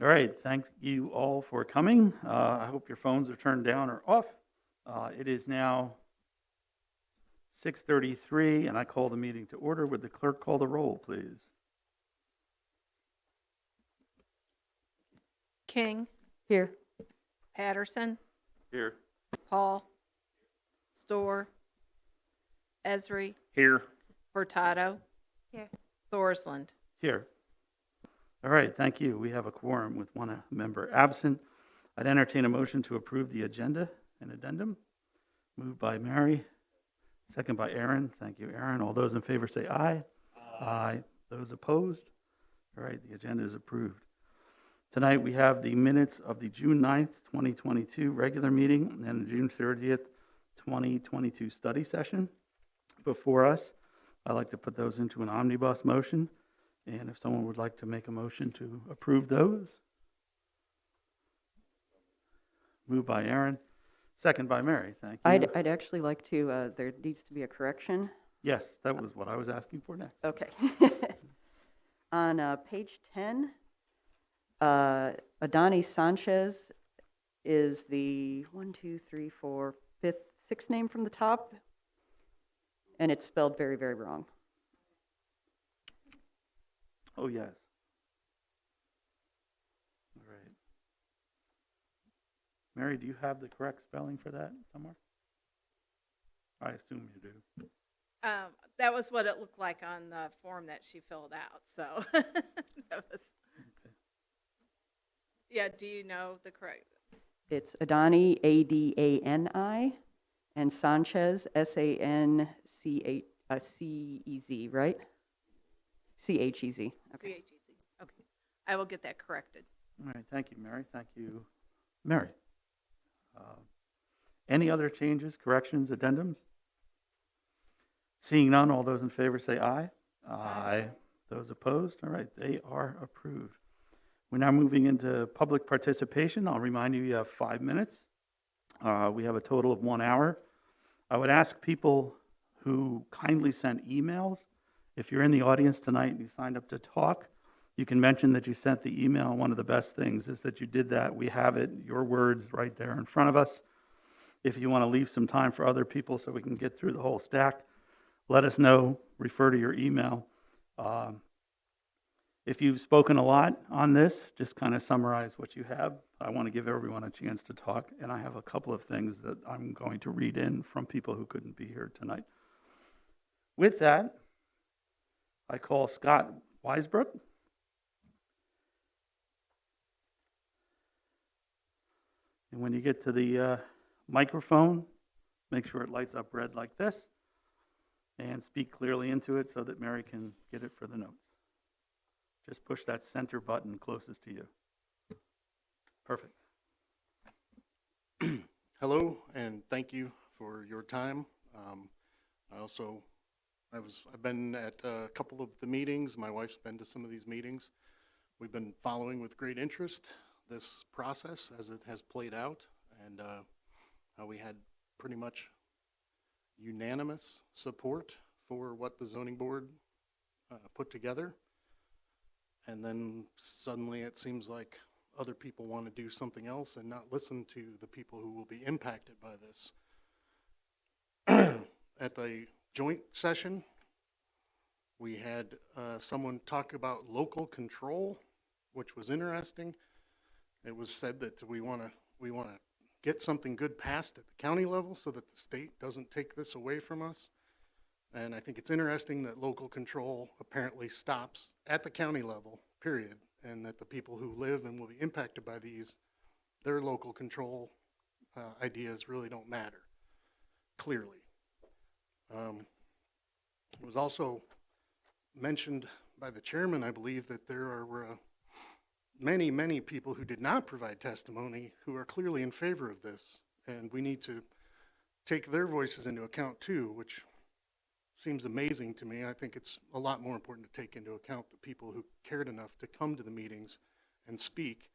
All right, thank you all for coming. I hope your phones are turned down or off. It is now 6:33, and I call the meeting to order. Would the clerk call the roll, please? King, Here. Patterson, Here. Paul, Storr, Esri, Here. Furtado, Thorsland. Here. All right, thank you. We have a quorum with one member absent. I'd entertain a motion to approve the agenda and addendum. Moved by Mary, second by Aaron. Thank you, Aaron. All those in favor say aye. Aye. Those opposed? All right, the agenda is approved. Tonight we have the minutes of the June 9th, 2022 regular meeting and the June 30th, 2022 study session before us. I'd like to put those into an omnibus motion. And if someone would like to make a motion to approve those. Moved by Aaron, second by Mary. Thank you. I'd actually like to, there needs to be a correction. Yes, that was what I was asking for next. Okay. On page 10, Adani Sanchez is the 6th name from the top, and it's spelled very, very wrong. Oh, yes. All right. Mary, do you have the correct spelling for that somewhere? I assume you do. That was what it looked like on the form that she filled out. So that was. Okay. Yeah. Do you know the correct? It's Adani, Adani, and Sanchez, Sanchez, right? Chez. Okay. CHEZ. Okay. I will get that corrected. All right, thank you, Mary. Thank you, Mary. Any other changes, corrections, addendums? Seeing none, all those in favor say aye. Aye. Those opposed? All right, they are approved. We're now moving into public participation. I'll remind you, you have 5 minutes. We have a total of 1 hour. I would ask people who kindly sent emails, if you're in the audience tonight and you signed up to talk, you can mention that you sent the email. One of the best things is that you did that. We have it, your words right there in front of us. If you want to leave some time for other people so we can get through the whole stack, let us know. Refer to your email. If you've spoken a lot on this, just kind of summarize what you have. I want to give everyone a chance to talk, and I have a couple of things that I'm going to read in from people who couldn't be here tonight. With that, I call Scott Weisbrook. And when you get to the microphone, make sure it lights up red like this, and speak clearly into it so that Mary can get it for the notes. Just push that center button closest to you. Perfect. Hello, and thank you for your time. I've been at a couple of the meetings. My wife's been to some of these meetings. We've been following with great interest this process as it has played out, and we had pretty much unanimous support for what the zoning board put together. And then suddenly it seems like other people want to do something else and not listen to the people who will be impacted by this. At the joint session, we had someone talk about local control, which was interesting. It was said that we want to get something good passed at the county level so that the state doesn't take this away from us. And I think it's interesting that local control apparently stops at the county level, period, and that the people who live and will be impacted by these, their local control ideas really don't matter, clearly. It was also mentioned by the chairman, I believe, that there are many, many people who did not provide testimony who are clearly in favor of this, and we need to take their voices into account too, which seems amazing to me. I think it's a lot more important to take into account the people who cared enough to come to the meetings and speak,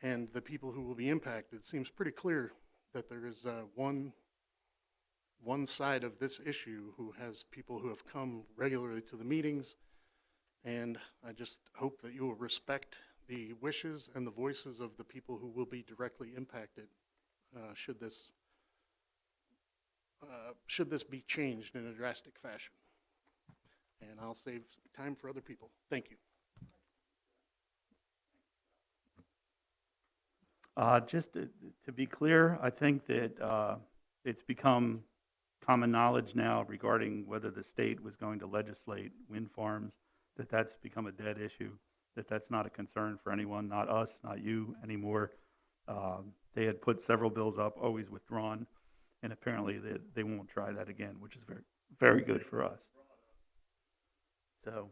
and the people who will be impacted. It seems pretty clear that there is one side of this issue who has people who have come regularly to the meetings, and I just hope that you will respect the wishes and the voices of the people who will be directly impacted should this be changed in a drastic fashion. And I'll save time for other people. Thank you. Just to be clear, I think that it's become common knowledge now regarding whether the state was going to legislate wind farms, that that's become a dead issue, that that's not a concern for anyone, not us, not you anymore. They had put several bills up, always withdrawn, and apparently they won't try that again, which is very, very good for us. So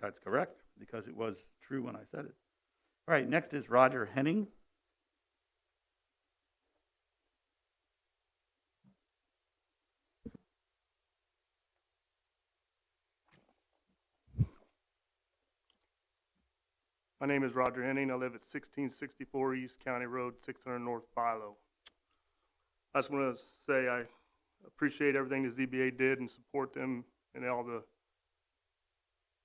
that's correct, because it was true when I said it. All right, next is Roger Henning. My name is Roger Henning. I live at 1664 East County Road, 600 North Philo. I just want to say I appreciate everything the ZBA did and support them and all the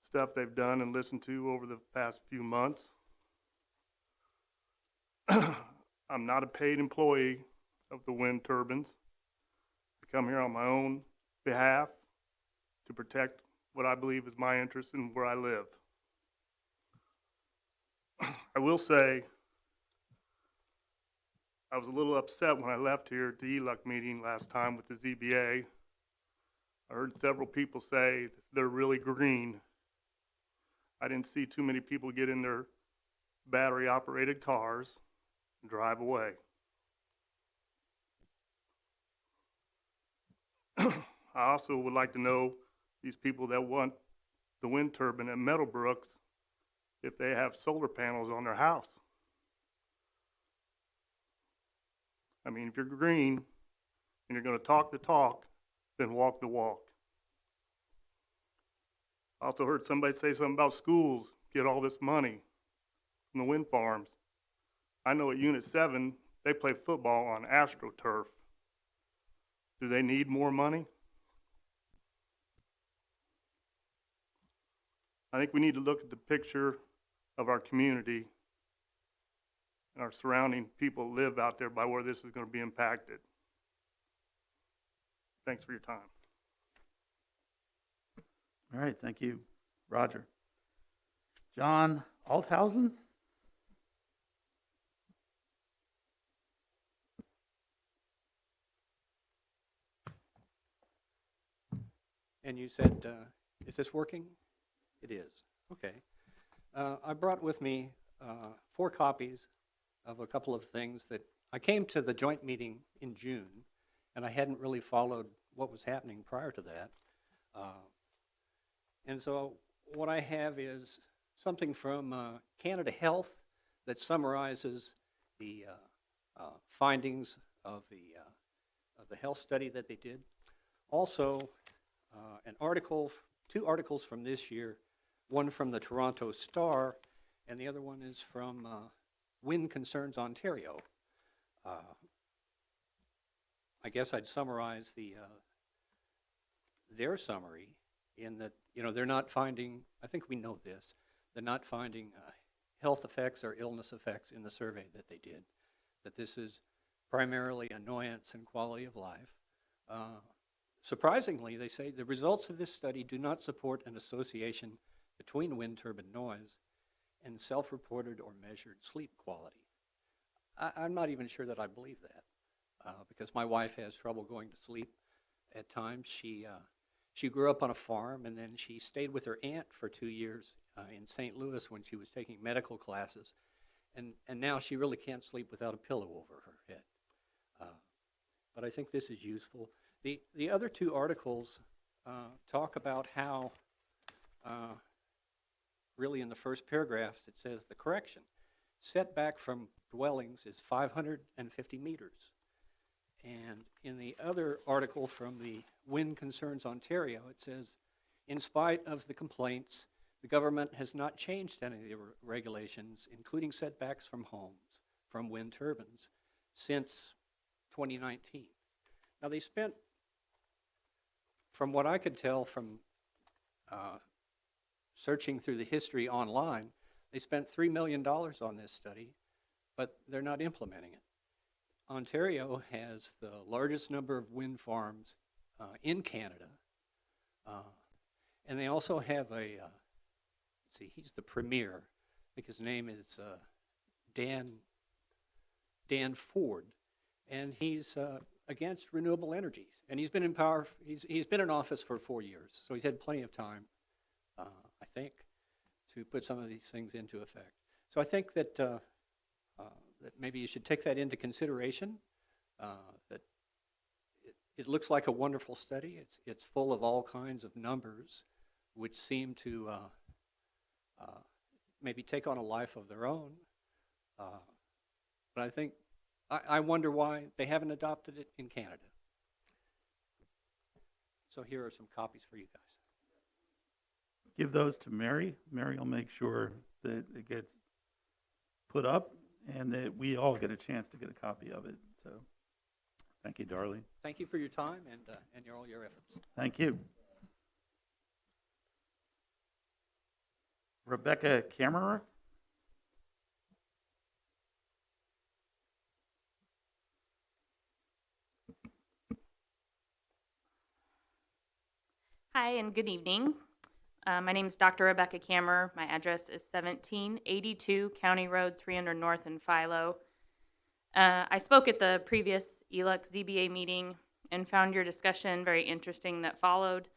stuff they've done and listened to over the past few months. I'm not a paid employee of the wind turbines. I come here on my own behalf to protect what I believe is my interest and where I live. I will say I was a little upset when I left here at the ELUC meeting last time with the ZBA. I heard several people say they're really green. I didn't see too many people get in their battery-operated cars and drive away. I also would like to know these people that want the wind turbine at Meadowbrooks if they have solar panels on their house. I mean, if you're green and you're going to talk the talk, then walk the walk. I also heard somebody say something about schools get all this money from the wind farms. I know at Unit 7, they play football on AstroTurf. Do they need more money? I think we need to look at the picture of our community and our surrounding people who live out there by where this is going to be impacted. Thanks for your time. All right, thank you, Roger. John Althausen? And you said, is this working? It is. Okay. I brought with me 4 copies of a couple of things that I came to the joint meeting in June, and I hadn't really followed what was happening prior to that. And so what I have is something from Canada Health that summarizes the findings of the health study that they did. Also, an article, 2 articles from this year, one from the Toronto Star, and the other one is from Wind Concerns Ontario. I guess I'd summarize their summary in that, you know, they're not finding, I think we know this, they're not finding health effects or illness effects in the survey that they did, that this is primarily annoyance and quality of life. Surprisingly, they say the results of this study do not support an association between wind turbine noise and self-reported or measured sleep quality. I'm not even sure that I believe that because my wife has trouble going to sleep at times. She grew up on a farm, and then she stayed with her aunt for 2 years in St. Louis when she was taking medical classes, and now she really can't sleep without a pillow over her head. But I think this is useful. The other 2 articles talk about how, really in the first paragraphs, it says the correction. Setback from dwellings is 550 meters. And in the other article from the Wind Concerns Ontario, it says, in spite of the complaints, the government has not changed any of the regulations, including setbacks from homes, from wind turbines, since 2019. Now they spent, from what I could tell from searching through the history online, They spent $3 million on this study, but they're not implementing it. Ontario has the largest number of wind farms in Canada. And they also have a, let's see, he's the premier. I think his name is Dan Ford. And he's against renewable energies. And he's been in power, he's been in office for 4 years. So he's had plenty of time, I think, to put some of these things into effect. So I think that, that maybe you should take that into consideration. That it looks like a wonderful study. It's full of all kinds of numbers which seem to maybe take on a life of their own. But I think, I wonder why they haven't adopted it in Canada. So here are some copies for you guys. Give those to Mary. Mary will make sure that it gets put up and that we all get a chance to get a copy of it. So thank you, Darlene. Thank you for your time and all your efforts. Thank you. Rebecca Kammerer. Hi, and good evening. My name is Dr. Rebecca Kammerer. My address is 1782 County Road 300 North in Philo. I spoke at the previous ELUC ZBA meeting and found your discussion very interesting that followed.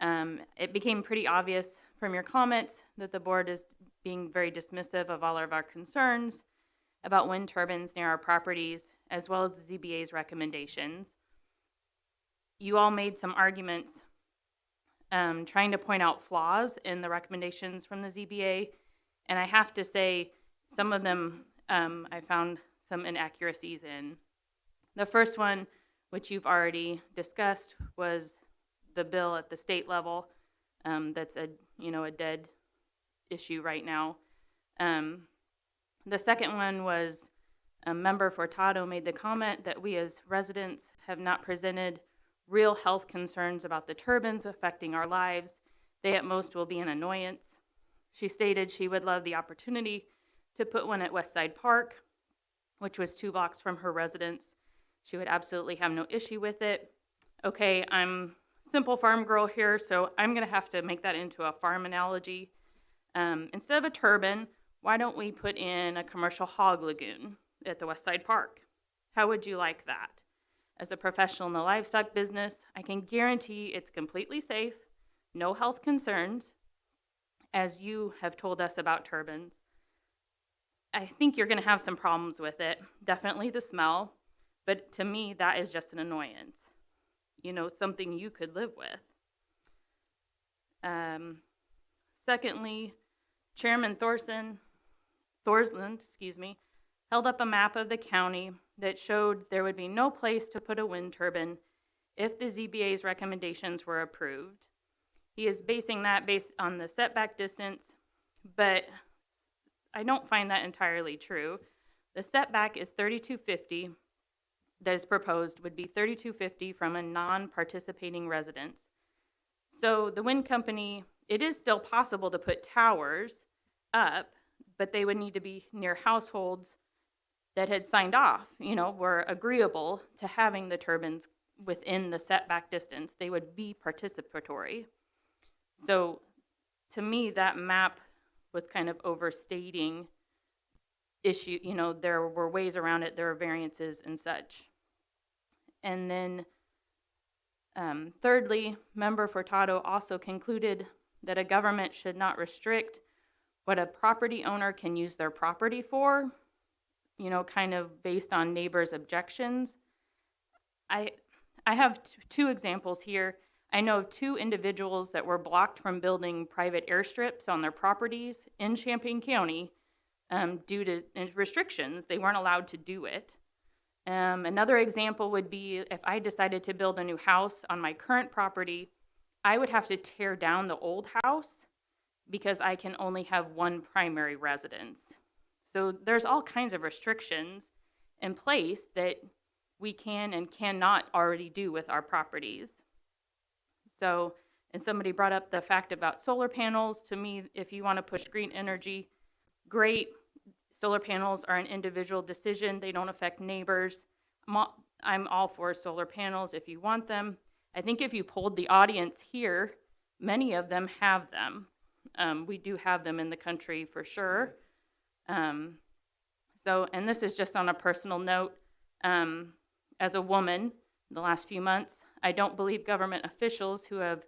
It became pretty obvious from your comments that the board is being very dismissive of all of our concerns about wind turbines near our properties, as well as the ZBA's recommendations. You all made some arguments trying to point out flaws in the recommendations from the ZBA, and I have to say some of them I found some inaccuracies in. The first one, which you've already discussed, was the bill at the state level. That's a dead issue right now. The second one was Member Furtado made the comment that we as residents have not presented real health concerns about the turbines affecting our lives. They at most will be an annoyance. She stated she would love the opportunity to put one at Westside Park, which was 2 blocks from her residence. She would absolutely have no issue with it. Okay, I'm simple farm girl here, so I'm gonna have to make that into a farm analogy. Instead of a turbine, why don't we put in a commercial hog lagoon at the Westside Park? How would you like that? As a professional in the livestock business, I can guarantee it's completely safe, no health concerns, as you have told us about turbines. I think you're gonna have some problems with it, definitely the smell, but to me, that is just an annoyance. Something you could live with. Secondly, Chairman Thorsland, held up a map of the county that showed there would be no place to put a wind turbine if the ZBA's recommendations were approved. He is basing that based on the setback distance, but I don't find that entirely true. The setback is 3250. That is proposed would be 3250 from a non-participating residence. So the wind company, it is still possible to put towers up, but they would need to be near households that had signed off, were agreeable to having the turbines within the setback distance. They would be participatory. So to me, that map was kind of overstating issue. There were ways around it, there were variances and such. And then thirdly, Member Furtado also concluded that a government should not restrict what a property owner can use their property for, kind of based on neighbors' objections. I have two examples here. I know of 2 individuals that were blocked from building private airstrips on their properties in Champaign County due to restrictions. They weren't allowed to do it. Another example would be if I decided to build a new house on my current property, I would have to tear down the old house because I can only have one primary residence. So there's all kinds of restrictions in place that we can and cannot already do with our properties. So, and somebody brought up the fact about solar panels. To me, if you want to push green energy, great. Solar panels are an individual decision. They don't affect neighbors. I'm all for solar panels if you want them. I think if you polled the audience here, many of them have them. We do have them in the country for sure. And this is just on a personal note. As a woman, in the last few months, I don't believe government officials who have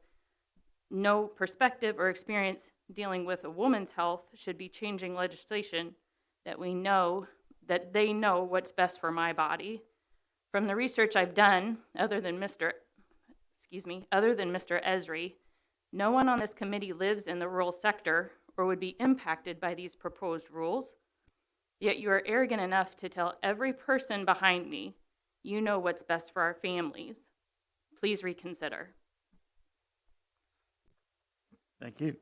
no perspective or experience dealing with a woman's health should be changing legislation that they know what's best for my body. From the research I've done, other than Mr. Esri, no one on this committee lives in the rural sector or would be impacted by these proposed rules. Yet you are arrogant enough to tell every person behind me, you know what's best for our families. Please reconsider. Thank you.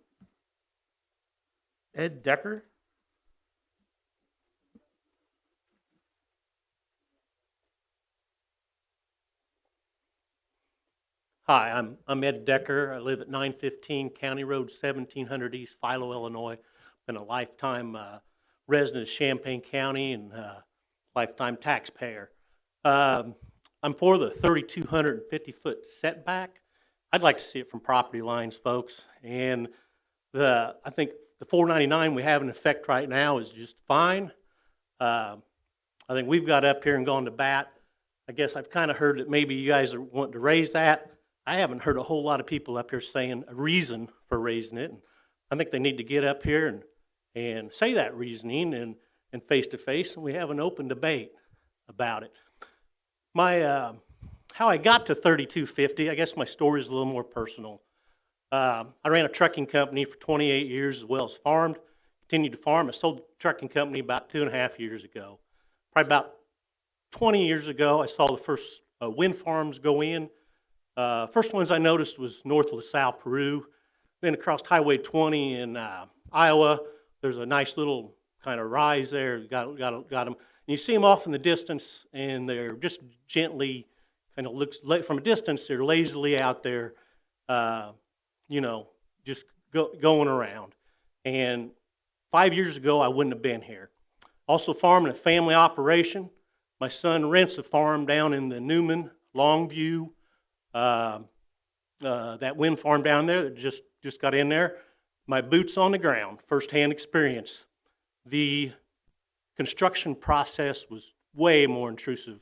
Ed Decker? Hi, I'm Ed Decker. I live at 915 County Road 1700 East, Philo, Illinois. Been a lifetime resident of Champaign County and lifetime taxpayer. I'm for the 3,250-foot setback. I'd like to see it from property lines, folks. And I think the 499 we have in effect right now is just fine. I think we've got up here and gone to bat. I guess I've kind of heard that maybe you guys are wanting to raise that. I haven't heard a whole lot of people up here saying a reason for raising it. And I think they need to get up here and say that reasoning and face to face, and we have an open debate about it. How I got to 3250, I guess my story is a little more personal. I ran a trucking company for 28 years as well as farmed, continued to farm. I sold the trucking company about 2.5 years ago. Probably about 20 years ago, I saw the first wind farms go in. First ones I noticed was north of LaSalle, Peru. Then across Highway 20 in Iowa, there's a nice little kind of rise there. Got them. And you see them off in the distance, and they're just gently, kind of looks from a distance, they're lazily out there, just going around. And 5 years ago, I wouldn't have been here. Also farming a family operation. My son rents a farm down in the Newman, Longview, that wind farm down there that just got in there. My boots on the ground, firsthand experience. The construction process was way more intrusive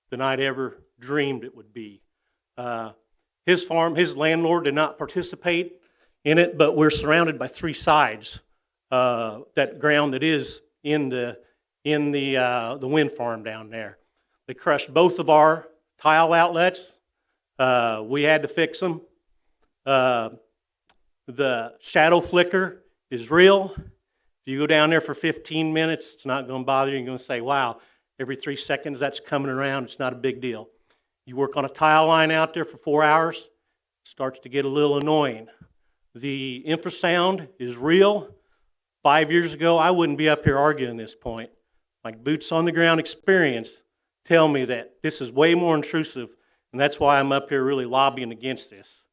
than I'd ever dreamed it would be. His farm, his landlord did not participate in it, but we're surrounded by three sides. That ground that is in the wind farm down there. They crushed both of our tile outlets. We had to fix them. The shadow flicker is real. If you go down there for 15 minutes, it's not going to bother you. You're going to say, wow, every 3 seconds that's coming around. It's not a big deal. You work on a tile line out there for 4 hours, it starts to get a little annoying. The infrasound is real. 5 years ago, I wouldn't be up here arguing this point. My boots on the ground experience tell me that this is way more intrusive, and that's why I'm up here really lobbying against this.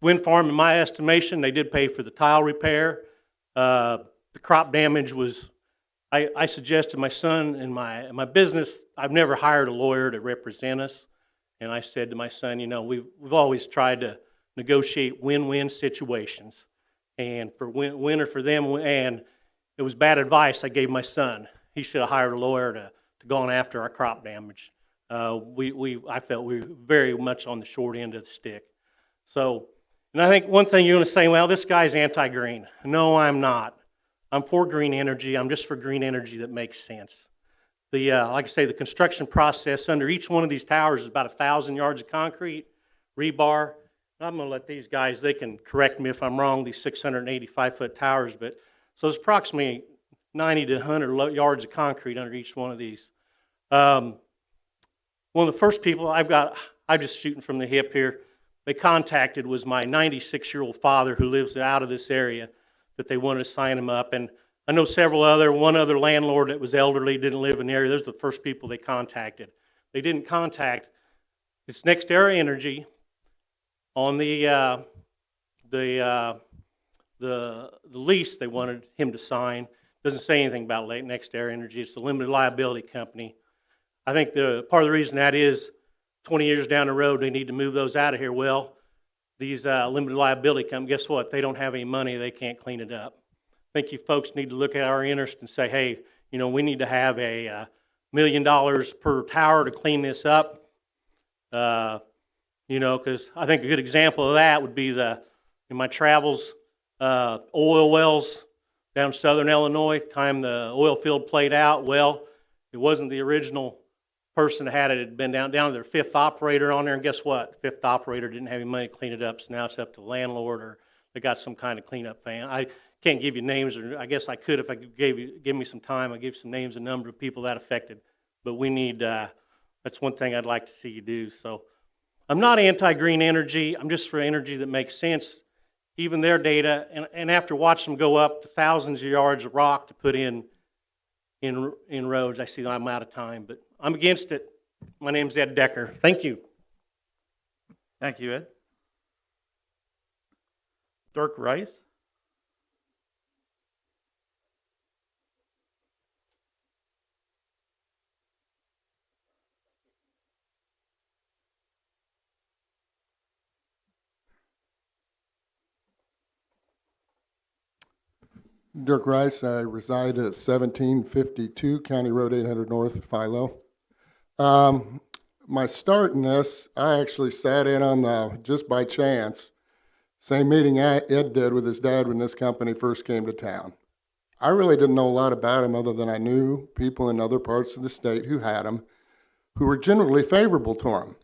Wind farm, in my estimation, they did pay for the tile repair. The crop damage was, I suggested my son and my business, I've never hired a lawyer to represent us. And I said to my son, we've always tried to negotiate win-win situations. And for winner for them, and it was bad advice I gave my son. He should have hired a lawyer to go on after our crop damage. I felt we were very much on the short end of the stick. So, and I think one thing you're going to say, well, this guy's anti-green. No, I'm not. I'm for green energy. I'm just for green energy that makes sense. Like I say, the construction process under each one of these towers is about 1,000 yards of concrete, rebar. I'm going to let these guys, they can correct me if I'm wrong, these 685-foot towers, but so there's approximately 90 to 100 yards of concrete under each one of these. One of the first people I'm just shooting from the hip here, they contacted was my 96-year-old father who lives out of this area, that they wanted to sign him up. And I know one other landlord that was elderly, didn't live in the area. Those are the first people they contacted. They didn't contact, it's Next Era Energy on the the lease they wanted him to sign. Doesn't say anything about Next Air Energy. It's a limited liability company. I think part of the reason that is 20 years down the road, they need to move those out of here. Well, these limited liability companies, guess what? They don't have any money. They can't clean it up. I think you folks need to look at our interest and say, hey, we need to have a $1 million per tower to clean this up. Because I think a good example of that would be in my travels, oil wells down southern Illinois, time the oil field played out. Well, it wasn't the original person that had it. It had been down to their fifth operator on there, and guess what? Fifth operator didn't have any money to clean it up, so now it's up to the landlord, or they got some kind of cleanup van. I can't give you names, or I guess I could if I could give me some time. I'd give some names and number of people that affected. But we need, that's one thing I'd like to see you do. So I'm not anti-green energy. I'm just for energy that makes sense. Even their data, and after watching them go up to thousands of yards of rock to put in roads, I see I'm out of time, but I'm against it. My name's Ed Decker. Thank you. Thank you, Ed. Dirk Rice? Dirk Rice, I reside at 1752 County Road 800 North, Philo. My start in this, I actually sat in on just by chance, same meeting Ed did with his dad when this company first came to town. I really didn't know a lot about him other than I knew people in other parts of the state who had him, who were generally favorable to him.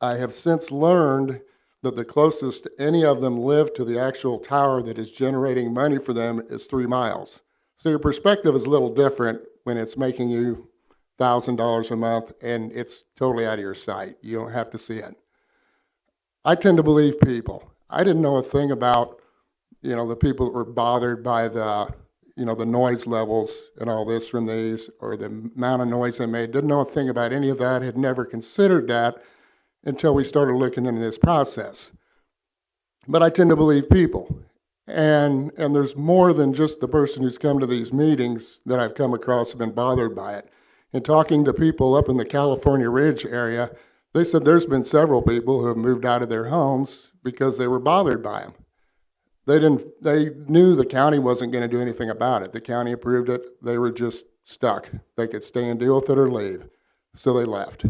I have since learned that the closest any of them live to the actual tower that is generating money for them is 3 miles. So your perspective is a little different when it's making you $1,000 a month and it's totally out of your sight. You don't have to see it. I tend to believe people. I didn't know a thing about, the people that were bothered by the noise levels and all this from these, or the amount of noise they made. Didn't know a thing about any of that, had never considered that until we started looking into this process. But I tend to believe people. And there's more than just the person who's come to these meetings that I've come across have been bothered by it. And talking to people up in the California Ridge area, they said there's been several people who have moved out of their homes because they were bothered by them. They knew the county wasn't going to do anything about it. The county approved it. They were just stuck. They could stay and deal with it or leave. So they left.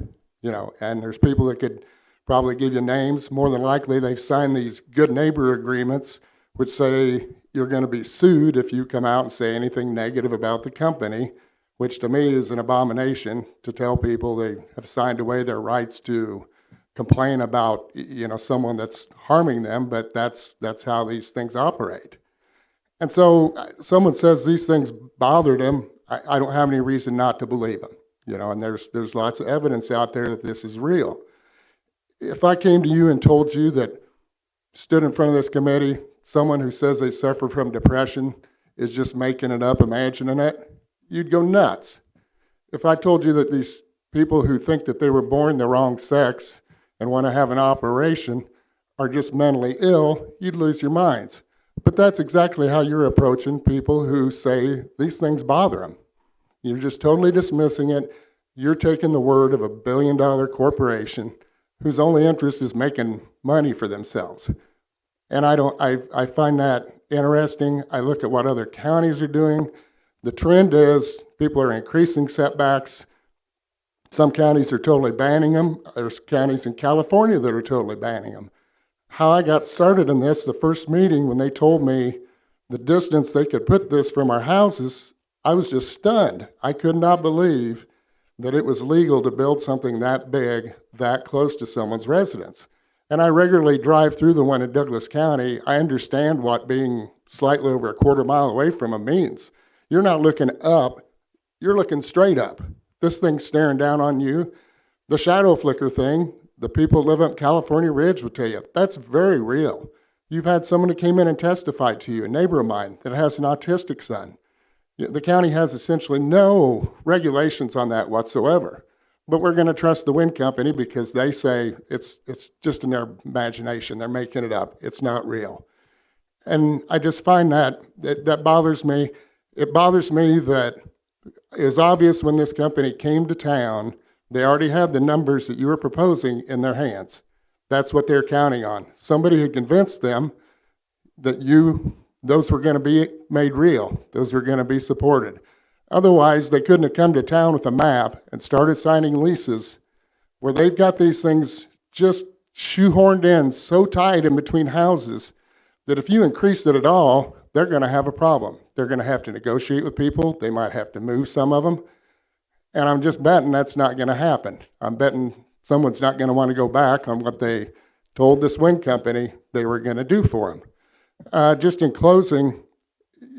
And there's people that could probably give you names. More than likely, they've signed these good neighbor agreements, which say you're going to be sued if you come out and say anything negative about the company, which to me is an abomination to tell people they have signed away their rights to complain about, someone that's harming them, but that's how these things operate. And so someone says these things bothered him. I don't have any reason not to believe them. And there's lots of evidence out there that this is real. If I came to you and told you that, stood in front of this committee, someone who says they suffer from depression is just making it up, imagining it, you'd go nuts. If I told you that these people who think that they were born the wrong sex and want to have an operation are just mentally ill, you'd lose your minds. But that's exactly how you're approaching people who say these things bother them. You're just totally dismissing it. You're taking the word of $1 billion corporation whose only interest is making money for themselves. And I find that interesting. I look at what other counties are doing. The trend is people are increasing setbacks. Some counties are totally banning them. There's counties in California that are totally banning them. How I got started in this, the first meeting when they told me the distance they could put this from our houses, I was just stunned. I could not believe that it was legal to build something that big, that close to someone's residence. And I regularly drive through the one in Douglas County. I understand what being slightly over a quarter mile away from them means. You're not looking up, you're looking straight up. This thing's staring down on you. The shadow flicker thing, the people who live up California Ridge will tell you, that's very real. You've had someone who came in and testified to you, a neighbor of mine that has an autistic son. The county has essentially no regulations on that whatsoever. But we're going to trust the wind company because they say it's just in their imagination. They're making it up. It's not real. And I just find that bothers me. It bothers me that it was obvious when this company came to town, they already had the numbers that you were proposing in their hands. That's what they're counting on. Somebody had convinced them that those were going to be made real. Those were going to be supported. Otherwise, they couldn't have come to town with a map and started signing leases where they've got these things just shoehorned in so tight in between houses that if you increase it at all, they're going to have a problem. They're going to have to negotiate with people. They might have to move some of them. And I'm just betting that's not going to happen. I'm betting someone's not going to want to go back on what they told this wind company they were going to do for them. Just in closing,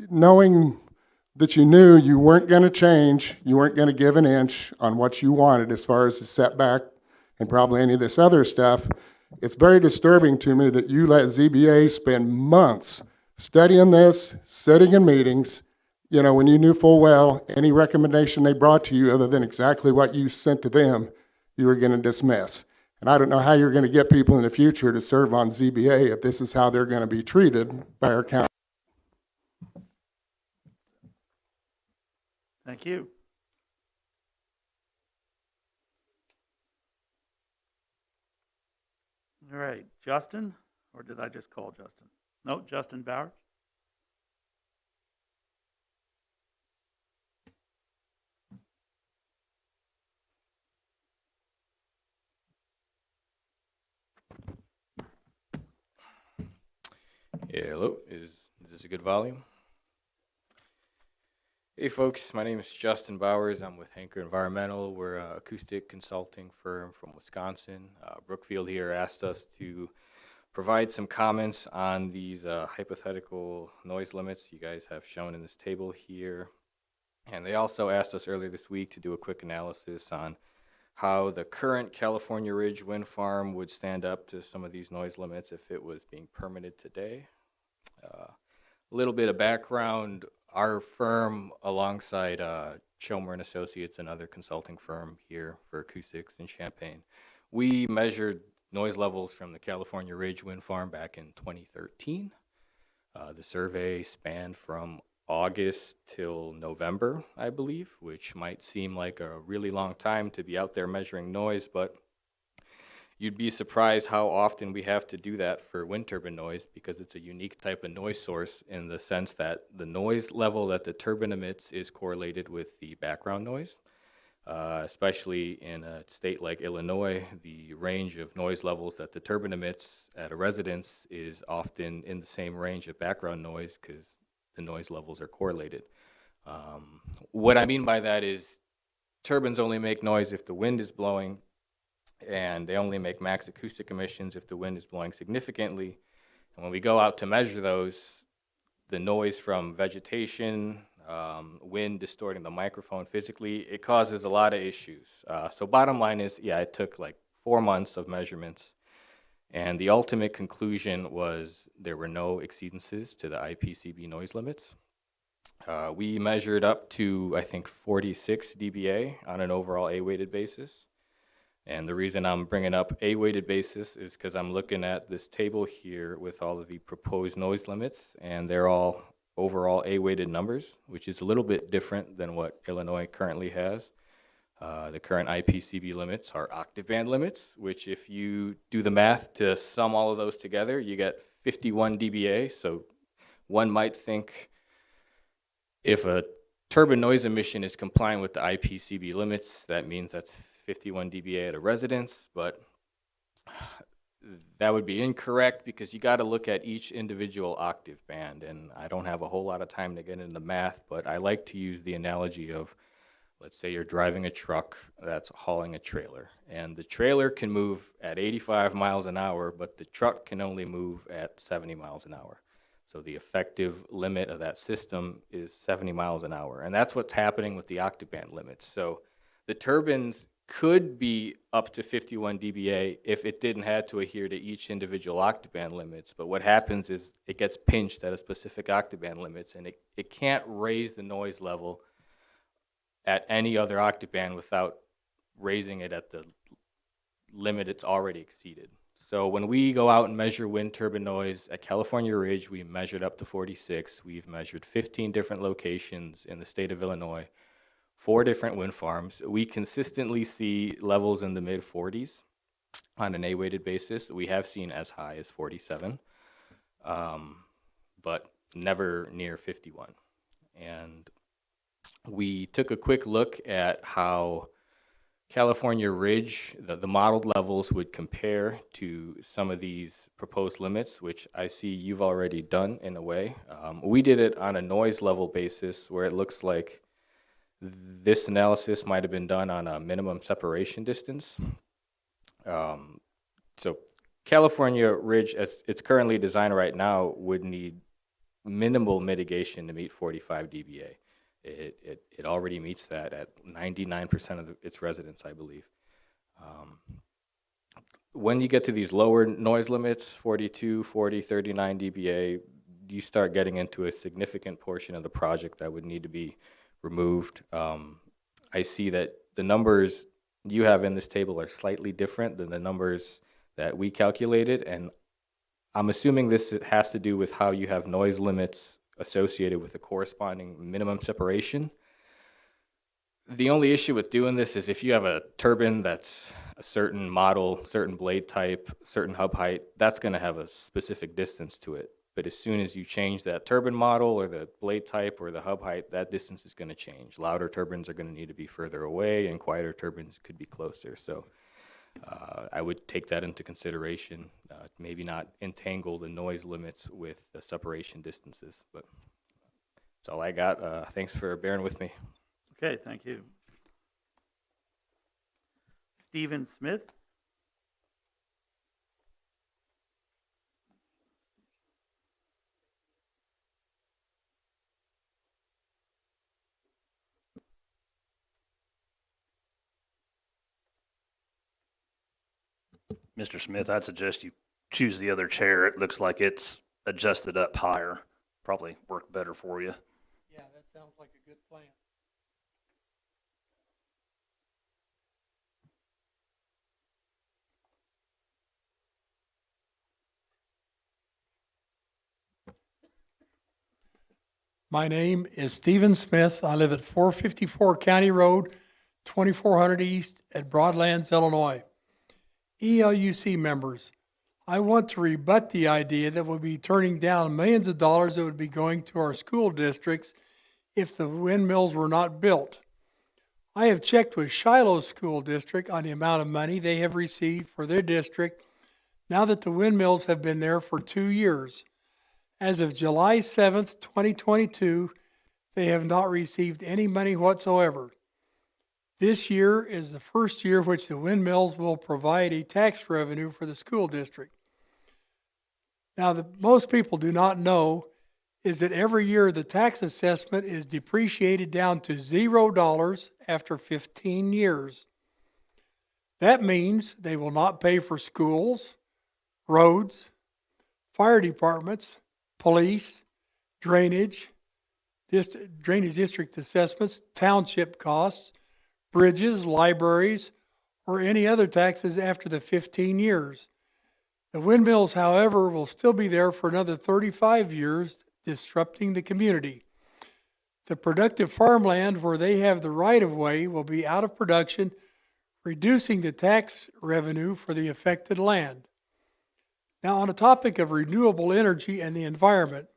knowing that you knew you weren't going to change, you weren't going to give an inch on what you wanted as far as the setback and probably any of this other stuff, it's very disturbing to me that you let ZBA spend months studying this, sitting in meetings, when you knew full well any recommendation they brought to you other than exactly what you sent to them, you were going to dismiss. And I don't know how you're going to get people in the future to serve on ZBA if this is how they're going to be treated by our county. Thank you. All right, Justin, or did I just call Justin? No, Justin Bowers. Yeah, hello. Is this a good volume? Hey folks, my name is Justin Bowers. I'm with Henker Environmental. We're an acoustic consulting firm from Wisconsin. Brookfield here asked us to provide some comments on these hypothetical noise limits you guys have shown in this table here. And they also asked us earlier this week to do a quick analysis on how the current California Ridge wind farm would stand up to some of these noise limits if it was being permitted today. A little bit of background. Our firm, alongside Schomer and Associates, another consulting firm here for acoustics in Champaign, we measured noise levels from the California Ridge wind farm back in 2013. The survey spanned from August till November, I believe, which might seem like a really long time to be out there measuring noise, but you'd be surprised how often we have to do that for wind turbine noise because it's a unique type of noise source in the sense that the noise level that the turbine emits is correlated with the background noise. Especially in a state like Illinois, the range of noise levels that the turbine emits at a residence is often in the same range of background noise because the noise levels are correlated. What I mean by that is turbines only make noise if the wind is blowing, and they only make max acoustic emissions if the wind is blowing significantly. And when we go out to measure those, the noise from vegetation, wind distorting the microphone physically, it causes a lot of issues. So bottom line is, yeah, it took like 4 months of measurements. And the ultimate conclusion was there were no exceedances to the IPCB noise limits. We measured up to, I think, 46 dBA on an overall A-weighted basis. And the reason I'm bringing up A-weighted basis is because I'm looking at this table here with all of the proposed noise limits, and they're all overall A-weighted numbers, which is a little bit different than what Illinois currently has. The current IPCB limits are octave band limits, which if you do the math to sum all of those together, you get 51 dBA. So one might think if a turbine noise emission is complying with the IPCB limits, that means that's 51 dBA at a residence, but that would be incorrect because you got to look at each individual octave band, and I don't have a whole lot of time to get into the math, but I like to use the analogy of, let's say you're driving a truck that's hauling a trailer, and the trailer can move at 85 miles an hour, but the truck can only move at 70 miles an hour. So the effective limit of that system is 70 miles an hour, and that's what's happening with the octave band limits. So the turbines could be up to 51 dBA if it didn't have to adhere to each individual octave band limits. But what happens is it gets pinched at a specific octave band limits, and it can't raise the noise level at any other octave band without raising it at the limit it's already exceeded. So when we go out and measure wind turbine noise at California Ridge, we measured up to 46. We've measured 15 different locations in the state of Illinois, 4 different wind farms. We consistently see levels in the mid-40s on an A-weighted basis. We have seen as high as 47, but never near 51. And we took a quick look at how California Ridge, the modeled levels would compare to some of these proposed limits, which I see you've already done in a way. We did it on a noise level basis where it looks like this analysis might have been done on a minimum separation distance. So California Ridge, as it's currently designed right now, would need minimal mitigation to meet 45 dBA. It already meets that at 99% of its residents, I believe. When you get to these lower noise limits, 42, 40, 39 dBA, you start getting into a significant portion of the project that would need to be removed. I see that the numbers you have in this table are slightly different than the numbers that we calculated, and I'm assuming this has to do with how you have noise limits associated with the corresponding minimum separation. The only issue with doing this is if you have a turbine that's a certain model, certain blade type, certain hub height, that's going to have a specific distance to it. But as soon as you change that turbine model or the blade type or the hub height, that distance is going to change. Louder turbines are going to need to be further away, and quieter turbines could be closer. So I would take that into consideration, maybe not entangle the noise limits with the separation distances, but that's all I got. Thanks for bearing with me. Okay, thank you. Stephen Smith? Mr. Smith, I'd suggest you choose the other chair. It looks like it's adjusted up higher. Probably work better for you. Yeah, that sounds like a good plan. My name is Stephen Smith. I live at 454 County Road, 2400 East at Broadlands, Illinois. ELUC members, I want to rebut the idea that we'll be turning down millions of dollars that would be going to our school districts if the windmills were not built. I have checked with Shiloh School District on the amount of money they have received for their district now that the windmills have been there for 2 years. As of July 7th, 2022, they have not received any money whatsoever. This year is the first year which the windmills will provide a tax revenue for the school district. Now, most people do not know is that every year the tax assessment is depreciated down to $0 after 15 years. That means they will not pay for schools, roads, fire departments, police, drainage district assessments, township costs, bridges, libraries, or any other taxes after the 15 years. The windmills, however, will still be there for another 35 years, disrupting the community. The productive farmland where they have the right-of-way will be out of production, reducing the tax revenue for the affected land. Now, on the topic of renewable energy and the environment,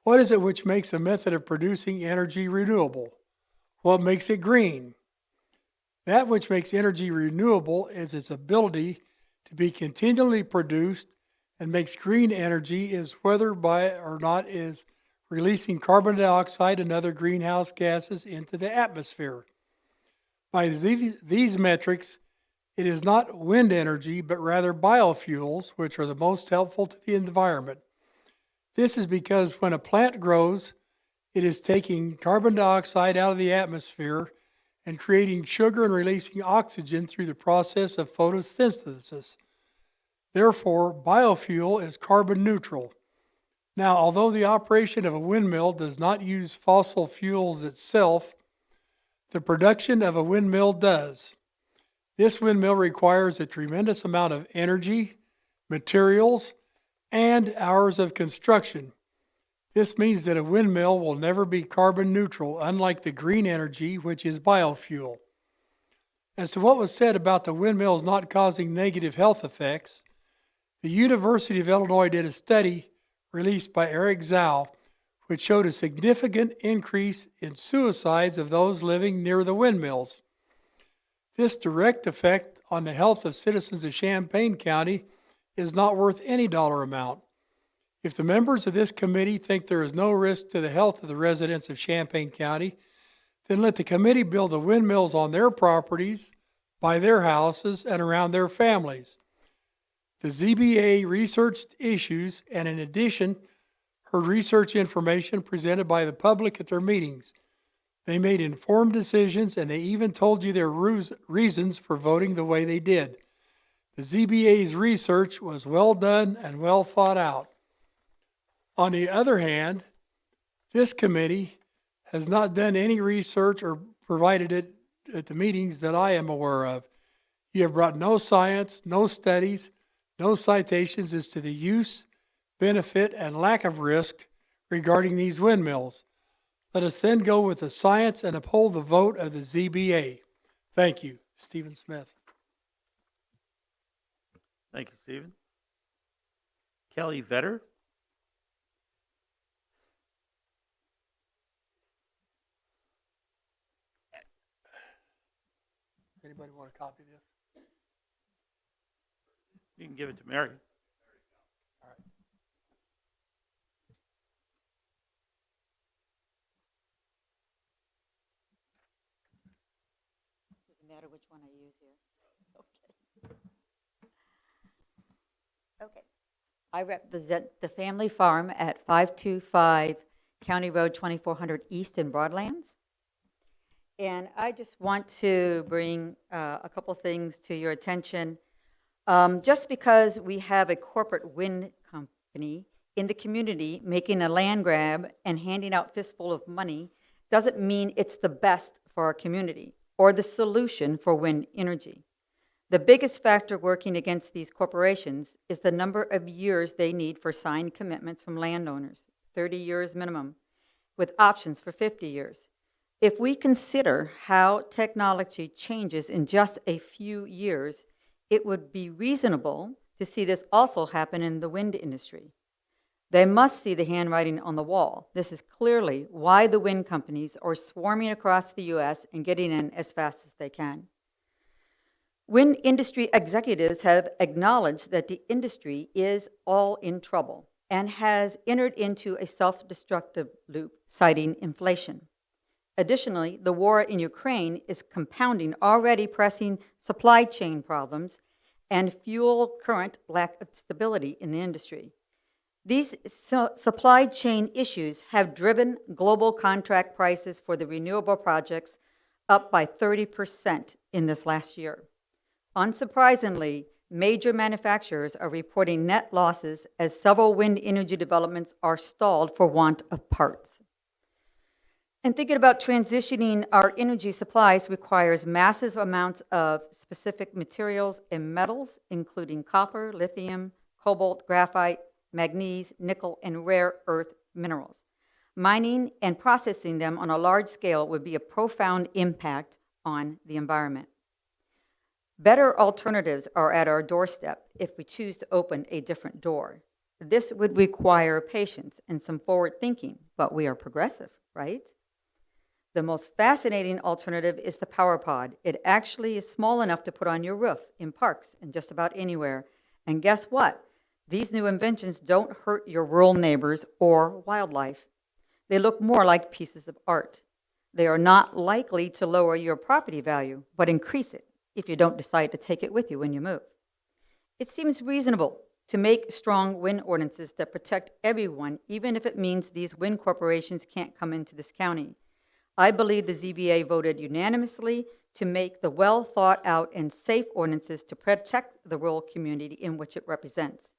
what is it which makes a method of producing energy renewable? What makes it green? That which makes energy renewable is its ability to be continually produced, and makes green energy is whether by or not is releasing carbon dioxide and other greenhouse gases into the atmosphere. By these metrics, it is not wind energy, but rather biofuels, which are the most helpful to the environment. This is because when a plant grows, it is taking carbon dioxide out of the atmosphere and creating sugar and releasing oxygen through the process of photosynthesis. Therefore, biofuel is carbon neutral. Now, although the operation of a windmill does not use fossil fuels itself, the production of a windmill does. This windmill requires a tremendous amount of energy, materials, and hours of construction. This means that a windmill will never be carbon neutral, unlike the green energy, which is biofuel. As to what was said about the windmills not causing negative health effects, the University of Illinois did a study released by Eric Zhao, which showed a significant increase in suicides of those living near the windmills. This direct effect on the health of citizens of Champaign County is not worth any dollar amount. If the members of this committee think there is no risk to the health of the residents of Champaign County, then let the committee build the windmills on their properties, by their houses, and around their families. The ZBA researched issues and, in addition, heard research information presented by the public at their meetings. They made informed decisions, and they even told you their reasons for voting the way they did. The ZBA's research was well done and well thought out. On the other hand, this committee has not done any research or provided it at the meetings that I am aware of. You have brought no science, no studies, no citations as to the use, benefit, and lack of risk regarding these windmills. Let us then go with the science and uphold the vote of the ZBA. Thank you. Stephen Smith. Thank you, Stephen. Kelly Vetter. Does anybody want a copy of this? You can give it to Mary. Doesn't matter which one I use here. Okay. I represent the family farm at 525 County Road 2400 East in Broadlands. And I just want to bring a couple things to your attention. Just because we have a corporate wind company in the community making a land grab and handing out fistful of money doesn't mean it's the best for our community or the solution for wind energy. The biggest factor working against these corporations is the number of years they need for signed commitments from landowners, 30 years minimum, with options for 50 years. If we consider how technology changes in just a few years, it would be reasonable to see this also happen in the wind industry. They must see the handwriting on the wall. This is clearly why the wind companies are swarming across the U.S. and getting in as fast as they can. Wind industry executives have acknowledged that the industry is all in trouble and has entered into a self-destructive loop, citing inflation. Additionally, the war in Ukraine is compounding already pressing supply chain problems and fuel current lack of stability in the industry. These supply chain issues have driven global contract prices for the renewable projects up by 30% in this last year. Unsurprisingly, major manufacturers are reporting net losses as several wind energy developments are stalled for want of parts. And thinking about transitioning our energy supplies requires massive amounts of specific materials and metals, including copper, lithium, cobalt, graphite, manganese, nickel, and rare earth minerals. Mining and processing them on a large scale would be a profound impact on the environment. Better alternatives are at our doorstep if we choose to open a different door. This would require patience and some forward thinking, but we are progressive, right? The most fascinating alternative is the power pod. It actually is small enough to put on your roof, in parks, and just about anywhere. And guess what? These new inventions don't hurt your rural neighbors or wildlife. They look more like pieces of art. They are not likely to lower your property value, but increase it if you don't decide to take it with you when you move. It seems reasonable to make strong wind ordinances that protect everyone, even if it means these wind corporations can't come into this county. I believe the ZBA voted unanimously to make the well-thought-out and safe ordinances to protect the rural community in which it represents.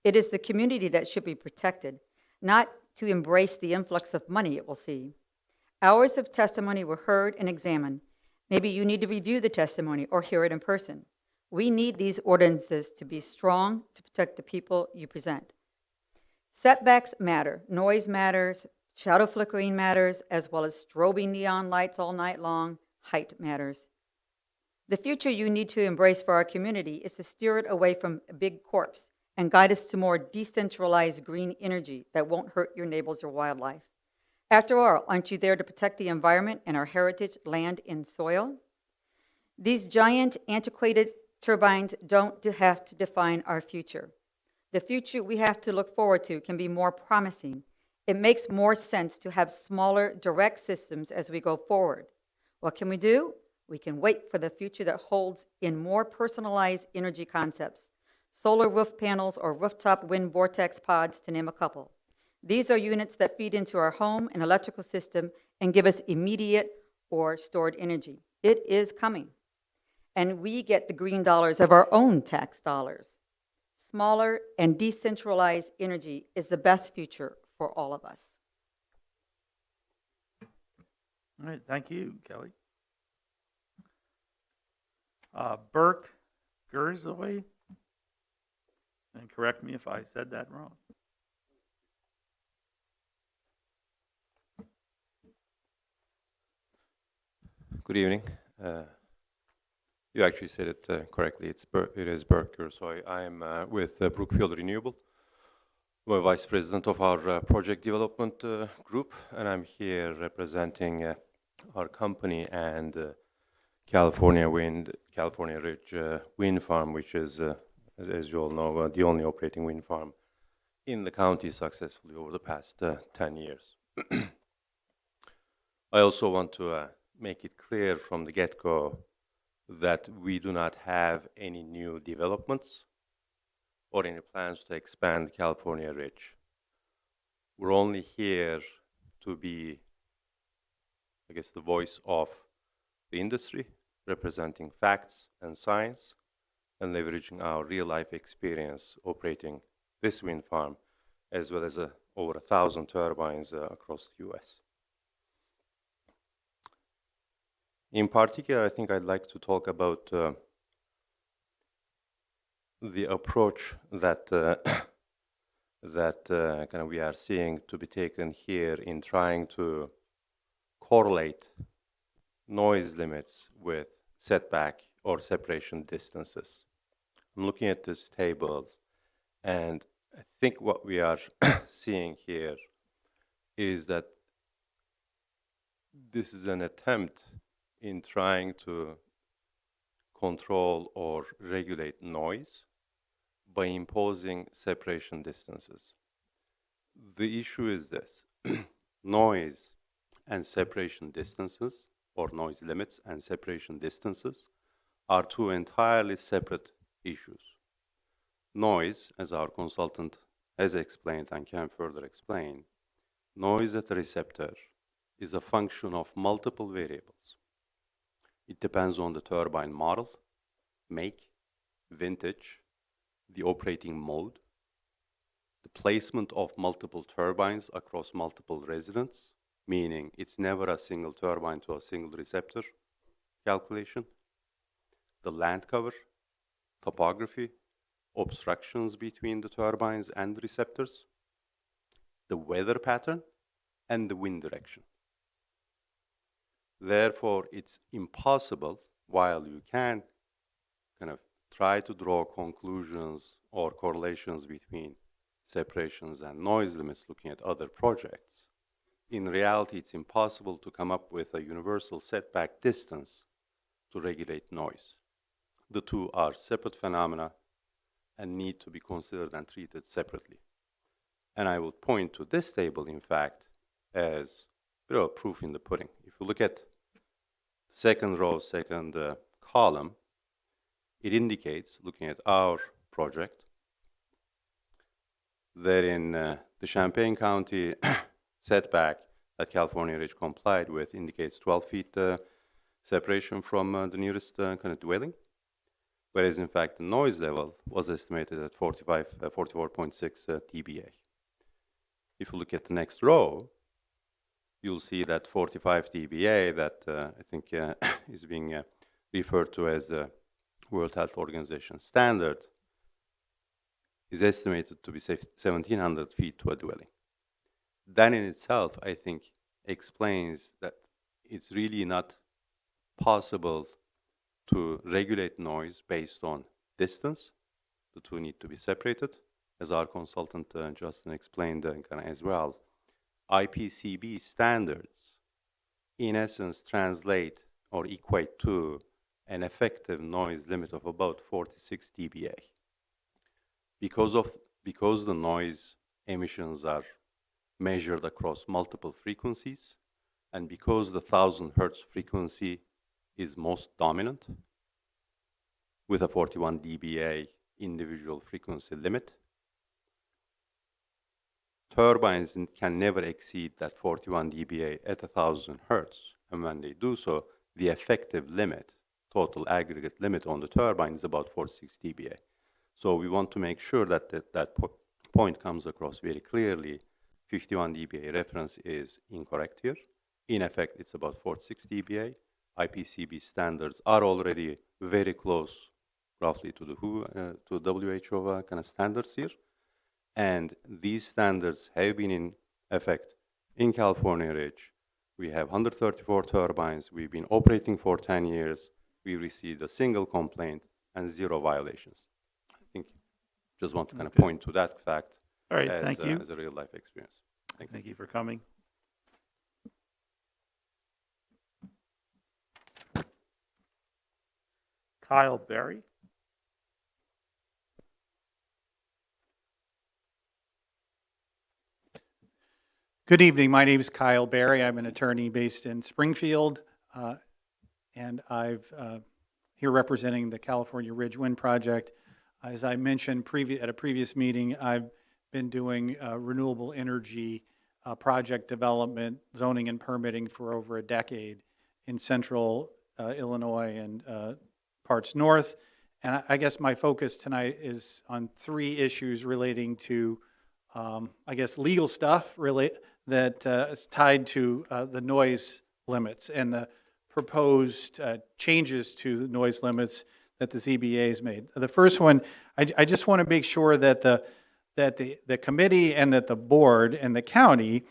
It is the community that should be protected, not to embrace the influx of money it will see. Hours of testimony were heard and examined. Maybe you need to review the testimony or hear it in person. We need these ordinances to be strong to protect the people you present. Setbacks matter, noise matters, shadow flickering matters, as well as strobing neon lights all night long. Height matters. The future you need to embrace for our community is to steer it away from big corps and guide us to more decentralized green energy that won't hurt your neighbors or wildlife. After all, aren't you there to protect the environment and our heritage, land, and soil? These giant, antiquated turbines don't have to define our future. The future we have to look forward to can be more promising. It makes more sense to have smaller, direct systems as we go forward. What can we do? We can wait for the future that holds in more personalized energy concepts, solar roof panels or rooftop wind vortex pods, to name a couple. These are units that feed into our home and electrical system and give us immediate or stored energy. It is coming. And we get the green dollars of our own tax dollars. Smaller and decentralized energy is the best future for all of us. All right, thank you, Kelly. Burke Gerzoy, and correct me if I said that wrong. Good evening. You actually said it correctly. It is Burke Gerzoy. I'm with Brookfield Renewable. I'm a vice president of our project development group, and I'm here representing our company and California Ridge Wind Farm, which is, as you all know, the only operating wind farm in the county successfully over the past 10 years. I also want to make it clear from the get-go that we do not have any new developments or any plans to expand California Ridge. We're only here to be, I guess, the voice of the industry, representing facts and science, and leveraging our real-life experience operating this wind farm, as well as over 1,000 turbines across the US. In particular, I think I'd like to talk about the approach that kind of we are seeing to be taken here in trying to correlate noise limits with setback or separation distances. I'm looking at this table, and I think what we are seeing here is that this is an attempt in trying to control or regulate noise by imposing separation distances. The issue is this: noise and separation distances, or noise limits and separation distances, are two entirely separate issues. Noise, as our consultant has explained and can further explain, noise at the receptor is a function of multiple variables. It depends on the turbine model, make, vintage, the operating mode, the placement of multiple turbines across multiple residents, meaning it's never a single turbine to a single receptor calculation, the land cover, topography, obstructions between the turbines and receptors, the weather pattern, and the wind direction. Therefore, it's impossible, while you can kind of try to draw conclusions or correlations between separations and noise limits looking at other projects, in reality, it's impossible to come up with a universal setback distance to regulate noise. The two are separate phenomena and need to be considered and treated separately. And I would point to this table, in fact, as proof in the pudding. If you look at the second row, second column, it indicates, looking at our project, that in the Champaign County setback that California Ridge complied with indicates 12 feet separation from the nearest kind of dwelling, whereas in fact the noise level was estimated at 44.6 dBA. If you look at the next row, you'll see that 45 dBA that I think is being referred to as World Health Organization standard is estimated to be 1,700 feet to a dwelling. That in itself, I think, explains that it's really not possible to regulate noise based on distance. The two need to be separated, as our consultant Justin explained as well. IPCB standards, in essence, translate or equate to an effective noise limit of about 46 dBA. Because the noise emissions are measured across multiple frequencies, and because the 1,000 hertz frequency is most dominant, with a 41 dBA individual frequency limit, turbines can never exceed that 41 dBA at 1,000 hertz. And when they do so, the effective limit, total aggregate limit on the turbine is about 46 dBA. So we want to make sure that that point comes across very clearly. 51 dBA reference is incorrect here. In effect, it's about 46 dBA. IPCB standards are already very close, roughly to the WHO kind of standards here. And these standards have been in effect in California Ridge. We have 134 turbines. We've been operating for 10 years. We received a single complaint and 0 violations. I think just want to kind of point to that fact. All right, thank you. As a real life experience. Thank you for coming. Kyle Berry. Good evening. My name is Kyle Berry. I'm an attorney based in Springfield, and I've here representing the California Ridge Wind Project. As I mentioned at a previous meeting, I've been doing renewable energy project development, zoning, and permitting for over a decade in central Illinois and parts north. And I guess my focus tonight is on 3 issues relating to, I guess, legal stuff that is tied to the noise limits and the proposed changes to the noise limits that the ZBA has made. The first one, I just want to make sure that the committee and that the board and the county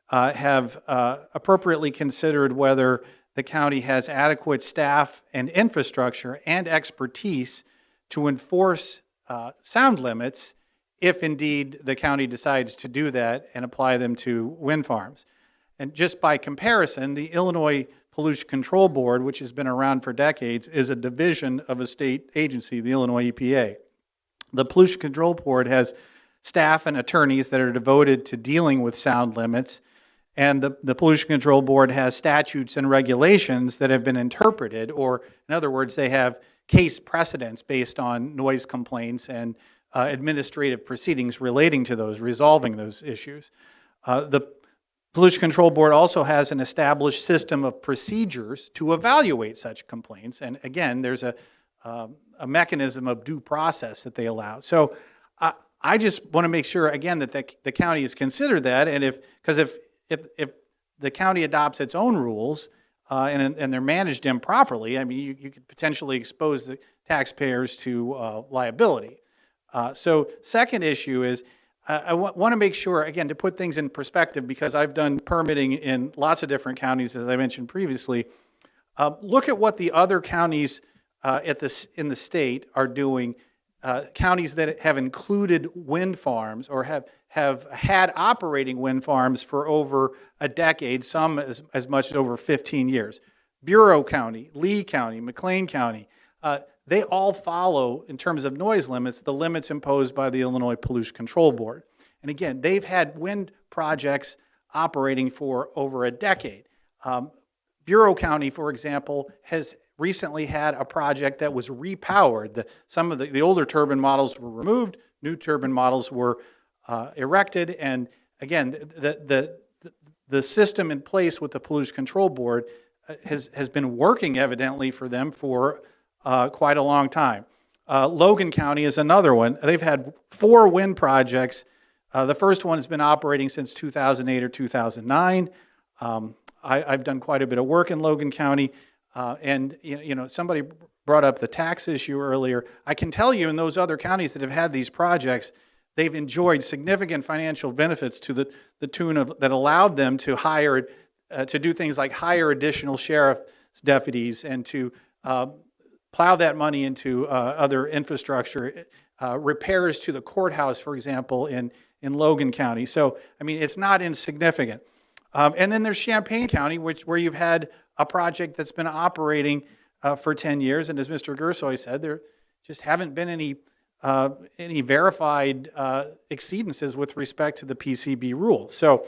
have appropriately considered whether the county has adequate staff and infrastructure and expertise to enforce sound limits if indeed the county decides to do that and apply them to wind farms. And just by comparison, the Illinois Pollution Control Board, which has been around for decades, is a division of a state agency, the Illinois EPA. The Pollution Control Board has staff and attorneys that are devoted to dealing with sound limits, and the Pollution Control Board has statutes and regulations that have been interpreted, or in other words, they have case precedents based on noise complaints and administrative proceedings relating to those, resolving those issues. The Pollution Control Board also has an established system of procedures to evaluate such complaints, and again, there's a mechanism of due process that they allow. So I just want to make sure, again, that the county has considered that, and if the county adopts its own rules and they're managed improperly, I mean, you could potentially expose the taxpayers to liability. So second issue is, I want to make sure, again, to put things in perspective, because I've done permitting in lots of different counties, as I mentioned previously. Look at what the other counties in the state are doing, counties that have included wind farms or have had operating wind farms for over a decade, some as much as over 15 years. Bureau County, Lee County, McLean County, they all follow, in terms of noise limits, the limits imposed by the Illinois Pollution Control Board. And again, they've had wind projects operating for over a decade. Bureau County, for example, has recently had a project that was repowered. Some of the older turbine models were removed, new turbine models were erected, and again, the system in place with the Pollution Control Board has been working evidently for them for quite a long time. Logan County is another one. They've had 4 wind projects. The first one has been operating since 2008 or 2009. I've done quite a bit of work in Logan County, and somebody brought up the tax issue earlier. I can tell you in those other counties that have had these projects, they've enjoyed significant financial benefits to the tune of, that allowed them to hire, to do things like hire additional sheriff's deputies and to plow that money into other infrastructure, repairs to the courthouse, for example, in Logan County. So, I mean, it's not insignificant. And then there's Champaign County, where you've had a project that's been operating for 10 years. And as Mr. Gersoy said, there just haven't been any verified exceedances with respect to the PCB rules. So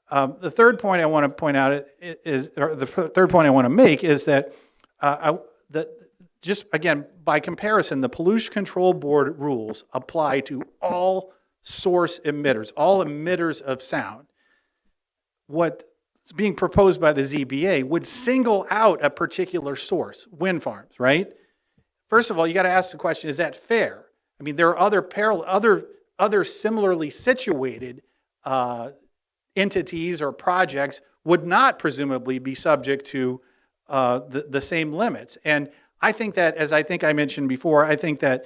the third point I want to point out is, or the third point I want to make is that just again, by comparison, the Pollution Control Board rules apply to all source emitters, all emitters of sound. What's being proposed by the ZBA would single out a particular source, wind farms, right? First of all, you got to ask the question, is that fair? I mean, there are other similarly situated entities or projects would not presumably be subject to the same limits. And I think that, as I think I mentioned before, I think that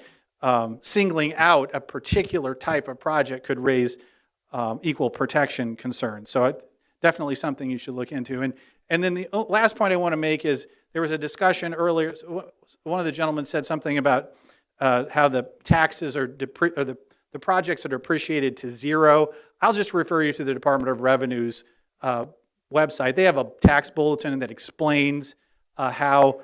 singling out a particular type of project could raise equal protection concerns. So definitely something you should look into. And then the last point I want to make is there was a discussion earlier. One of the gentlemen said something about how the taxes are the projects that are depreciated to zero. I'll just refer you to the Department of Revenue's website. They have a tax bulletin that explains how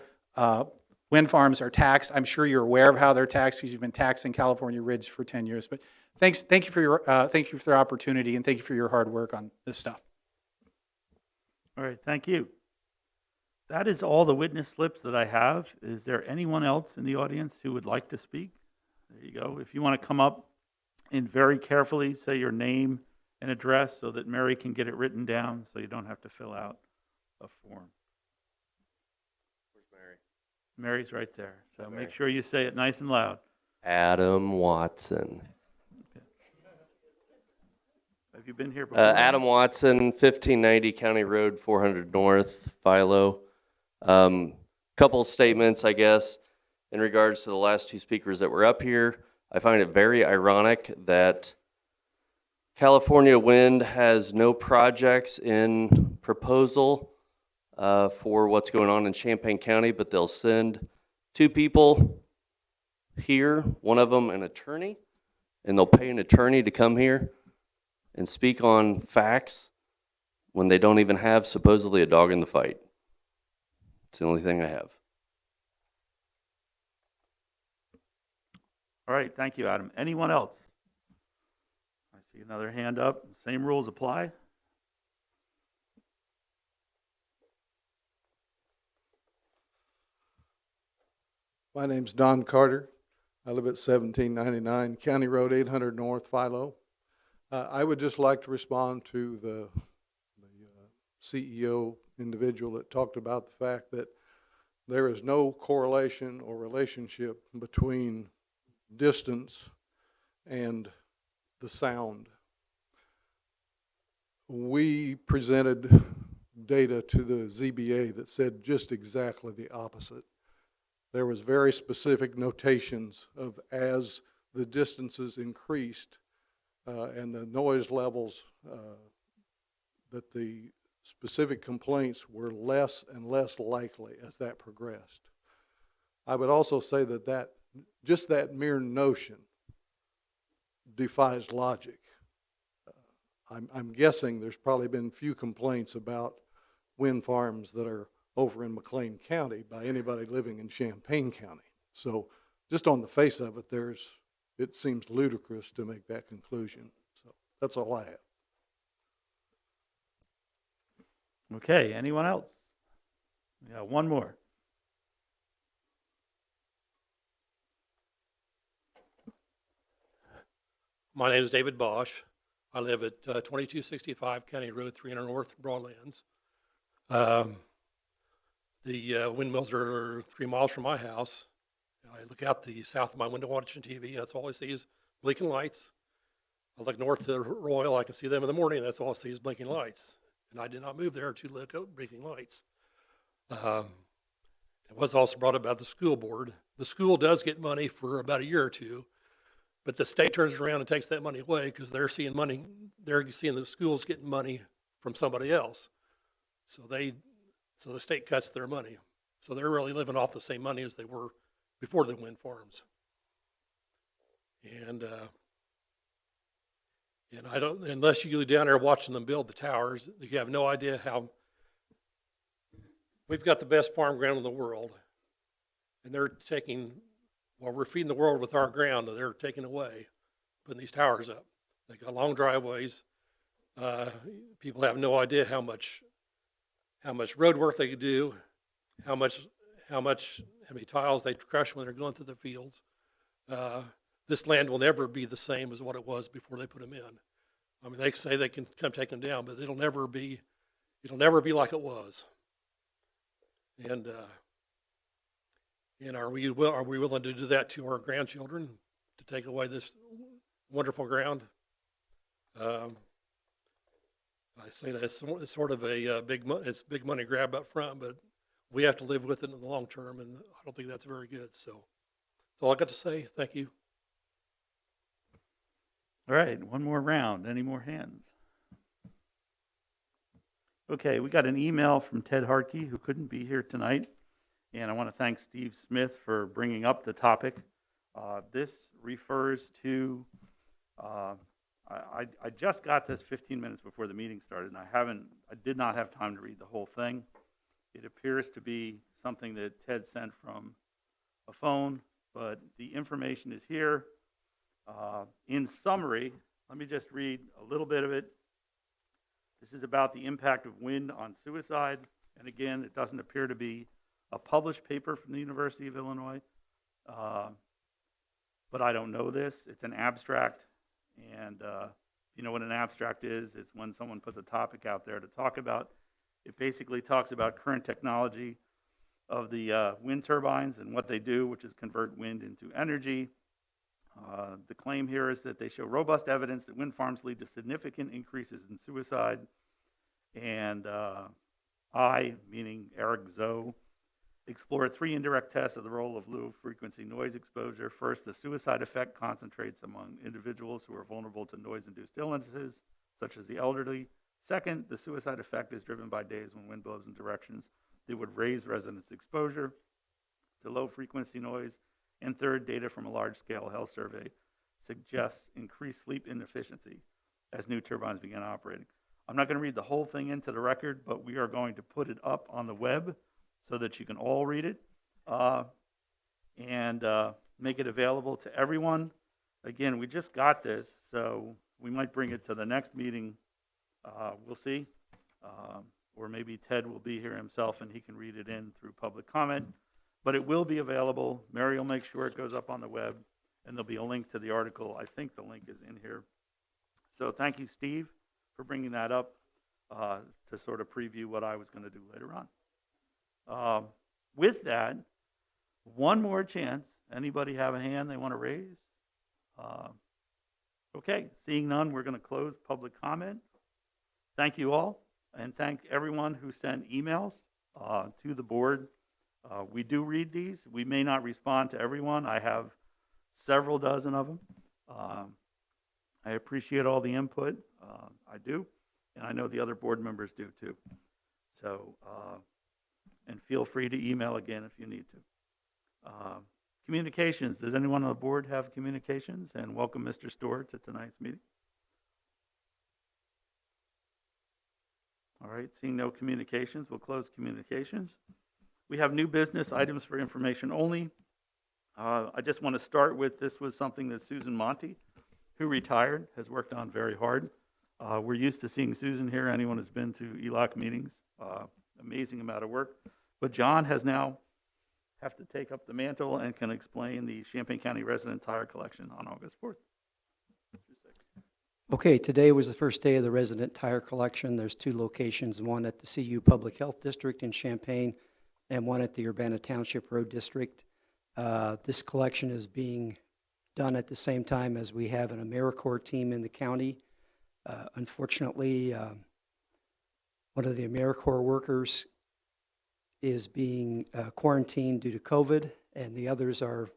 wind farms are taxed. I'm sure you're aware of how they're taxed because you've been taxing California Ridge for 10 years. But thank you for the opportunity, and thank you for your hard work on this stuff. All right, thank you. That is all the witness slips that I have. Is there anyone else in the audience who would like to speak? There you go. If you want to come up and very carefully say your name and address so that Mary can get it written down so you don't have to fill out a form. Where's Mary? Mary's right there. So Hi, make Mary. sure you say it nice and loud. Adam Watson. Have you been here before? Adam Watson, 1590 County Road 400 North, Philo. Couple statements, I guess, in regards to the last two speakers that were up here. I find it very ironic that California Wind has no projects in proposal for what's going on in Champaign County, but they'll send two people here, one of them an attorney, and they'll pay an attorney to come here and speak on facts when they don't even have supposedly a dog in the fight. It's the only thing I have. All right, thank you, Adam. Anyone else? I see another hand up. Same rules apply. My name's Don Carter. I live at 1799 County Road 800 North, Philo. I would just like to respond to the CEO individual that talked about the fact that there is no correlation or relationship between distance and the sound. We presented data to the ZBA that said just exactly the opposite. There was very specific notations of as the distances increased and the noise levels that the specific complaints were less and less likely as that progressed. I would also say that just that mere notion defies logic. I'm guessing there's probably been few complaints about wind farms that are over in McLean County by anybody living in Champaign County. So just on the face of it, it seems ludicrous to make that conclusion. So that's all I have. Okay, anyone else? Yeah, one more. My name is David Bosch. I live at 2265 County Road 300 North, Broadlands. The windmills are 3 miles from my house. I look out the south of my window watching TV, and that's all I see is blinking lights. I look north to Royal, I can see them in the morning, and that's all I see is blinking lights. And I did not move there to look at blinking lights. It was also brought up about the school board. The school does get money for about a year or two, but the state turns around and takes that money away because they're seeing the schools getting money from somebody else. So the state cuts their money. So they're really living off the same money as they were before the wind farms. And I don't, unless you go down there watching them build the towers, you have no idea how. We've got the best farm ground in the world, and they're taking, while we're feeding the world with our ground, they're taking away, putting these towers up. They got long driveways. People have no idea how much road work they could do, how many tiles they crush when they're going through the fields. This land will never be the same as what it was before they put them in. I mean, they say they can come take them down, but it'll never be like it was. And are we willing to do that to our grandchildren, to take away this wonderful ground? I say that it's sort of a it's big money grab up front, but we have to live with it in the long term, and I don't think that's very good. So that's all I got to say. Thank you. All right, one more round. Any more hands? Okay, we got an email from Ted Harkey, who couldn't be here tonight, and I want to thank Steve Smith for bringing up the topic. This refers to, I just got this 15 minutes before the meeting started, and I did not have time to read the whole thing. It appears to be something that Ted sent from a phone, but the information is here. In summary, let me just read a little bit of it. This is about the impact of wind on suicide. And again, it doesn't appear to be a published paper from the University of Illinois. But I don't know this. It's an abstract. And you know what an abstract is? It's when someone puts a topic out there to talk about. It basically talks about current technology of the wind turbines and what they do, which is convert wind into energy. The claim here is that they show robust evidence that wind farms lead to significant increases in suicide. And I, meaning Eric Zoe, explored 3 indirect tests of the role of low-frequency noise exposure. First, the suicide effect concentrates among individuals who are vulnerable to noise-induced illnesses, such as the elderly. Second, the suicide effect is driven by days when wind blows in directions that would raise residents' exposure to low-frequency noise. And third, data from a large-scale health survey suggests increased sleep inefficiency as new turbines begin operating. I'm not going to read the whole thing into the record, but we are going to put it up on the web so that you can all read it and make it available to everyone. Again, we just got this, so we might bring it to the next meeting. We'll see. Or maybe Ted will be here himself and he can read it in through public comment. But it will be available. Mary will make sure it goes up on the web, and there'll be a link to the article. I think the link is in here. So thank you, Steve, for bringing that up to sort of preview what I was going to do later on. With that, one more chance. Anybody have a hand they want to raise? Okay, seeing none, we're going to close public comment. Thank you all, and thank everyone who sent emails to the board. We do read these. We may not respond to everyone. I have several dozen of them. I appreciate all the input. I do. And I know the other board members do too. So, and feel free to email again if you need to. Communications. Does anyone on the board have communications? And welcome Mr. Storr to tonight's meeting. All right, seeing no communications, we'll close communications. We have new business items for information only. I just want to start with, this was something that Susan Monty, who retired, has worked on very hard. We're used to seeing Susan here. Anyone who's been to ELOC meetings, amazing amount of work. But John has now have to take up the mantle and can explain the Champaign County Resident Tire Collection on August 4th. Okay, today was the first day of the resident tire collection. There's 2 locations, one at the CU Public Health District in Champaign and one at the Urbana Township Road District. This collection is being done at the same time as we have an AmeriCorps team in the county. Unfortunately, one of the AmeriCorps workers is being quarantined due to COVID, and the others are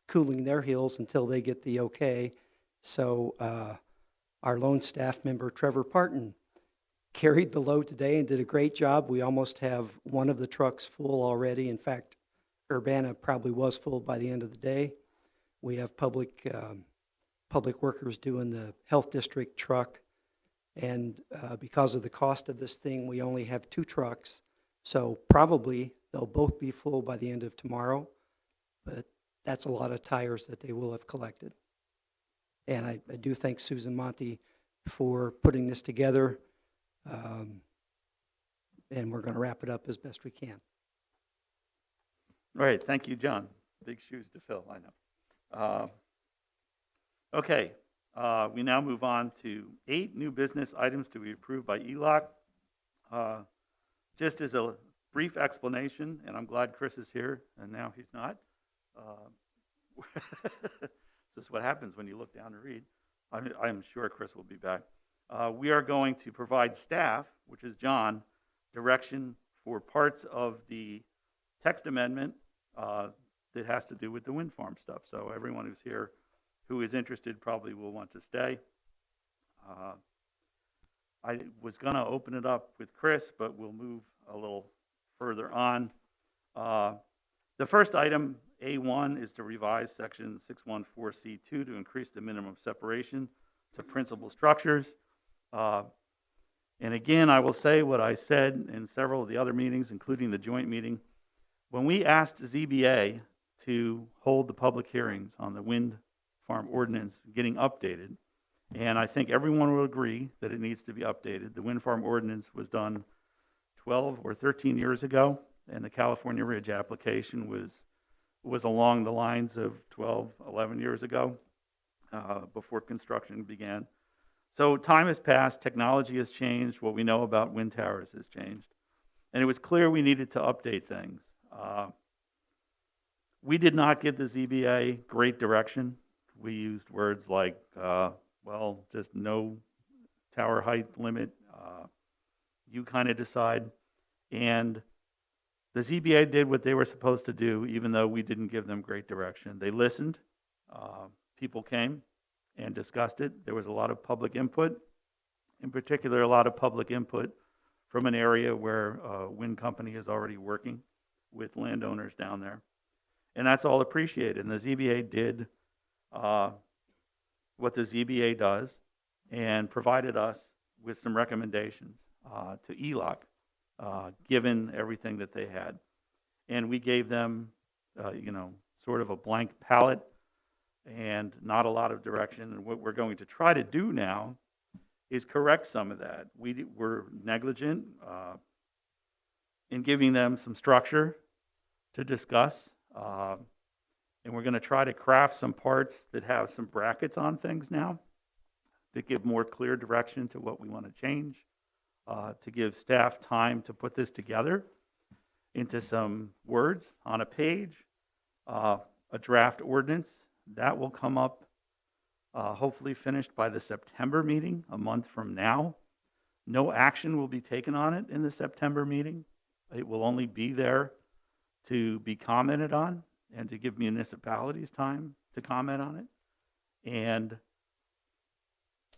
cooling their heels until they get the okay. So our lone staff member, Trevor Parton, carried the load today and did a great job. We almost have one of the trucks full already. In fact, Urbana probably was full by the end of the day. We have public workers doing the health district truck. And because of the cost of this thing, we only have 2 trucks. So probably they'll both be full by the end of tomorrow. But that's a lot of tires that they will have collected. And I do thank Susan Monty for putting this together. And we're going to wrap it up as best we can. All right, thank you, John. Big shoes to fill, I know. Okay, we now move on to 8 new business items to be approved by ELOC. Just as a brief explanation, and I'm glad Chris is here, and now he's not. This is what happens when you look down to read. I'm sure Chris will be back. We are going to provide staff, which is John, direction for parts of the text amendment that has to do with the wind farm stuff. So everyone who's here who is interested probably will want to stay. I was going to open it up with Chris, but we'll move a little further on. The first item, A1, is to revise section 614C2 to increase the minimum separation to principal structures. And again, I will say what I said in several of the other meetings, including the joint meeting. When we asked ZBA to hold the public hearings on the wind farm ordinance getting updated, and I think everyone will agree that it needs to be updated. The wind farm ordinance was done 12 or 13 years ago, and the California Ridge application was along the lines of 12, 11 years ago, before construction began. So time has passed, technology has changed, what we know about wind towers has changed, and it was clear we needed to update things. We did not give the ZBA great direction. We used words like, well, just no tower height limit, you kind of decide. And the ZBA did what they were supposed to do, even though we didn't give them great direction. They listened, people came and discussed it. There was a lot of public input, in particular, a lot of public input from an area where a wind company is already working with landowners down there. And that's all appreciated. And the ZBA did what the ZBA does and provided us with some recommendations to ELOC, given everything that they had. And we gave them, sort of a blank palette and not a lot of direction. And what we're going to try to do now is correct some of that. We were negligent in giving them some structure to discuss. And we're going to try to craft some parts that have some brackets on things now that give more clear direction to what we want to change, to give staff time to put this together into some words on a page, a draft ordinance. That will come up, hopefully finished by the September meeting, a month from now. No action will be taken on it in the September meeting. It will only be there to be commented on and to give municipalities time to comment on it and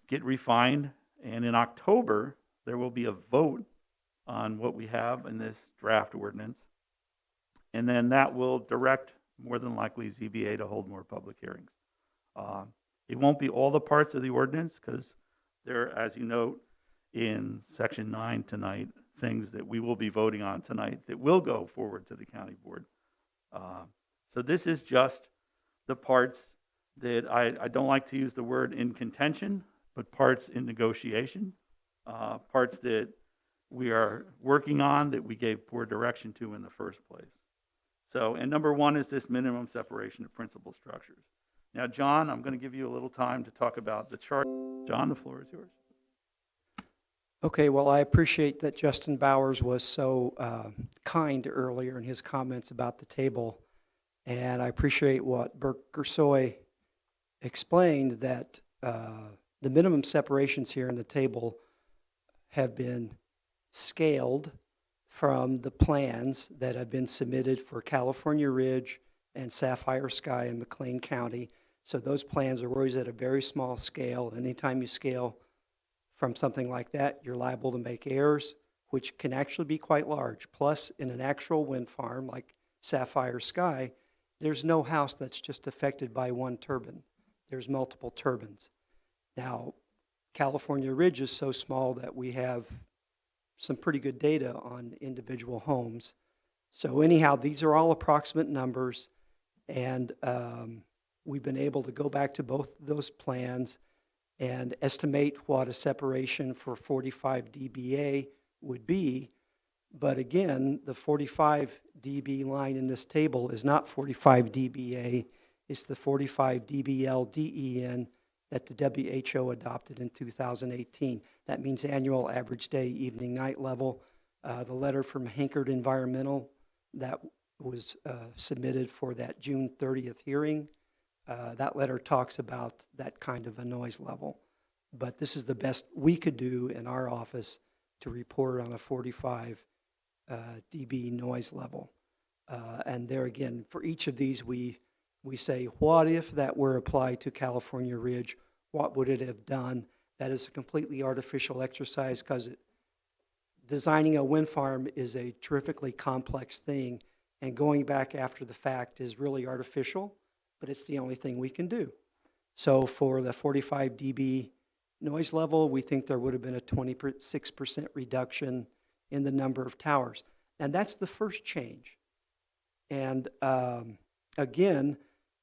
get refined. And in October, there will be a vote on what we have in this draft ordinance. And then that will direct, more than likely, ZBA to hold more public hearings. It won't be all the parts of the ordinance because there, as you note in section 9 tonight, things that we will be voting on tonight that will go forward to the county board. So this is just the parts that I don't like to use the word in contention, but parts in negotiation, parts that we are working on that we gave poor direction to in the first place. So, and number 1 is this minimum separation of principal structures. Now, John, I'm going to give you a little time to talk about the chart. John, the floor is yours. Okay, well, I appreciate that Justin Bowers was so kind earlier in his comments about the table. And I appreciate what Burke Gersoy explained, that the minimum separations here in the table have been scaled from the plans that have been submitted for California Ridge and Sapphire Sky in McLean County. So those plans are always at a very small scale. Anytime you scale from something like that, you're liable to make errors, which can actually be quite large. Plus, in an actual wind farm like Sapphire Sky, there's no house that's just affected by one turbine. There's multiple turbines. Now, California Ridge is so small that we have some pretty good data on individual homes. So anyhow, these are all approximate numbers, and we've been able to go back to both those plans and estimate what a separation for 45 dBA would be. But again, the 45 dB line in this table is not 45 dBA, it's the 45 dBl DEN that the WHO adopted in 2018. That means annual average day, evening, night level. The letter from Henkard Environmental that was submitted for that June 30th hearing, that letter talks about that kind of a noise level. But this is the best we could do in our office to report on a 45 dB noise level. And there again, for each of these, we say, what if that were applied to California Ridge? What would it have done? That is a completely artificial exercise because designing a wind farm is a terrifically complex thing, and going back after the fact is really artificial, but it's the only thing we can do. So for the 45 dB noise level, we think there would have been a 26% reduction in the number of towers. And that's the first change. And again,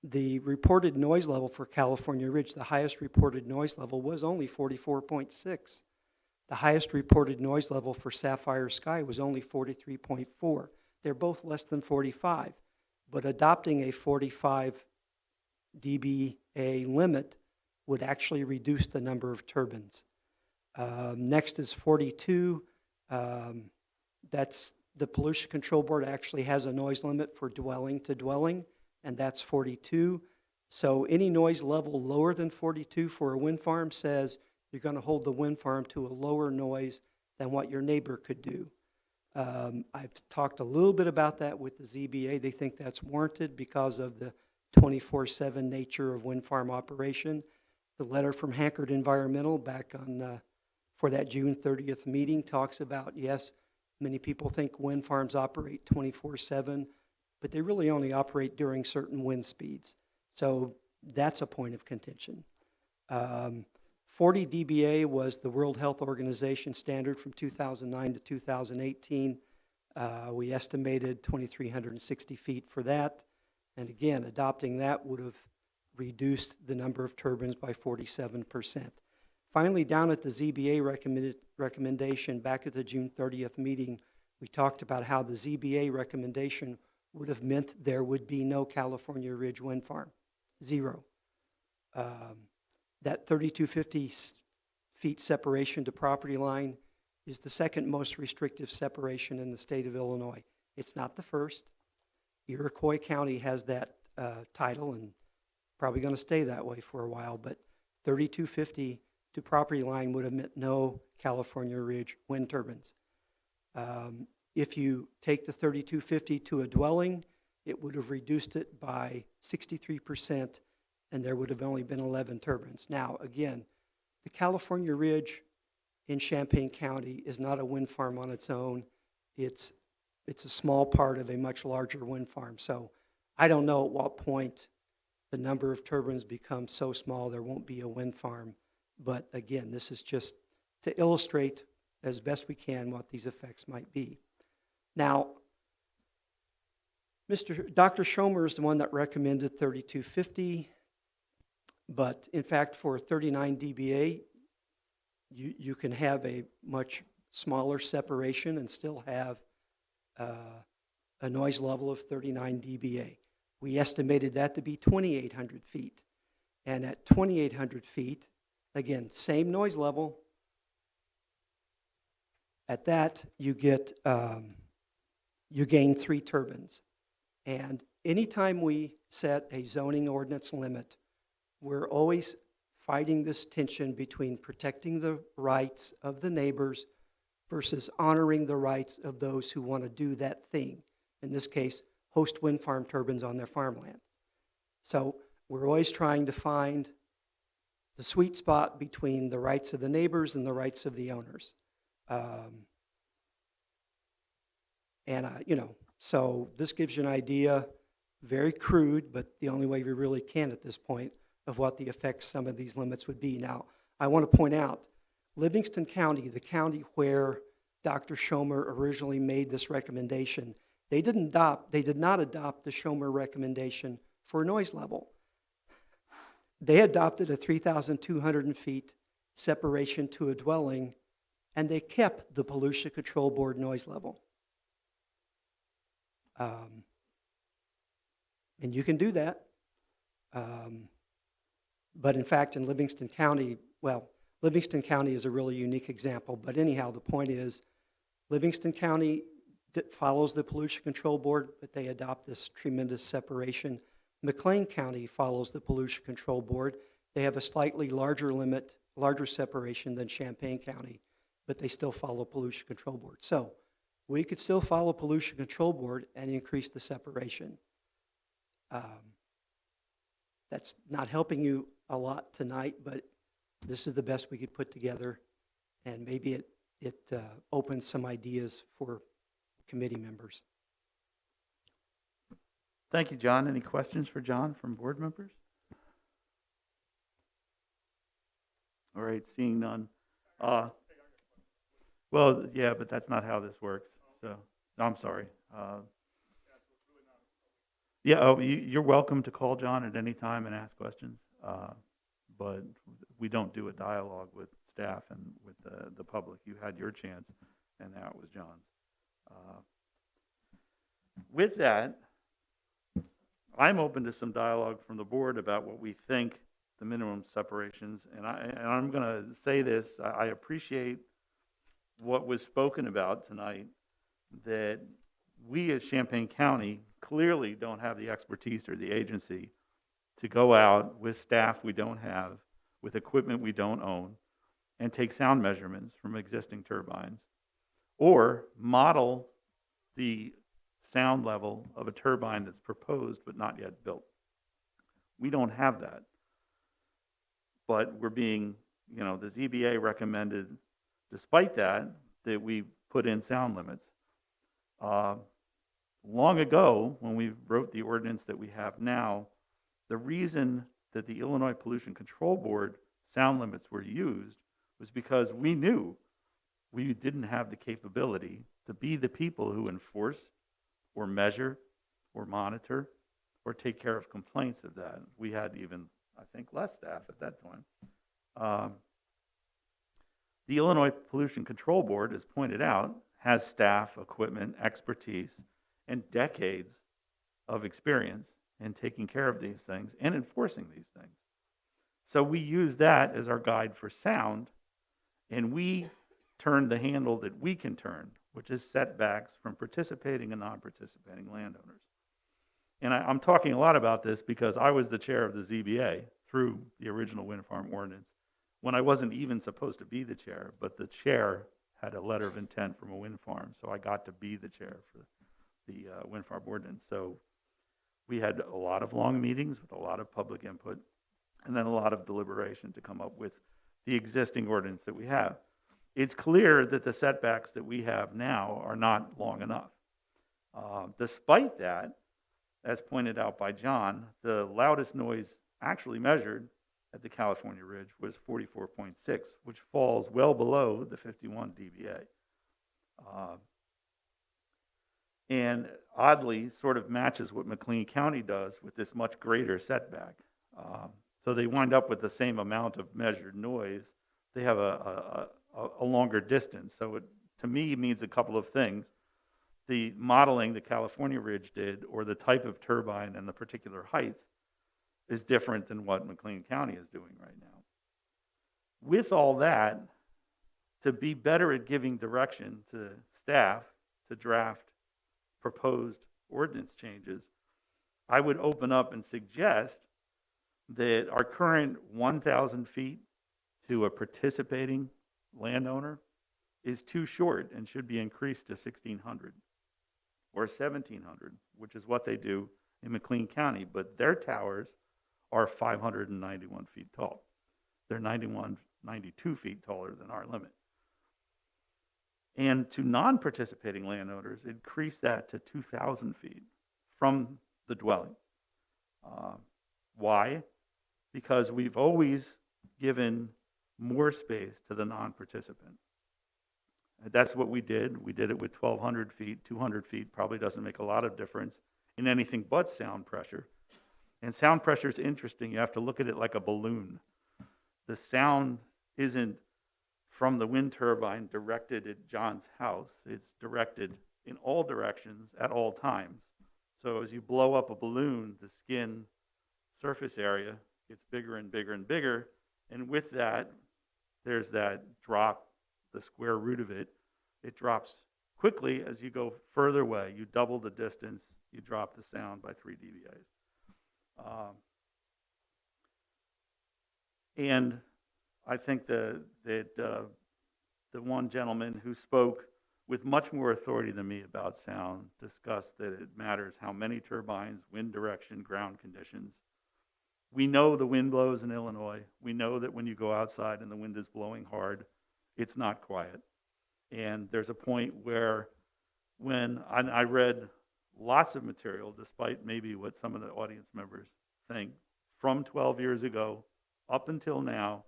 the reported noise level for California Ridge, the highest reported noise level was only 44.6. The highest reported noise level for Sapphire Sky was only 43.4. They're both less than 45, but adopting a 45 dBA limit would actually reduce the number of turbines. Next is 42. That's the Pollution Control Board actually has a noise limit for dwelling to dwelling, and that's 42. So any noise level lower than 42 for a wind farm says you're going to hold the wind farm to a lower noise than what your neighbor could do. I've talked a little bit about that with the ZBA. They think that's warranted because of the 24/7 nature of wind farm operation. The letter from Henkard Environmental back on for that June 30th meeting talks about, yes, many people think wind farms operate 24/7, but they really only operate during certain wind speeds. So that's a point of contention. 40 dBA was the World Health Organization standard from 2009 to 2018. We estimated 2,360 feet for that. And again, adopting that would have reduced the number of turbines by 47%. Finally, down at the ZBA recommendation back at the June 30th meeting, we talked about how the ZBA recommendation would have meant there would be no California Ridge wind farm, zero. That 3,250 feet separation to property line is the second most restrictive separation in the state of Illinois. It's not the first. Iroquois County has that title and probably going to stay that way for a while, but 3,250 to property line would have meant no California Ridge wind turbines. If you take the 3,250 to a dwelling, it would have reduced it by 63%, and there would have only been 11 turbines. Now, again, the California Ridge in Champaign County is not a wind farm on its own. It's a small part of a much larger wind farm. So I don't know at what point the number of turbines becomes so small there won't be a wind farm. But again, this is just to illustrate as best we can what these effects might be. Now, Dr. Schomer is the one that recommended 3,250, but in fact for 39 dBA, you can have a much smaller separation and still have a noise level of 39 dBA. We estimated that to be 2,800 feet. And at 2,800 feet, again, same noise level. At that, you get you gain 3 turbines. And anytime we set a zoning ordinance limit, we're always fighting this tension between protecting the rights of the neighbors versus honoring the rights of those who want to do that thing. In this case, host wind farm turbines on their farmland. So we're always trying to find the sweet spot between the rights of the neighbors and the rights of the owners. So this gives you an idea, very crude, but the only way we really can at this point, of what the effects some of these limits would be. Now, I want to point out, Livingston County, the county where Dr. Schomer originally made this recommendation, they did not adopt the Schomer recommendation for noise level. They adopted a 3,200 feet separation to a dwelling, and they kept the Pollution Control Board noise level. And you can do that. But in fact, in Livingston County, well, Livingston County is a really unique example. But anyhow, the point is, Livingston County follows the Pollution Control Board, but they adopt this tremendous separation. McLean County follows the Pollution Control Board. They have a slightly larger limit, larger separation than Champaign County, but they still follow Pollution Control Board. So we could still follow Pollution Control Board and increase the separation. That's not helping you a lot tonight, but this is the best we could put together, and maybe it opens some ideas for committee members. Thank you, John. Any questions for John from board members? All right, seeing none. Well, yeah, but that's not how this works. So, no, I'm sorry. Yeah, you're welcome to call John at any time and ask questions, but we don't do a dialogue with staff and with the public. You had your chance, and now it was John's. With that, I'm open to some dialogue from the board about what we think the minimum separations, and I'm going to say this, I appreciate what was spoken about tonight, that we as Champaign County clearly don't have the expertise or the agency to go out with staff we don't have, with equipment we don't own, and take sound measurements from existing turbines, or model the sound level of a turbine that's proposed but not yet built. We don't have that. But we're being, the ZBA recommended, despite that we put in sound limits. Long ago, when we wrote the ordinance that we have now, the reason that the Illinois Pollution Control Board sound limits were used was because we knew we didn't have the capability to be the people who enforce or measure or monitor or take care of complaints of that. We had even, I think, less staff at that time. The Illinois Pollution Control Board, as pointed out, has staff, equipment, expertise, and decades of experience in taking care of these things and enforcing these things. So we use that as our guide for sound, and we turn the handle that we can turn, which is setbacks from participating and non-participating landowners. And I'm talking a lot about this because I was the chair of the ZBA through the original wind farm ordinance when I wasn't even supposed to be the chair, but the chair had a letter of intent from a wind farm, so I got to be the chair for the wind farm ordinance. So we had a lot of long meetings with a lot of public input and then a lot of deliberation to come up with the existing ordinance that we have. It's clear that the setbacks that we have now are not long enough. Despite that, as pointed out by John, the loudest noise actually measured at the California Ridge was 44.6, which falls well below the 51 dBA. And oddly, sort of matches what McLean County does with this much greater setback. So they wind up with the same amount of measured noise. They have a longer distance. So it, to me, means a couple of things. The modeling the California Ridge did, or the type of turbine and the particular height, is different than what McLean County is doing right now. With all that, to be better at giving direction to staff to draft proposed ordinance changes, I would open up and suggest that our current 1,000 feet to a participating landowner is too short and should be increased to 1,600 or 1,700, which is what they do in McLean County, but their towers are 591 feet tall. They're 92 feet taller than our limit. And to non-participating landowners, increase that to 2,000 feet from the dwelling. Why? Because we've always given more space to the non-participant. That's what we did. We did it with 1,200 feet, 200 feet probably doesn't make a lot of difference in anything but sound pressure. And sound pressure is interesting. You have to look at it like a balloon. The sound isn't from the wind turbine directed at John's house. It's directed in all directions at all times. So as you blow up a balloon, the skin surface area gets bigger and bigger and bigger. And with that, there's that drop, the square root of it. It drops quickly as you go further away. You double the distance, you drop the sound by 3 dBAs. And I think that the one gentleman who spoke with much more authority than me about sound discussed that it matters how many turbines, wind direction, ground conditions. We know the wind blows in Illinois. We know that when you go outside and the wind is blowing hard, it's not quiet. And there's a point where when I read lots of material, despite maybe what some of the audience members think, from 12 years ago up until now,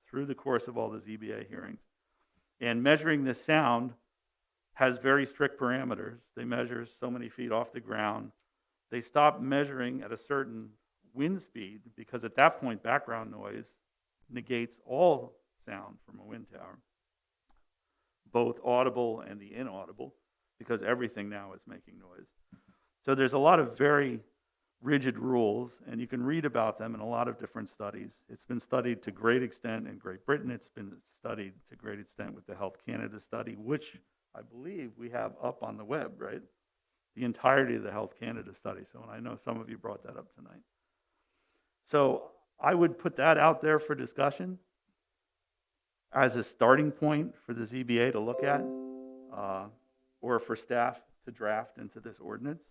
through the course of all the ZBA hearings. And measuring this sound has very strict parameters. They measure so many feet off the ground. They stop measuring at a certain wind speed because at that point, background noise negates all sound from a wind tower, both audible and the inaudible, because everything now is making noise. So there's a lot of very rigid rules, and you can read about them in a lot of different studies. It's been studied to great extent in Great Britain. It's been studied to great extent with the Health Canada study, which I believe we have up on the web, right? The entirety of the Health Canada study. So, and I know some of you brought that up tonight. So I would put that out there for discussion as a starting point for the ZBA to look at, or for staff to draft into this ordinance.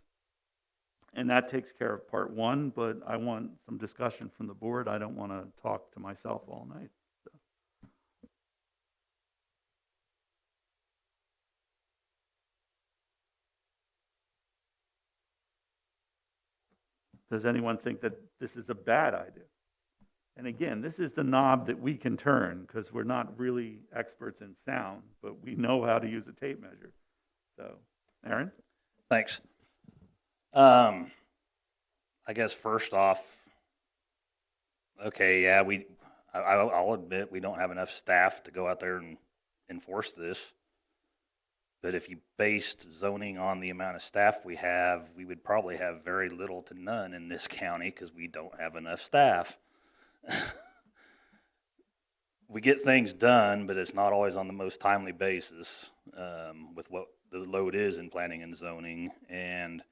And that takes care of part one, but I want some discussion from the board. I don't want to talk to myself all night. So. Does anyone think that this is a bad idea? And again, this is the knob that we can turn because we're not really experts in sound, but we know how to use a tape measure. So, Aaron? Thanks. I guess first off, okay, yeah, I'll admit we don't have enough staff to go out there and enforce this. But if you based zoning on the amount of staff we have, we would probably have very little to none in this county because we don't have enough staff. We get things done, but it's not always on the most timely basis with what the load is in planning and zoning. And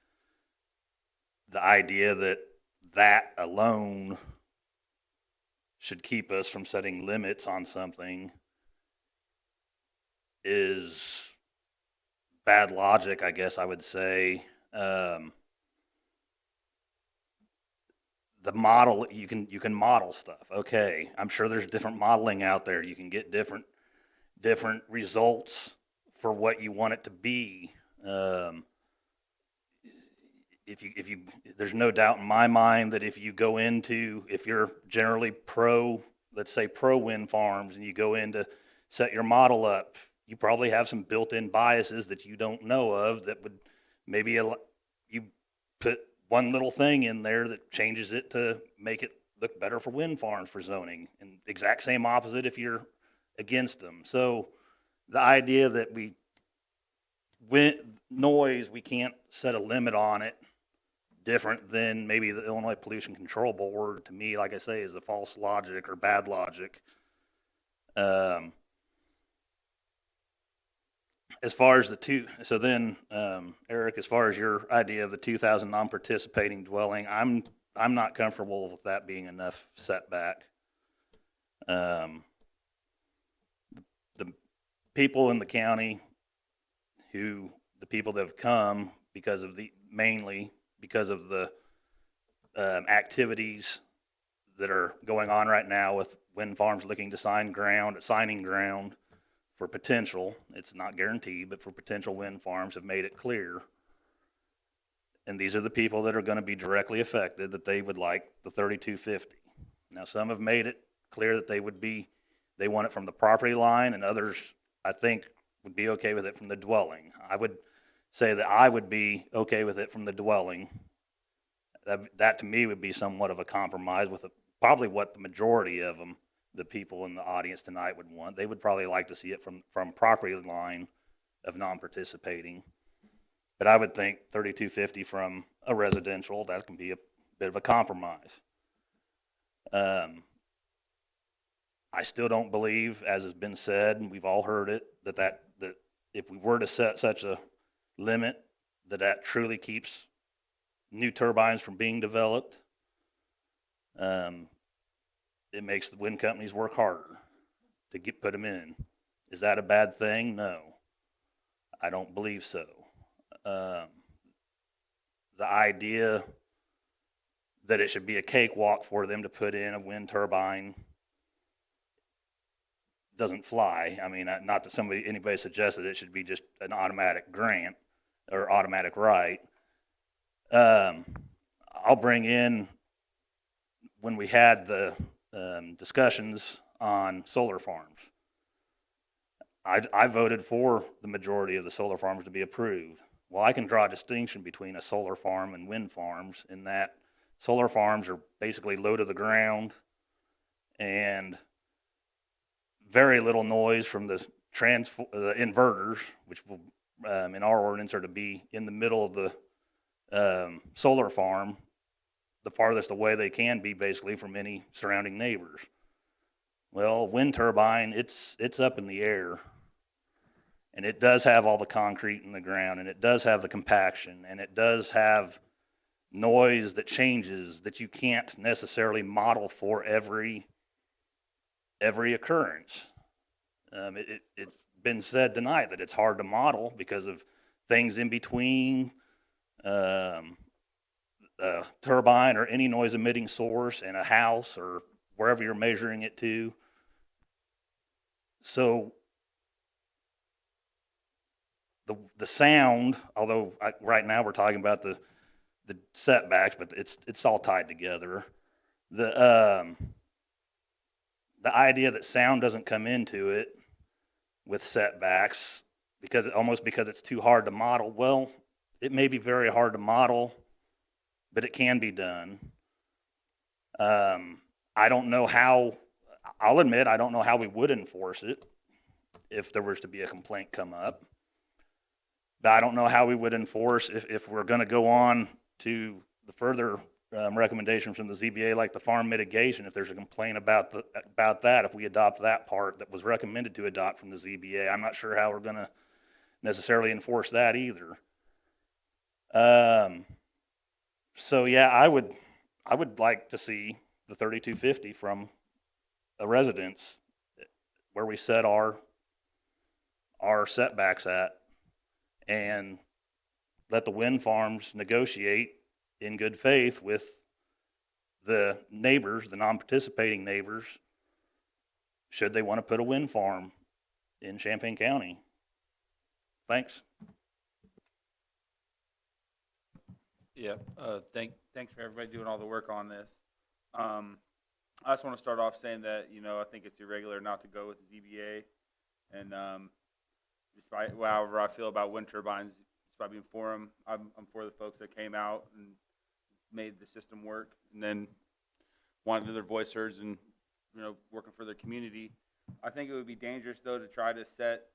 the idea that that alone should keep us from setting limits on something is bad logic, I guess I would say. The model, you can model stuff. Okay, I'm sure there's different modeling out there. You can get different results for what you want it to be. There's no doubt in my mind that if you're generally let's say pro wind farms, and you go in to set your model up, you probably have some built-in biases that you don't know of that would maybe you put one little thing in there that changes it to make it look better for wind farms for zoning, and exact same opposite if you're against them. So the idea that noise, we can't set a limit on it different than maybe the Illinois Pollution Control Board, to me, like I say, is a false logic or bad logic. As far as Eric, as far as your idea of the 2,000 non-participating dwelling, I'm not comfortable with that being enough setback. people in the county the people that have come mainly because of the activities that are going on right now with wind farms looking to signing ground for potential, it's not guaranteed, but for potential wind farms, have made it clear. And these are the people that are going to be directly affected, that they would like the 3250. Now, some have made it clear that they want it from the property line, and others, I think, would be okay with it from the dwelling. I would say that I would be okay with it from the dwelling. That to me would be somewhat of a compromise with probably what the majority of them, the people in the audience tonight, would want. They would probably like to see it from property line of non-participating. But I would think 3250 from a residential, that can be a bit of a compromise. I still don't believe, as has been said, and we've all heard it, that if we were to set such a limit, that truly keeps new turbines from being developed. It makes the wind companies work harder to put them in. Is that a bad thing? No, I don't believe so. The idea that it should be a cakewalk for them to put in a wind turbine doesn't fly. I mean, not that anybody suggested it should be just an automatic grant or automatic right. I'll bring in, when we had the discussions on solar farms, I voted for the majority of the solar farms to be approved. Well, I can draw a distinction between a solar farm and wind farms in that solar farms are basically low to the ground and very little noise from the inverters, which will, in our ordinance, are to be in the middle of the solar farm, the farthest away they can be basically from any surrounding neighbors. Well, wind turbine, it's up in the air, and it does have all the concrete in the ground, and it does have the compaction, and it does have noise that changes that you can't necessarily model for every occurrence. It's been said tonight that it's hard to model because of things in between turbine or any noise emitting source in a house or wherever you're measuring it to. So the sound, although right now we're talking about the setbacks, but it's all tied together. The idea that sound doesn't come into it with setbacks because it's too hard to model. Well, it may be very hard to model, but it can be done. I don't know how. I'll admit I don't know how we would enforce it if there was to be a complaint come up. But I don't know how we would enforce if we're going to go on to the further recommendation from the ZBA, like the farm mitigation. If there's a complaint about that, if we adopt that part that was recommended to adopt from the ZBA, I'm not sure how we're going to necessarily enforce that either. So yeah, I would like to see the 3250 from a residence where we set our setbacks at, and let the wind farms negotiate in good faith with the neighbors, the non-participating neighbors, should they want to put a wind farm in Champaign County. Thanks. Yeah, thanks for everybody doing all the work on this. I just want to start off saying that, I think it's irregular not to go with the ZBA. And despite however I feel about wind turbines, despite being for them, I'm for the folks that came out and made the system work and then wanted their voice heard and, working for their community. I think it would be dangerous, though, to try to set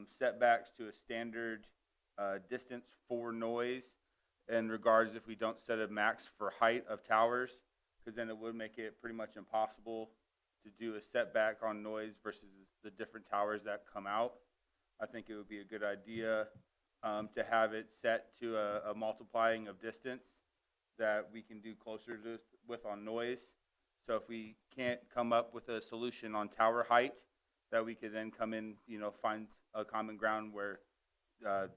setbacks to a standard distance for noise in regards if we don't set a max for height of towers, because then it would make it pretty much impossible to do a setback on noise versus the different towers that come out. I think it would be a good idea to have it set to a multiplying of distance that we can do closer to with on noise. So if we can't come up with a solution on tower height, that we could then come in, find a common ground where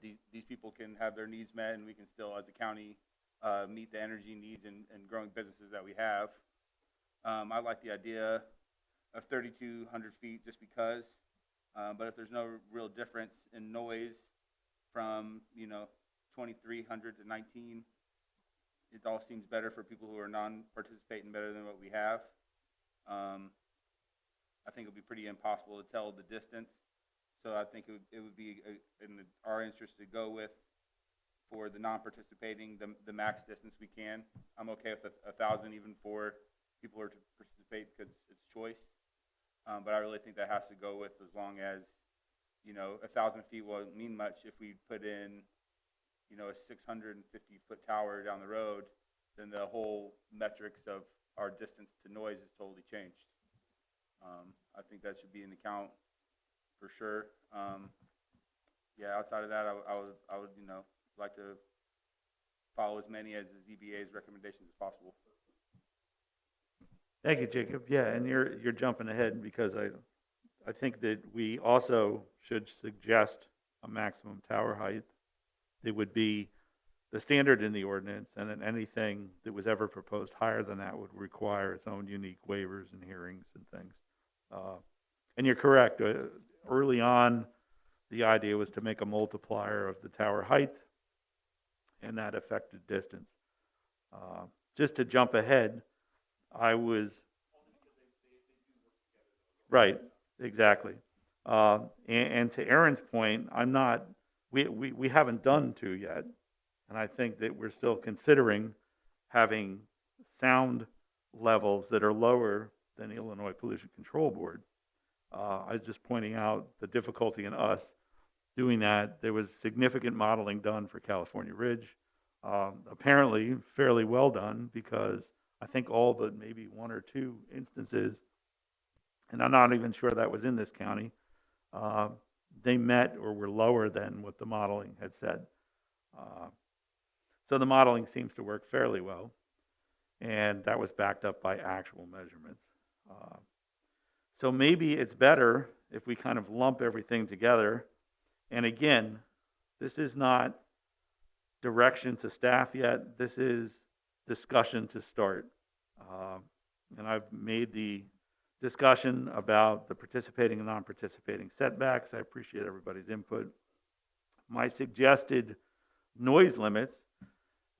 these people can have their needs met, and we can still, as a county, meet the energy needs and growing businesses that we have. I like the idea of 3,200 feet just because, but if there's no real difference in noise from 2,300 to 19, it all seems better for people who are non-participating better than what we have. I think it would be pretty impossible to tell the distance, so I think it would be in our interest to go with, for the non-participating, the max distance we can. I'm okay with 1,000 even for people who are to participate because it's choice. But I really think that has to go with, as long as, 1,000 feet won't mean much if we put in, a 650-foot tower down the road, then the whole metrics of our distance to noise is totally changed. I think that should be in account for sure. Outside of that, I would like to follow as many as the ZBA's recommendations as possible. Thank you, Jacob. Yeah, and you're jumping ahead, because I think that we also should suggest a maximum tower height that would be the standard in the ordinance, and then anything that was ever proposed higher than that would require its own unique waivers and hearings and things. And you're correct. Early on, the idea was to make a multiplier of the tower height, and that affected distance. Just to jump ahead, right, exactly. And to Aaron's point, we haven't done 2 yet, and I think that we're still considering having sound levels that are lower than the Illinois Pollution Control Board. I was just pointing out the difficulty in us doing that. There was significant modeling done for California Ridge, apparently fairly well done, because I think all but maybe 1 or 2 instances, and I'm not even sure that was in this county, they met or were lower than what the modeling had said. So the modeling seems to work fairly well, and that was backed up by actual measurements. So maybe it's better if we kind of lump everything together. And again, this is not direction to staff yet. This is discussion to start. And I've made the discussion about the participating and non-participating setbacks. I appreciate everybody's input. My suggested noise limits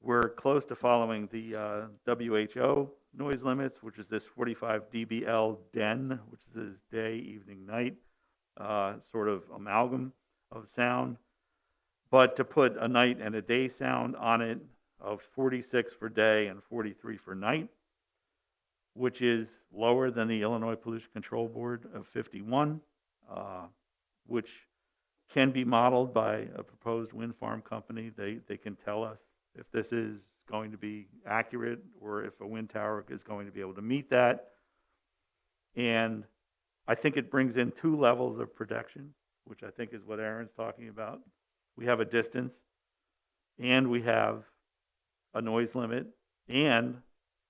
were close to following the WHO noise limits, which is this 45 dBL DEN, which is day, evening, night, sort of amalgam of sound. But to put a night and a day sound on it of 46 for day and 43 for night, which is lower than the Illinois Pollution Control Board of 51, which can be modeled by a proposed wind farm company. They can tell us if this is going to be accurate or if a wind tower is going to be able to meet that. And I think it brings in 2 levels of protection, which I think is what Aaron's talking about. We have a distance, and we have a noise limit, and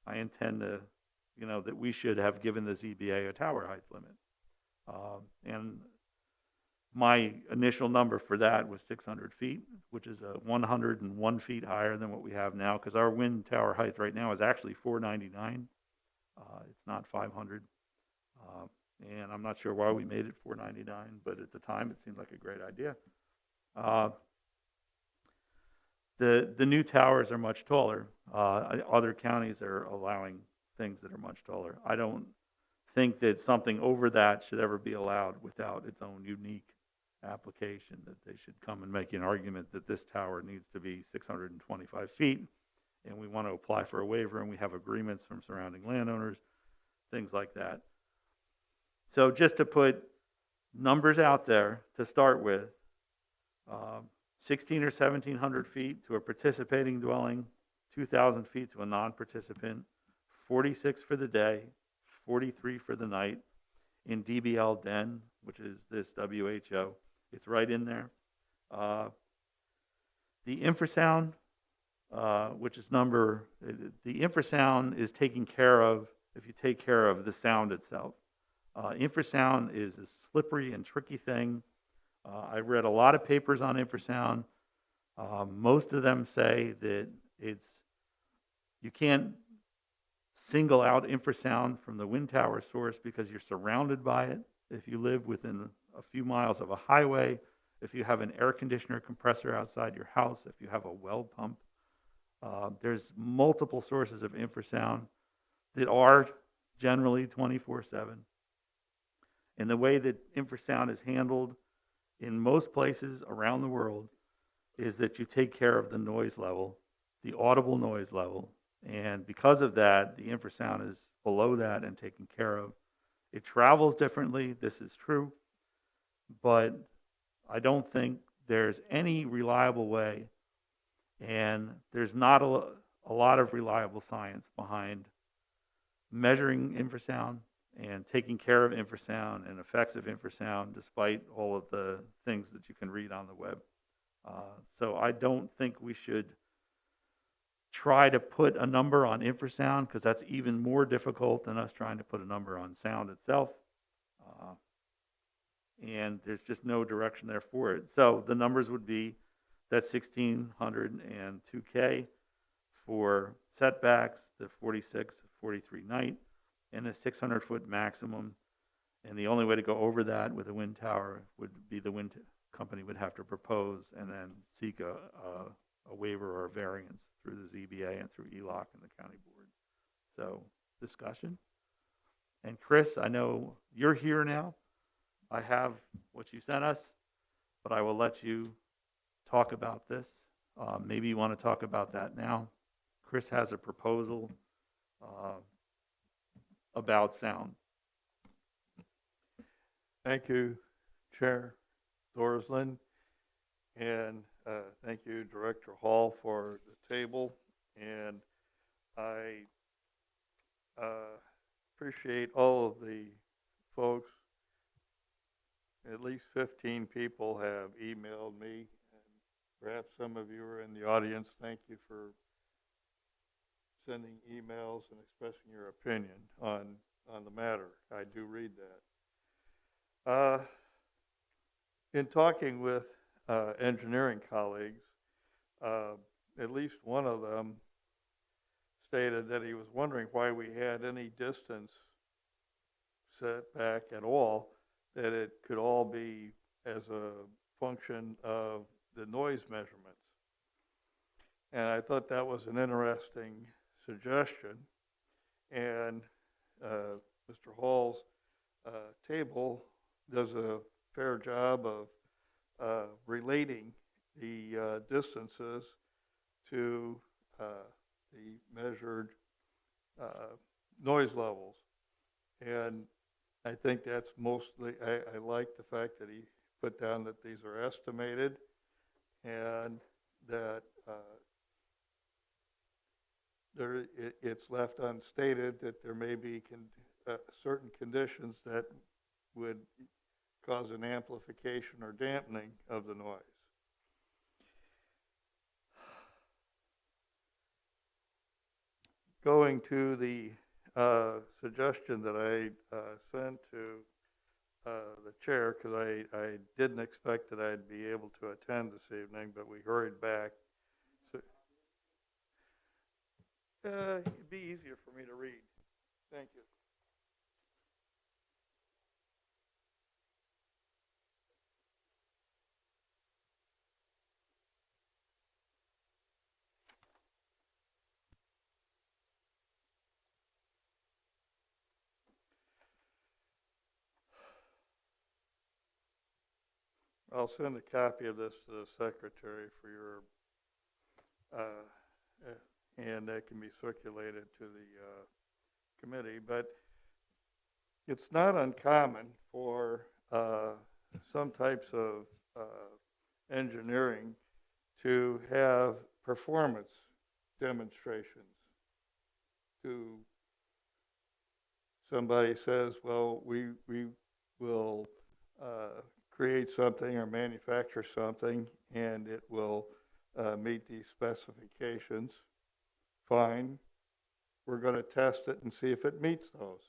I intend to, that we should have given the ZBA a tower height limit. And my initial number for that was 600 feet, which is 101 feet higher than what we have now, because our wind tower height right now is actually 499. It's not 500. And I'm not sure why we made it 499, but at the time it seemed like a great idea. The new towers are much taller. Other counties are allowing things that are much taller. I don't think that something over that should ever be allowed without its own unique application, that they should come and make an argument that this tower needs to be 625 feet, and we want to apply for a waiver, and we have agreements from surrounding landowners, things like that. So just to put numbers out there to start with, 16 or 1,700 feet to a participating dwelling, 2,000 feet to a non-participant, 46 for the day, 43 for the night, in dBL DEN, which is this WHO. It's right in there. The infrasound, which is the infrasound is taking care of, if you take care of the sound itself. Infrasound is a slippery and tricky thing. I read a lot of papers on infrasound. Most of them say that you can't single out infrasound from the wind tower source because you're surrounded by it. If you live within a few miles of a highway, if you have an air conditioner compressor outside your house, if you have a well pump, there's multiple sources of infrasound that are generally 24/7. And the way that infrasound is handled in most places around the world is that you take care of the noise level, the audible noise level. And because of that, the infrasound is below that and taken care of. It travels differently, this is true, but I don't think there's any reliable way, and there's not a lot of reliable science behind measuring infrasound and taking care of infrasound and effects of infrasound, despite all of the things that you can read on the web. So I don't think we should try to put a number on infrasound, because that's even more difficult than us trying to put a number on sound itself. And there's just no direction there for it. So the numbers would be that 1,600 and 2K for setbacks, the 46, 43 night, and the 600-foot maximum. And the only way to go over that with a wind tower would be the wind company would have to propose and then seek a waiver or a variance through the ZBA and through ELOC and the county board. So, discussion. And Chris, I know you're here now. I have what you sent us, but I will let you talk about this. Maybe you want to talk about that now. Chris has a proposal about sound. Thank you, Chair Thorsland, and thank you, Director Hall, for the table. And I appreciate all of the folks. At least 15 people have emailed me, and perhaps some of you are in the audience. Thank you for sending emails and expressing your opinion on the matter. I do read that. In talking with engineering colleagues, at least one of them stated that he was wondering why we had any distance setback at all, that it could all be as a function of the noise measurements. And I thought that was an interesting suggestion. And Mr. Hall's table does a fair job of relating the distances to the measured noise levels. And I think that's mostly, I like the fact that he put down that these are estimated and that it's left unstated that there may be certain conditions that would cause an amplification or dampening of the noise. Going to the suggestion that I sent to the chair, because I didn't expect that I'd be able to attend this evening, but we hurried back. So, it'd be easier for me to read. Thank you. I'll send a copy of this to the secretary for your, and that can be circulated to the committee. But it's not uncommon for some types of engineering to have performance demonstrations. Somebody says, well, we will create something or manufacture something and it will meet these specifications. Fine. We're going to test it and see if it meets those.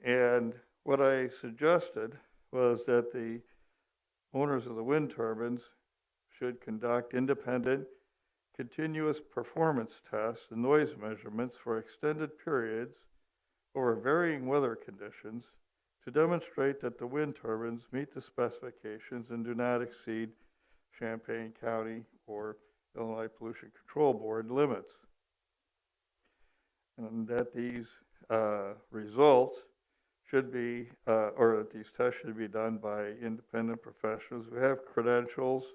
And what I suggested was that the owners of the wind turbines should conduct independent, continuous performance tests and noise measurements for extended periods over varying weather conditions to demonstrate that the wind turbines meet the specifications and do not exceed Champaign County or Illinois Pollution Control Board limits. And that these results should be, or that these tests should be done by independent professionals who have credentials,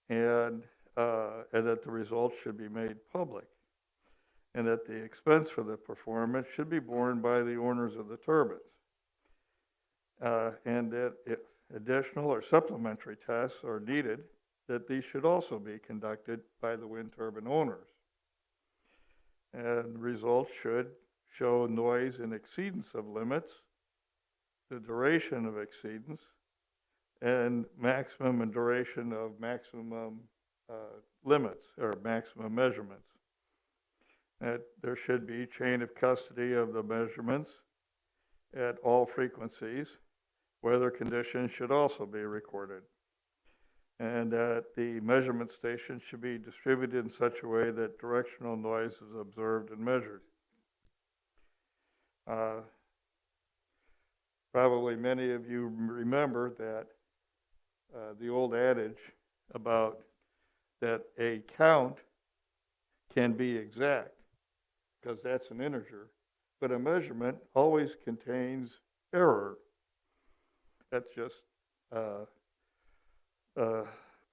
and that the results should be made public, and that the expense for the performance should be borne by the owners of the turbines, and that if additional or supplementary tests are needed, that these should also be conducted by the wind turbine owners. And results should show noise in exceedance of limits, the duration of exceedance, and maximum and duration of maximum limits or maximum measurements. That there should be chain of custody of the measurements at all frequencies. Weather conditions should also be recorded. And that the measurement station should be distributed in such a way that directional noise is observed and measured. Probably many of you remember that the old adage about that a count can be exact, because that's an integer, but a measurement always contains error. That's just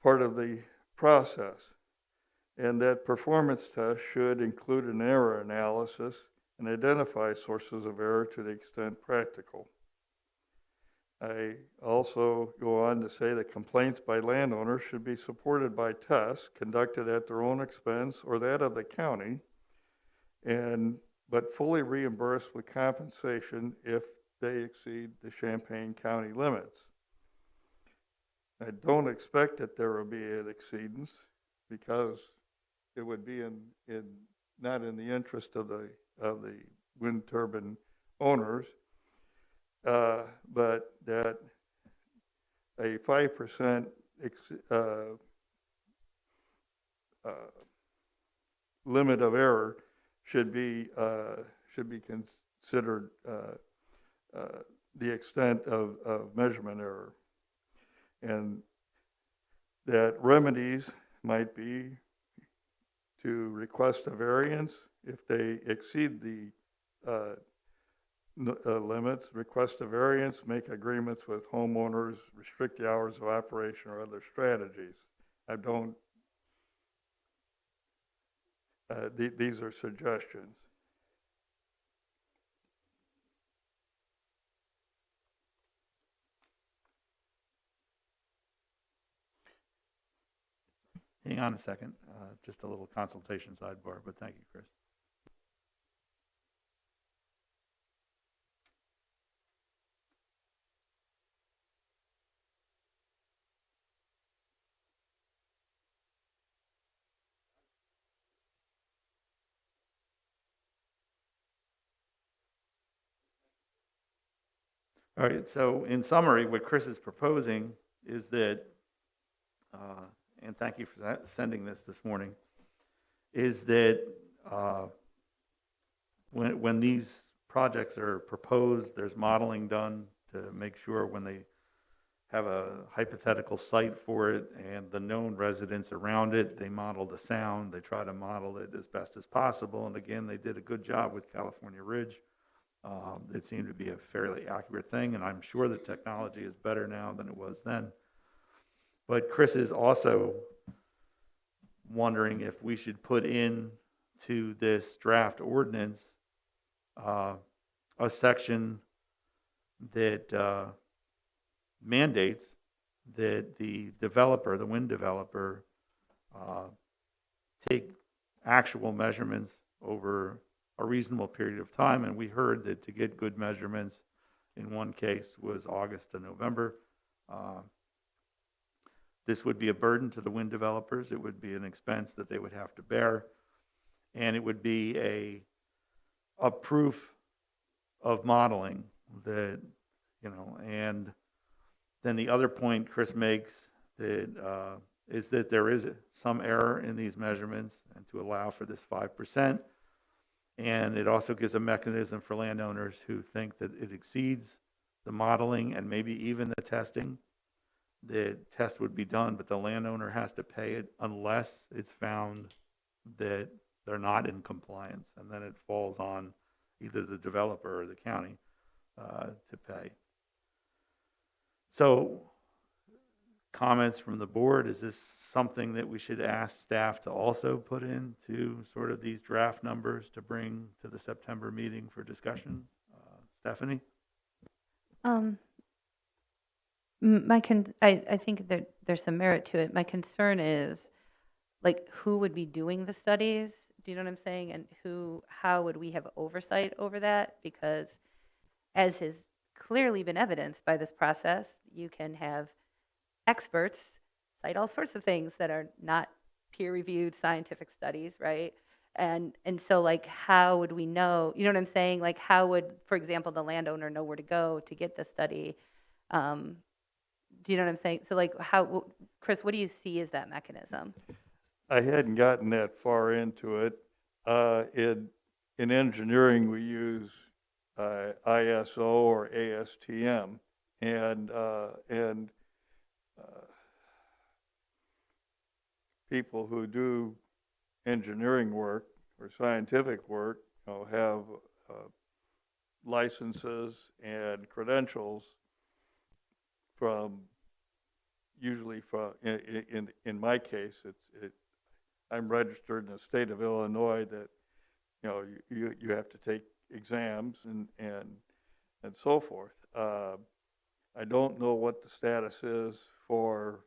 part of the process. And that performance test should include an error analysis and identify sources of error to the extent practical. I also go on to say that complaints by landowners should be supported by tests conducted at their own expense or that of the county, but fully reimbursed with compensation if they exceed the Champaign County limits. I don't expect that there will be an exceedance, because it would be not in the interest of the wind turbine owners, but that a 5% limit of error should be considered the extent of measurement error, and that remedies might be to request a variance if they exceed the limits, request a variance, make agreements with homeowners, restrict the hours of operation, or other strategies. I don't, these are suggestions. Hang on a second, just a little consultation sidebar, but thank you, Chris. All right, so in summary, what Chris is proposing is that, and thank you for sending this morning, is that when these projects are proposed, there's modeling done to make sure when they have a hypothetical site for it and the known residents around it, they model the sound, they try to model it as best as possible. And again, they did a good job with California Ridge. It seemed to be a fairly accurate thing, and I'm sure the technology is better now than it was then. But Chris is also wondering if we should put into this draft ordinance a section that mandates that the developer, the wind developer, take actual measurements over a reasonable period of time. And we heard that to get good measurements in one case was August to November. This would be a burden to the wind developers. It would be an expense that they would have to bear. And it would be a proof of modeling that, and then the other point Chris makes that is that there is some error in these measurements and to allow for this 5%. And it also gives a mechanism for landowners who think that it exceeds the modeling and maybe even the testing. The test would be done, but the landowner has to pay it unless it's found that they're not in compliance. And then it falls on either the developer or the county to pay. So, comments from the board, is this something that we should ask staff to also put into sort of these draft numbers to bring to the September meeting for discussion? Stephanie? I think that there's some merit to it. My concern is, like, who would be doing the studies? Do you know what I'm saying? And how would we have oversight over that? Because as has clearly been evidenced by this process, you can have experts cite all sorts of things that are not peer-reviewed scientific studies, right? And so, like, how would we know? You know what I'm saying? Like, how would, for example, the landowner know where to go to get the study? Do you know what I'm saying? So, like, Chris, what do you see as that mechanism? I hadn't gotten that far into it. In engineering, we use ISO or ASTM, and people who do engineering work or scientific work, have licenses and credentials from, usually from, in my case, I'm registered in the state of Illinois that, you have to take exams and so forth. I don't know what the status is for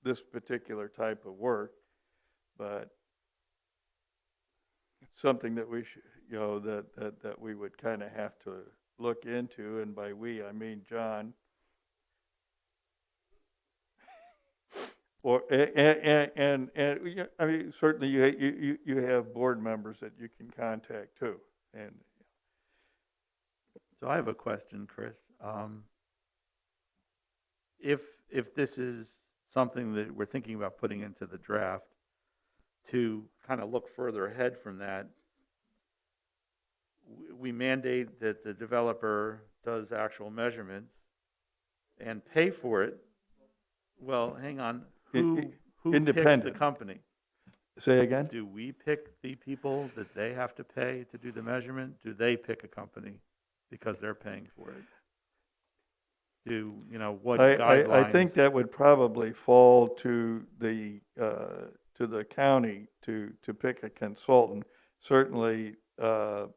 this particular type of work, but it's something that we should, that we would kind of have to look into, and by we, I mean John. Or and I mean, certainly you have board members that you can contact too. And so I have a question, Chris. If this is something that we're thinking about putting into the draft, to kind of look further ahead from that, we mandate that the developer does actual measurements and pay for it. Well, hang on. Who picks the company? Say again? Do we pick the people that they have to pay to do the measurement? Do they pick a company because they're paying for it? What guidelines? I think that would probably fall to the county to pick a consultant. Certainly, kind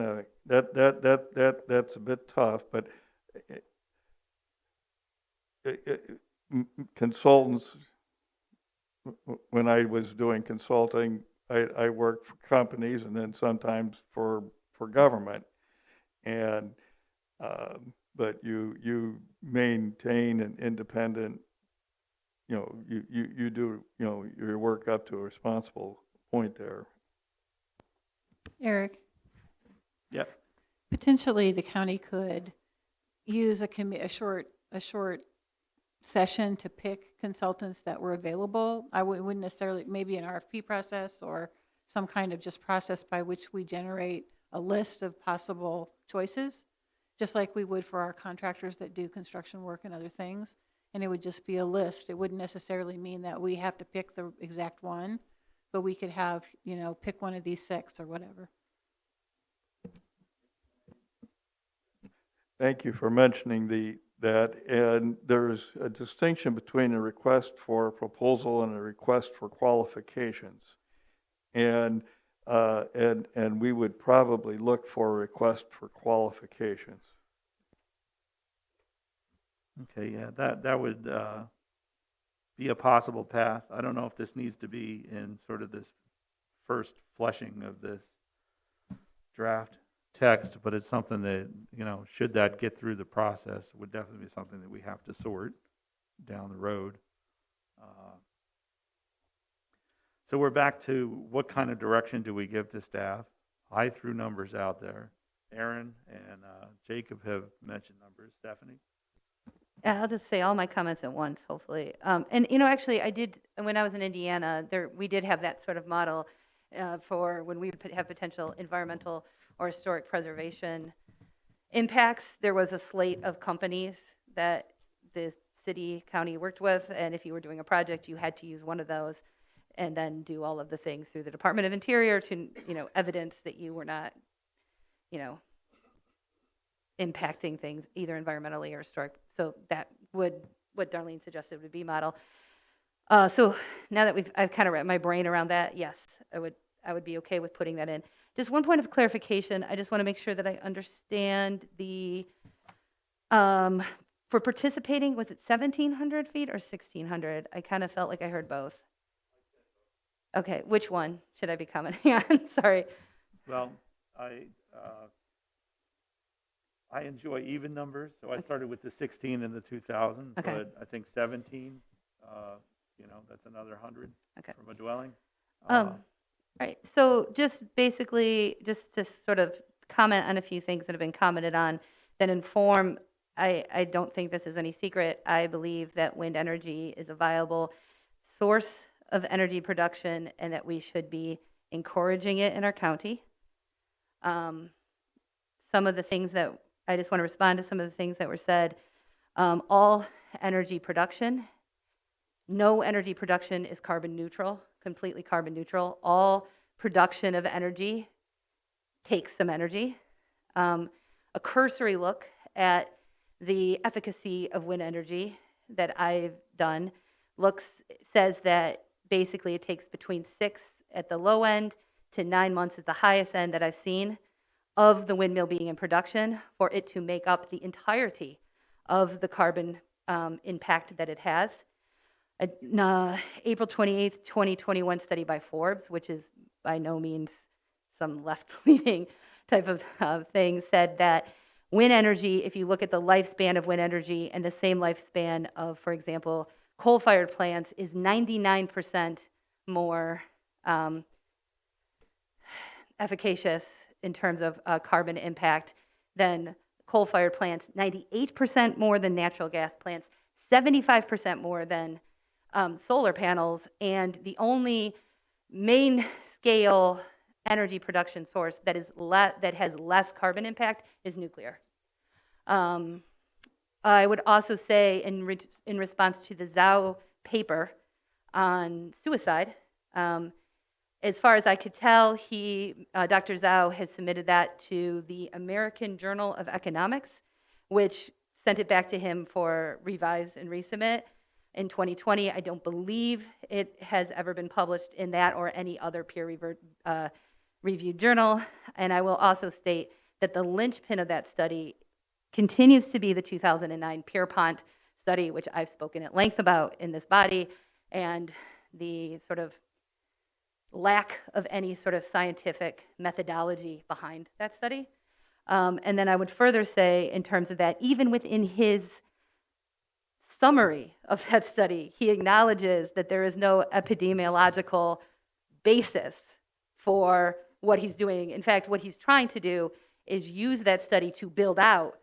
of that's a bit tough, but consultants, when I was doing consulting, I worked for companies and then sometimes for government, and but you maintain an independent, you do your work up to a responsible point there. Eric? Yep. Potentially, the county could use a short session to pick consultants that were available. I wouldn't necessarily, maybe an RFP process or some kind of just process by which we generate a list of possible choices, just like we would for our contractors that do construction work and other things. And it would just be a list. It wouldn't necessarily mean that we have to pick the exact one, but we could have, pick one of these 6 or whatever. Thank you for mentioning that. And there's a distinction between a request for a proposal and a request for qualifications. And we would probably look for a request for qualifications. Okay, yeah, that would be a possible path. I don't know if this needs to be in sort of this first fleshing of this draft text, but it's something that, should that get through the process, would definitely be something that we have to sort down the road. So we're back to what kind of direction do we give to staff? I threw numbers out there. Aaron and Jacob have mentioned numbers. Stephanie? Yeah, I'll just say all my comments at once, hopefully. And, actually, I did, when I was in Indiana, we did have that sort of model for when we would have potential environmental or historic preservation impacts. There was a slate of companies that the city, county worked with, and if you were doing a project, you had to use one of those and then do all of the things through the Department of Interior to, evidence that you were not, impacting things either environmentally or historic. So that what Darlene suggested would be model. So now that I've kind of wrapped my brain around that, yes, I would be okay with putting that in. Just one point of clarification. I just want to make sure that I understand the, for participating, was it 1,700 feet or 1,600? I kind of felt like I heard both. Okay, which one should I be commenting on? Sorry. Well, I enjoy even numbers, so I started with the 16 and the 2,000, Okay. but I think 17, that's another 100 from a dwelling. Right, so just basically, just to sort of comment on a few things that have been commented on that inform, I don't think this is any secret. I believe that wind energy is a viable source of energy production and that we should be encouraging it in our county. Some of the things that, I just want to respond to some of the things that were said. All energy production, no energy production is carbon neutral, completely carbon neutral. All production of energy takes some energy. A cursory look at the efficacy of wind energy that I've done says that basically it takes between 6 at the low end to 9 months at the highest end that I've seen of the windmill being in production for it to make up the entirety of the carbon impact that it has. April 28th, 2021 study by Forbes, which is by no means some left-leaning type of thing, said that wind energy, if you look at the lifespan of wind energy and the same lifespan of, for example, coal-fired plants, is 99% more efficacious in terms of carbon impact than coal-fired plants, 98% more than natural gas plants, 75% more than solar panels, and the only main scale energy production source that has less carbon impact is nuclear. I would also say in response to the Zhao paper on suicide, as far as I could tell, Dr. Zhao has submitted that to the American Journal of Economics, which sent it back to him for revise and resubmit in 2020. I don't believe it has ever been published in that or any other peer-reviewed journal. And I will also state that the linchpin of that study continues to be the 2009 Pierpont study, which I've spoken at length about in this body, and the sort of lack of any sort of scientific methodology behind that study. And then I would further say, in terms of that, even within his summary of that study, he acknowledges that there is no epidemiological basis for what he's doing. In fact, what he's trying to do is use that study to build out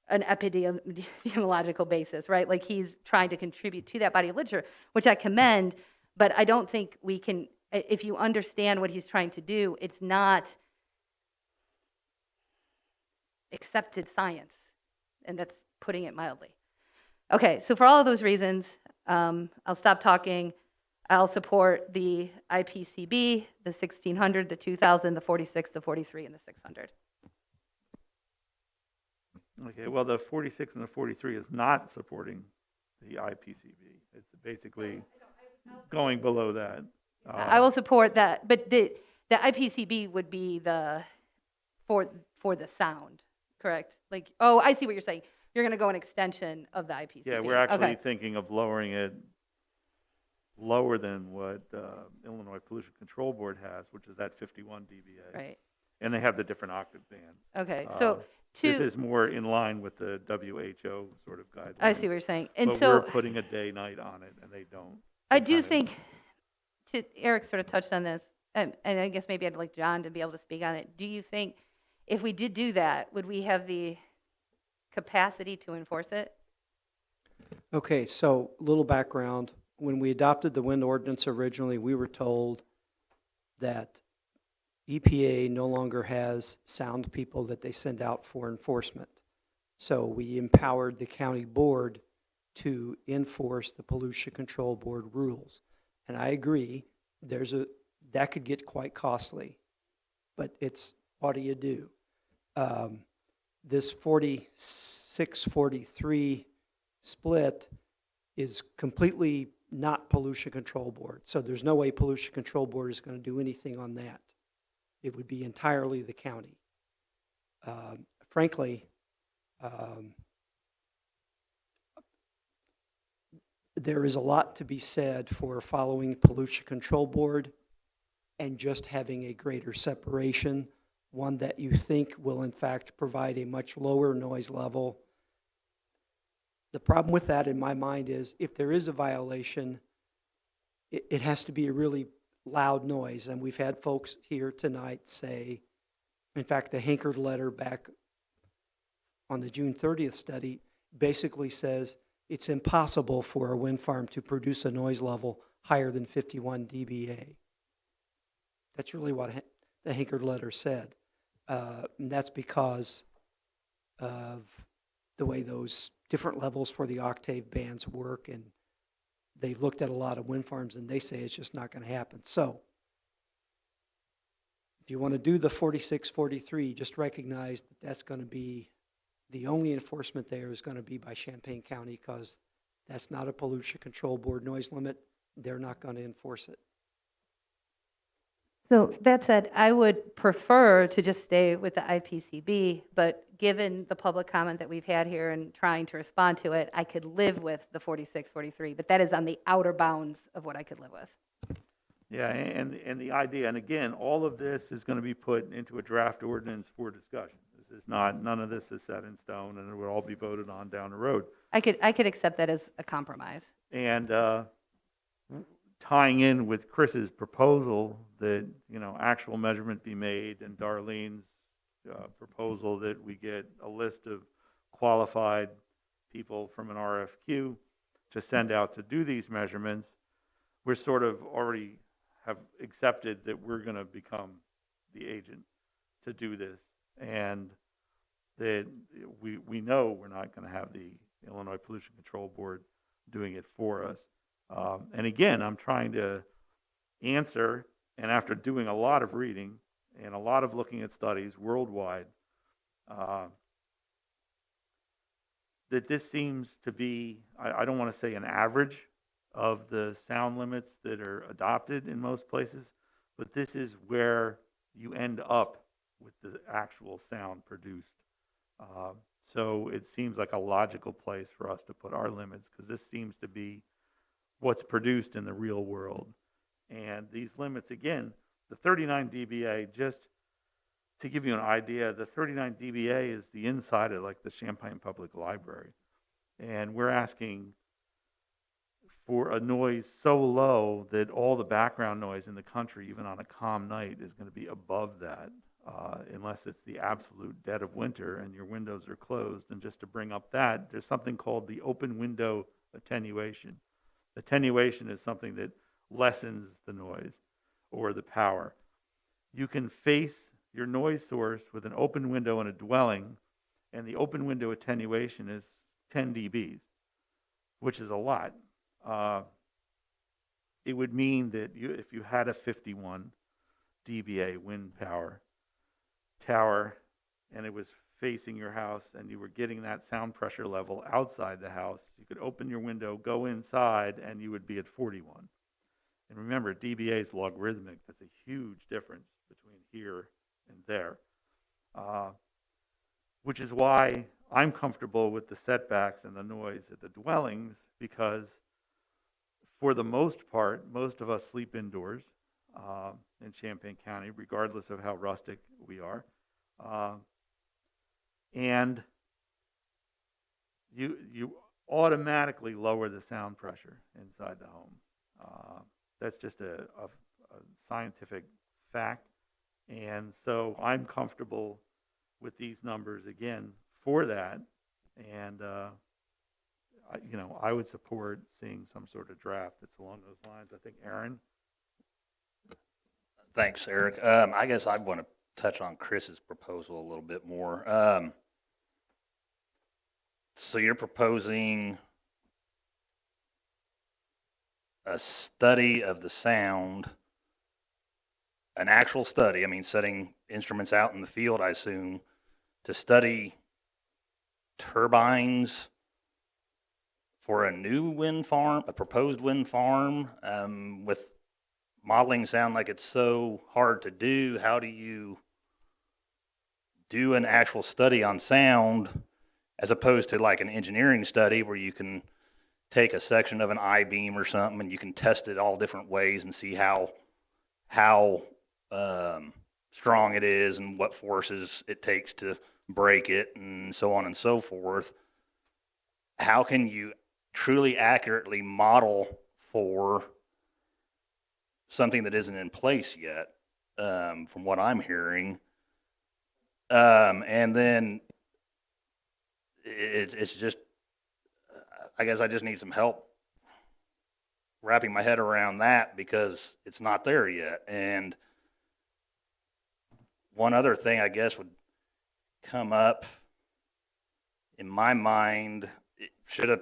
an epidemiological basis, right? Like he's trying to contribute to that body of literature, which I commend, but I don't think we can, if you understand what he's trying to do, it's not accepted science, and that's putting it mildly. Okay, so for all of those reasons, I'll stop talking. I'll support the IPCB, the 1600, the 2000, the 46, the 43, and the 600. Okay, well, the 46 and the 43 is not supporting the IPCB. It's basically going below that. I will support that, but the IPCB would be for the sound, correct? Like, oh, I see what you're saying. You're going to go an extension of the IPCB. Yeah, we're actually thinking of lowering it lower than what Illinois Pollution Control Board has, which is that 51 dBA. Right. And they have the different octave bands. Okay, so this is more in line with the WHO sort of guidelines. I see what you're saying. And but so we're putting a day-night on it, and they don't. I do think Eric sort of touched on this, and I guess maybe I'd like John to be able to speak on it. Do you think if we did do that, would we have the capacity to enforce it? Okay, so a little background. When we adopted the wind ordinance originally, we were told that EPA no longer has sound people that they send out for enforcement. So we empowered the county board to enforce the pollution control board rules. And I agree, that could get quite costly, but it's, what do you do? This 46-43 split is completely not pollution control board. So there's no way pollution control board is going to do anything on that. It would be entirely the county. Frankly, there is a lot to be said for following pollution control board and just having a greater separation, one that you think will in fact provide a much lower noise level. The problem with that in my mind is if there is a violation, it has to be a really loud noise. And we've had folks here tonight say, in fact, the Hinkard letter back on the June 30th study basically says it's impossible for a wind farm to produce a noise level higher than 51 dBA. That's really what the Hinkard letter said. And that's because of the way those different levels for the octave bands work, and they've looked at a lot of wind farms and they say it's just not going to happen. So if you want to do the 46-43, just recognize that that's going to be the only enforcement there is going to be by Champaign County, because that's not a pollution control board noise limit. They're not going to enforce it. So that said, I would prefer to just stay with the IPCB, but given the public comment that we've had here and trying to respond to it, I could live with the 46-43, but that is on the outer bounds of what I could live with. Yeah, and the idea, and again, all of this is going to be put into a draft ordinance for discussion. This is not, none of this is set in stone, and it will all be voted on down the road. I could accept that as a compromise. And tying in with Chris's proposal that, you know, actual measurement be made, and Darlene's proposal that we get a list of qualified people from an RFQ to send out to do these measurements, we're sort of already have accepted that we're going to become the agent to do this, and that we know we're not going to have the Illinois Pollution Control Board doing it for us. And again, I'm trying to answer, and after doing a lot of reading and a lot of looking at studies worldwide, that this seems to be, I don't want to say an average of the sound limits that are adopted in most places, but this is where you end up with the actual sound produced. So it seems like a logical place for us to put our limits, because this seems to be what's produced in the real world. And these limits, again, the 39 dBA, just to give you an idea, the 39 dBA is the inside of like the Champaign Public Library. And we're asking for a noise so low that all the background noise in the country, even on a calm night, is going to be above that, unless it's the absolute dead of winter and your windows are closed. And just to bring up that, there's something called the open window attenuation. Attenuation is something that lessens the noise or the power. You can face your noise source with an open window in a dwelling, and the open window attenuation is 10 dBs, which is a lot. It would mean that if you had a 51 dBA wind power tower and it was facing your house and you were getting that sound pressure level outside the house, you could open your window, go inside, and you would be at 41. And remember, dBA is logarithmic. That's a huge difference between here and there, which is why I'm comfortable with the setbacks and the noise at the dwellings, because for the most part, most of us sleep indoors in Champaign County, regardless of how rustic we are. And you automatically lower the sound pressure inside the home. That's just a scientific fact. And so I'm comfortable with these numbers again for that. And, I would support seeing some sort of draft that's along those lines. I think Aaron? Thanks, Eric. I guess I'd want to touch on Chris's proposal a little bit more. So you're proposing a study of the sound, an actual study, I mean, setting instruments out in the field, I assume, to study turbines for a new wind farm, a proposed wind farm, with modeling sound like it's so hard to do. How do you do an actual study on sound as opposed to like an engineering study where you can take a section of an I-beam or something and you can test it all different ways and see how strong it is and what forces it takes to break it and so on and so forth. How can you truly accurately model for something that isn't in place yet, from what I'm hearing? And then it's just, I guess I just need some help wrapping my head around that because it's not there yet. And one other thing I guess would come up in my mind, should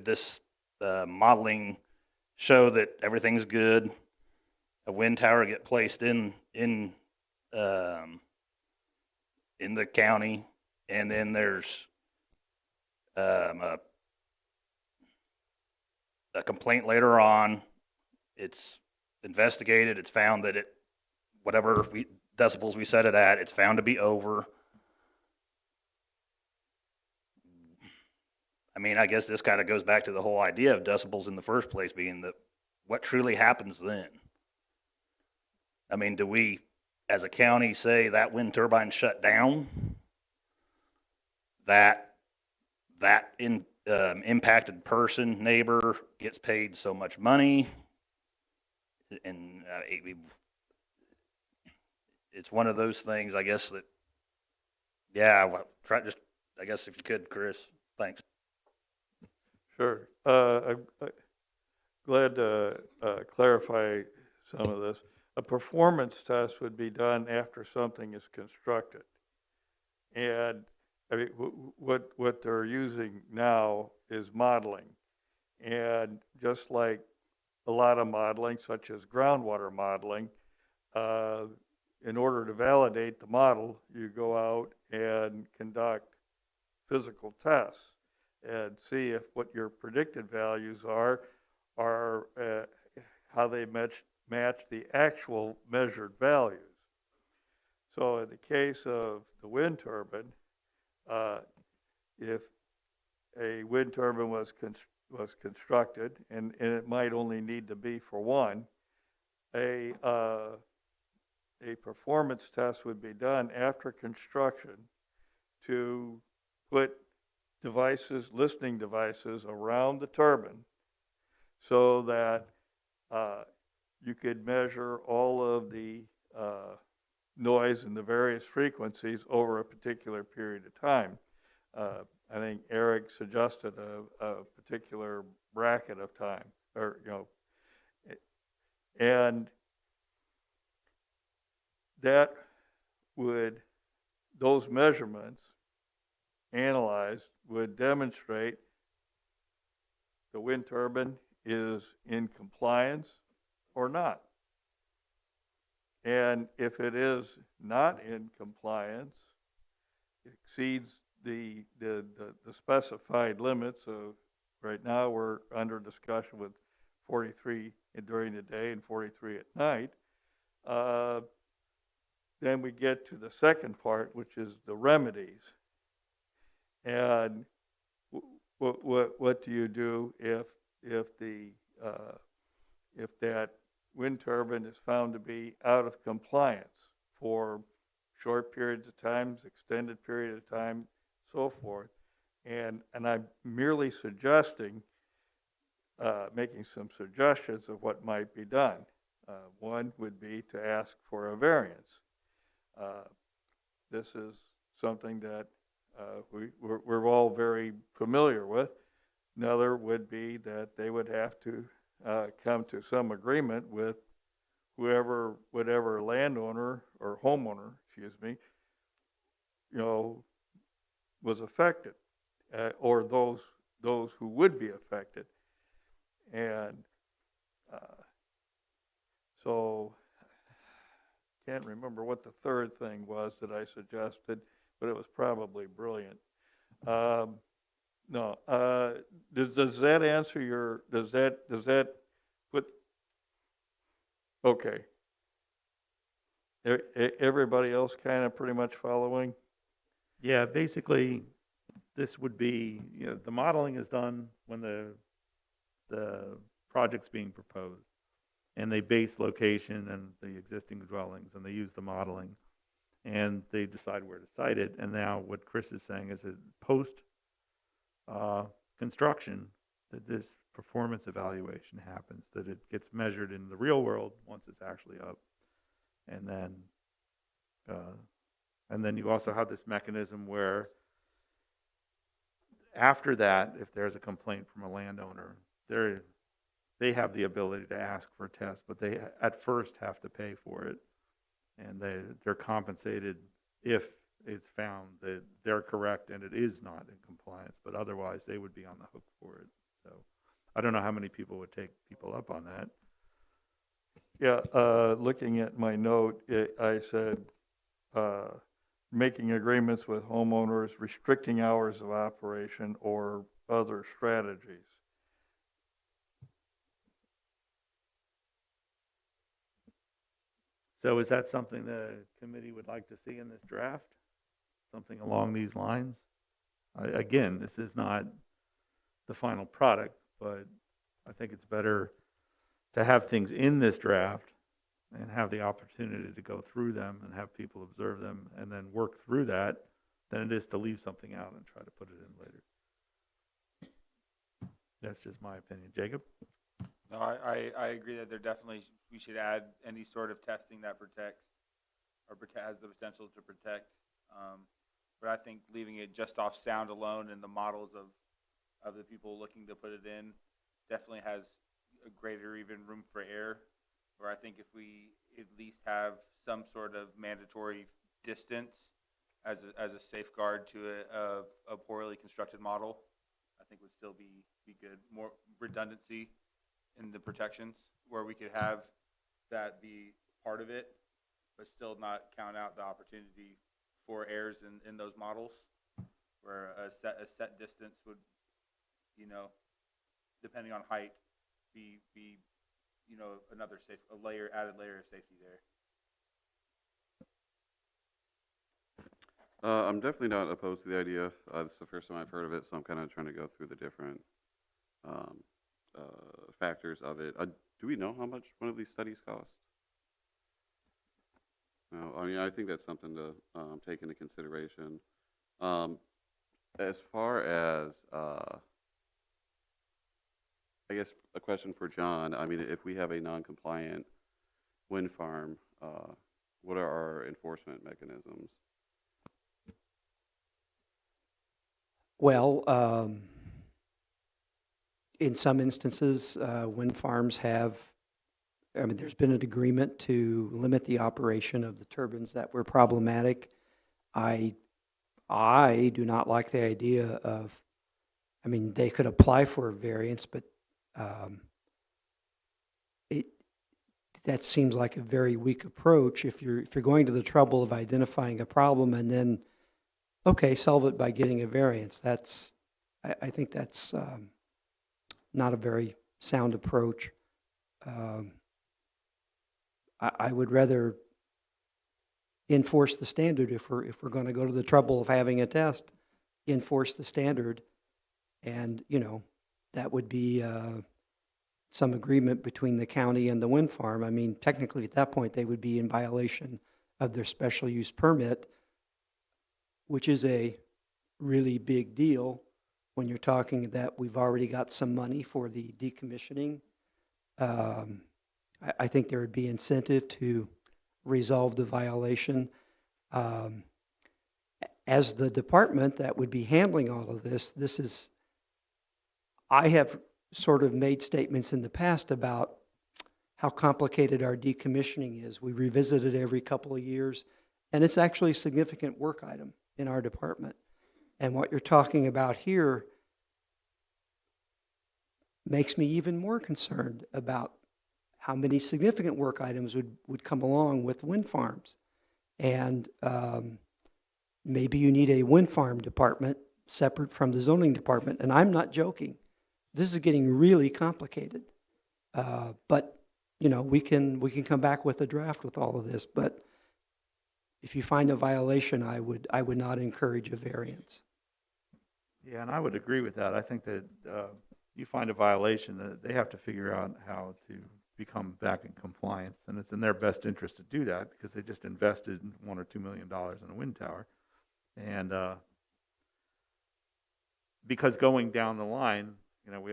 this modeling show that everything's good, a wind tower get placed in the county, and then there's a complaint later on, it's investigated, it's found that whatever decibels we set it at, it's found to be over. I mean, I guess this kind of goes back to the whole idea of decibels in the first place being that what truly happens then? I mean, do we, as a county, say that wind turbine shut down? That impacted person, neighbor, gets paid so much money? And it's one of those things, I guess, that, yeah, I guess if you could, Chris, thanks. Sure. I'm glad to clarify some of this. A performance test would be done after something is constructed. And I mean, what they're using now is modeling. And just like a lot of modeling, such as groundwater modeling, in order to validate the model, you go out and conduct physical tests and see if what your predicted values are how they match the actual measured values. So in the case of the wind turbine, if a wind turbine was constructed, and it might only need to be for one, a performance test would be done after construction to put listening devices around the turbine so that you could measure all of the noise and the various frequencies over a particular period of time. I think Eric suggested a particular bracket of time, and those measurements analyzed would demonstrate the wind turbine is in compliance or not. And if it is not in compliance, exceeds the specified limits of, right now we're under discussion with 43 during the day and 43 at night, then we get to the second part, which is the remedies. And what do you do if that wind turbine is found to be out of compliance for short periods of time, extended period of time, so forth? And I'm merely suggesting making some suggestions of what might be done. One would be to ask for a variance. This is something that we're all very familiar with. Another would be that they would have to come to some agreement with whatever landowner or homeowner, excuse me, was affected, or those who would be affected. And so can't remember what the third thing was that I suggested, but it was probably brilliant. No, does that answer your, does that put, okay. Everybody else kind of pretty much following? Yeah, basically, this would be, the modeling is done when the project's being proposed. And they base location and the existing dwellings, and they use the modeling. And they decide where to site it. And now what Chris is saying is that post construction, that this performance evaluation happens, that it gets measured in the real world once it's actually up. And then you also have this mechanism where after that, if there's a complaint from a landowner, they have the ability to ask for a test, but they at first have to pay for it. And they're compensated if it's found that they're correct and it is not in compliance, but otherwise they would be on the hook for it. So I don't know how many people would take people up on that. Yeah, looking at my note, I said making agreements with homeowners, restricting hours of operation, or other strategies. So is that something the committee would like to see in this draft? Something along these lines? Again, this is not the final product, but I think it's better to have things in this draft and have the opportunity to go through them and have people observe them and then work through that than it is to leave something out and try to put it in later. That's just my opinion. Jacob? No, I agree that we should add any sort of testing that protects or has the potential to protect. But I think leaving it just off sound alone and the models of the people looking to put it in definitely has a greater even room for error. Where I think if we at least have some sort of mandatory distance as a safeguard to a poorly constructed model, I think would still be good. More redundancy in the protections, where we could have that be part of it, but still not count out the opportunity for errors in those models, where a set distance would, depending on height, be another added layer of safety there. I'm definitely not opposed to the idea. This is the first time I've heard of it, so I'm kind of trying to go through the different factors of it. Do we know how much one of these studies cost? No, I mean, I think that's something to take into consideration. As far as, I guess a question for John, I mean, if we have a non-compliant wind farm, what are our enforcement mechanisms? Well, in some instances, wind farms have, there's been an agreement to limit the operation of the turbines that were problematic. I do not like the idea of, they could apply for a variance, but that seems like a very weak approach. If you're going to the trouble of identifying a problem and then, okay, solve it by getting a variance, I think that's not a very sound approach. I would rather enforce the standard if we're going to go to the trouble of having a test, enforce the standard, and that would be some agreement between the county and the wind farm. Technically at that point they would be in violation of their special use permit, which is a really big deal. when you're talking that we've already got some money for the decommissioning. I think there would be incentive to resolve the violation. As the department that would be handling all of this, I have sort of made statements in the past about how complicated our decommissioning is. We revisit it every couple of years, and it's actually a significant work item in our department. And what you're talking about here makes me even more concerned about how many significant work items would come along with wind farms. And maybe you need a wind farm department separate from the zoning department. And I'm not joking. This is getting really complicated. But, you know, we can come back with a draft with all of this. But if you find a violation, I would not encourage a variance. Yeah, and I would agree with that. I think that you find a violation, that they have to figure out how to become back in compliance, and it's in their best interest to do that because they just invested $1 or $2 million in a wind tower, and because going down the line, you know,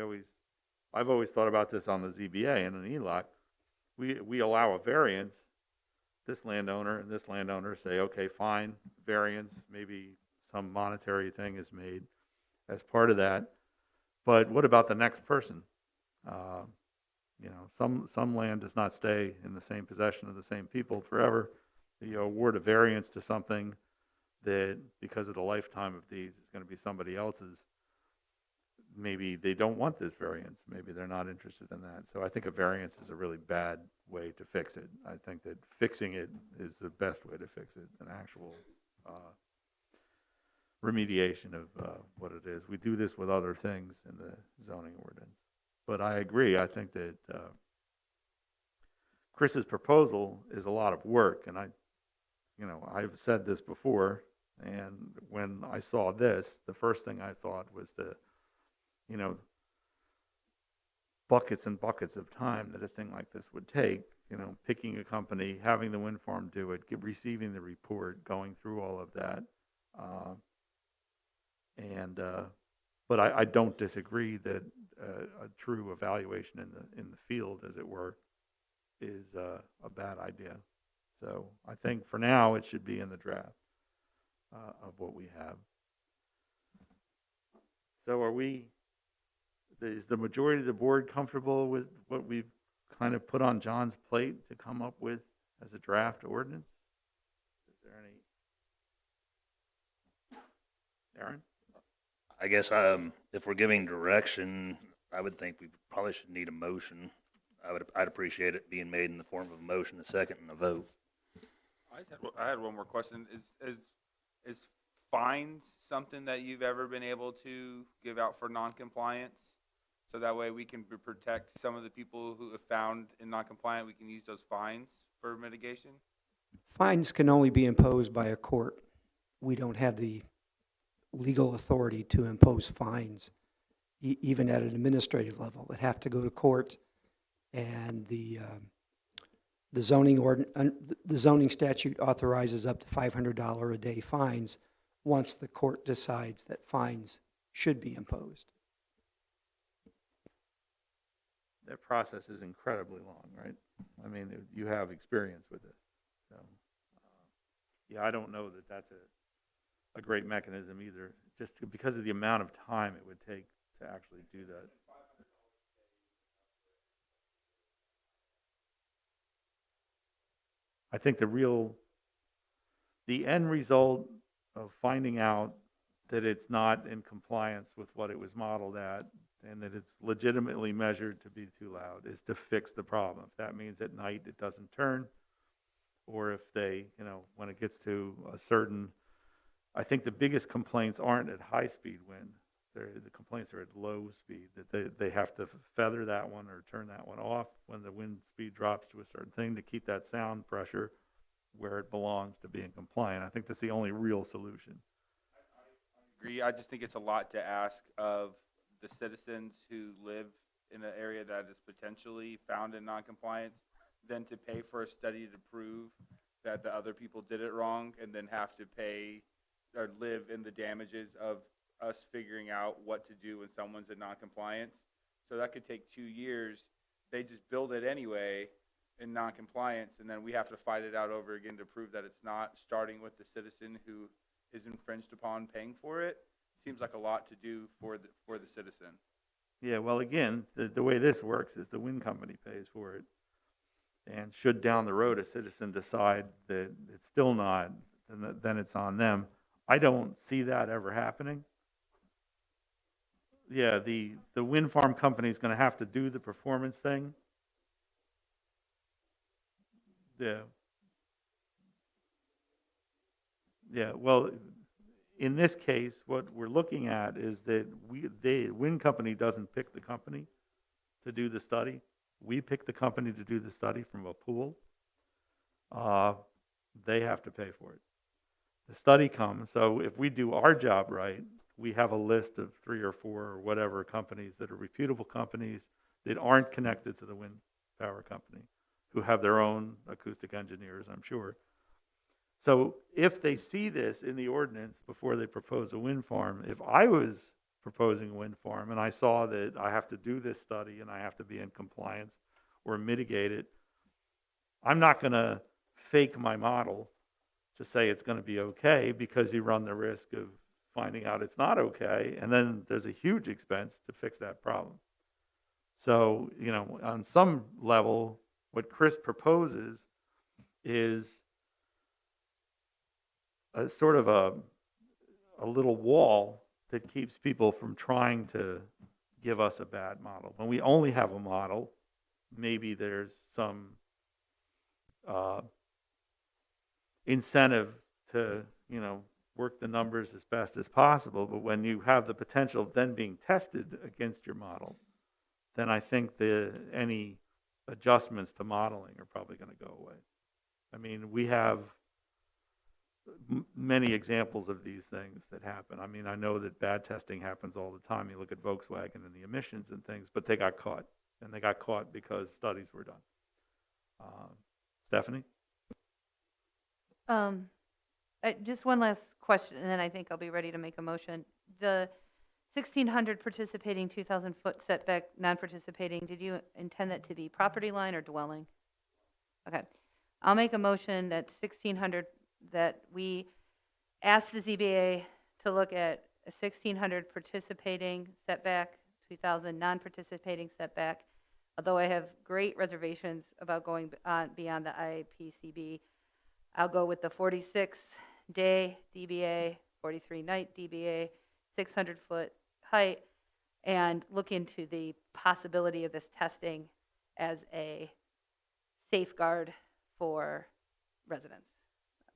I've always thought about this on the ZBA and an ELUC. We allow a variance. This landowner and this landowner say, okay, fine, variance, maybe some monetary thing is made as part of that. But what about the next person? You know, some land does not stay in the same possession of the same people forever. You award a variance to something that, because of the lifetime of these, is going to be somebody else's. Maybe they don't want this variance. Maybe they're not interested in that. So I think a variance is a really bad way to fix it. I think that fixing it is the best way to fix it, an actual remediation of what it is. We do this with other things in the zoning ordinance. But I agree. I think that Chris's proposal is a lot of work, and I've said this before. And when I saw this, the first thing I thought was buckets and buckets of time that a thing like this would take. You know, picking a company, having the wind farm do it, receiving the report, going through all of that, but I don't disagree that a true evaluation in the field, as it were, is a bad idea. So I think for now it should be in the draft of what we have. So is the majority of the board comfortable with what we've kind of put on John's plate to come up with as a draft ordinance? Is there any? Aaron? I guess if we're giving direction, I would think we probably should need a motion. I'd appreciate it being made in the form of a motion, a second, and a vote. I had one more question. Is fines something that you've ever been able to give out for noncompliance? So that way we can protect some of the people who have found in noncompliant, we can use those fines for mitigation? Fines can only be imposed by a court. We don't have the legal authority to impose fines, even at an administrative level. It have to go to court, and the zoning statute authorizes up to $500 a day fines once the court decides that fines should be imposed. That process is incredibly long, right? I mean, you have experience with it. So, yeah, I don't know that that's a great mechanism either, just because of the amount of time it would take to actually do that. I think the end result of finding out that it's not in compliance with what it was modeled at and that it's legitimately measured to be too loud is to fix the problem. If that means at night it doesn't turn, or if they, when it gets to a certain, I think the biggest complaints aren't at high-speed wind. The complaints are at low speed, that they have to feather that one or turn that one off when the wind speed drops to a certain thing to keep that sound pressure where it belongs to being compliant. I think that's the only real solution. I agree. I just think it's a lot to ask of the citizens who live in an area that is potentially found in noncompliance, than to pay for a study to prove that the other people did it wrong and then have to pay or live in the damages of us figuring out what to do when someone's in noncompliance. So that could take 2 years. They just build it anyway in noncompliance, and then we have to fight it out over again to prove that it's not, starting with the citizen who is infringed upon paying for it. Seems like a lot to do for the citizen. Yeah, well, again, the way this works is the wind company pays for it. And should down the road a citizen decide that it's still not, then it's on them. I don't see that ever happening. Yeah, the wind farm company is going to have to do the performance thing. Yeah. Yeah, well, in this case, what we're looking at is that the wind company doesn't pick the company to do the study. We pick the company to do the study from a pool. They have to pay for it. The study comes, so if we do our job right, we have a list of 3 or 4 or whatever companies that are reputable companies that aren't connected to the wind power company, who have their own acoustic engineers, I'm sure. So if they see this in the ordinance before they propose a wind farm, if I was proposing a wind farm and I saw that I have to do this study and I have to be in compliance or mitigate it, I'm not going to fake my model to say it's going to be okay, because you run the risk of finding out it's not okay, and then there's a huge expense to fix that problem. So, you know, on some level, what Chris proposes is a sort of a little wall that keeps people from trying to give us a bad model. When we only have a model, maybe there's some incentive to, you know, work the numbers as best as possible. But when you have the potential of then being tested against your model, then I think any adjustments to modeling are probably going to go away. I mean, we have many examples of these things that happen. I mean, I know that bad testing happens all the time. You look at Volkswagen and the emissions and things, but they got caught. And they got caught because studies were done. Stephanie? Just one last question, and then I think I'll be ready to make a motion. The 1,600 participating, 2,000 foot setback, non-participating, did you intend that to be property line or dwelling? Okay. I'll make a motion that 1,600, that we ask the ZBA to look at a 1,600 participating setback, 2,000 non-participating setback. Although I have great reservations about going beyond the IPCB, I'll go with the 46-day DBA, 43-night DBA, 600-foot height, and look into the possibility of this testing as a safeguard for residents.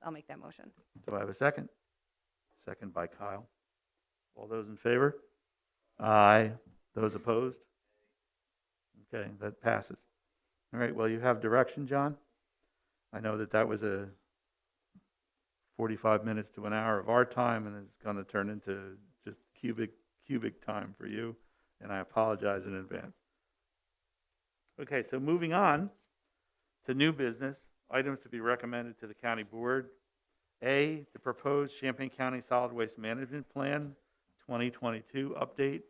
I'll make that motion. Do I have a second? Second by Kyle. All those in favor? Aye. Those opposed? Okay, that passes. All right, well, you have direction, John. I know that was a 45 minutes to an hour of our time, and it's going to turn into just cubic time for you, and I apologize in advance. Okay, so moving on to new business, items to be recommended to the county board. A, the proposed Champaign County Solid Waste Management Plan 2022 update.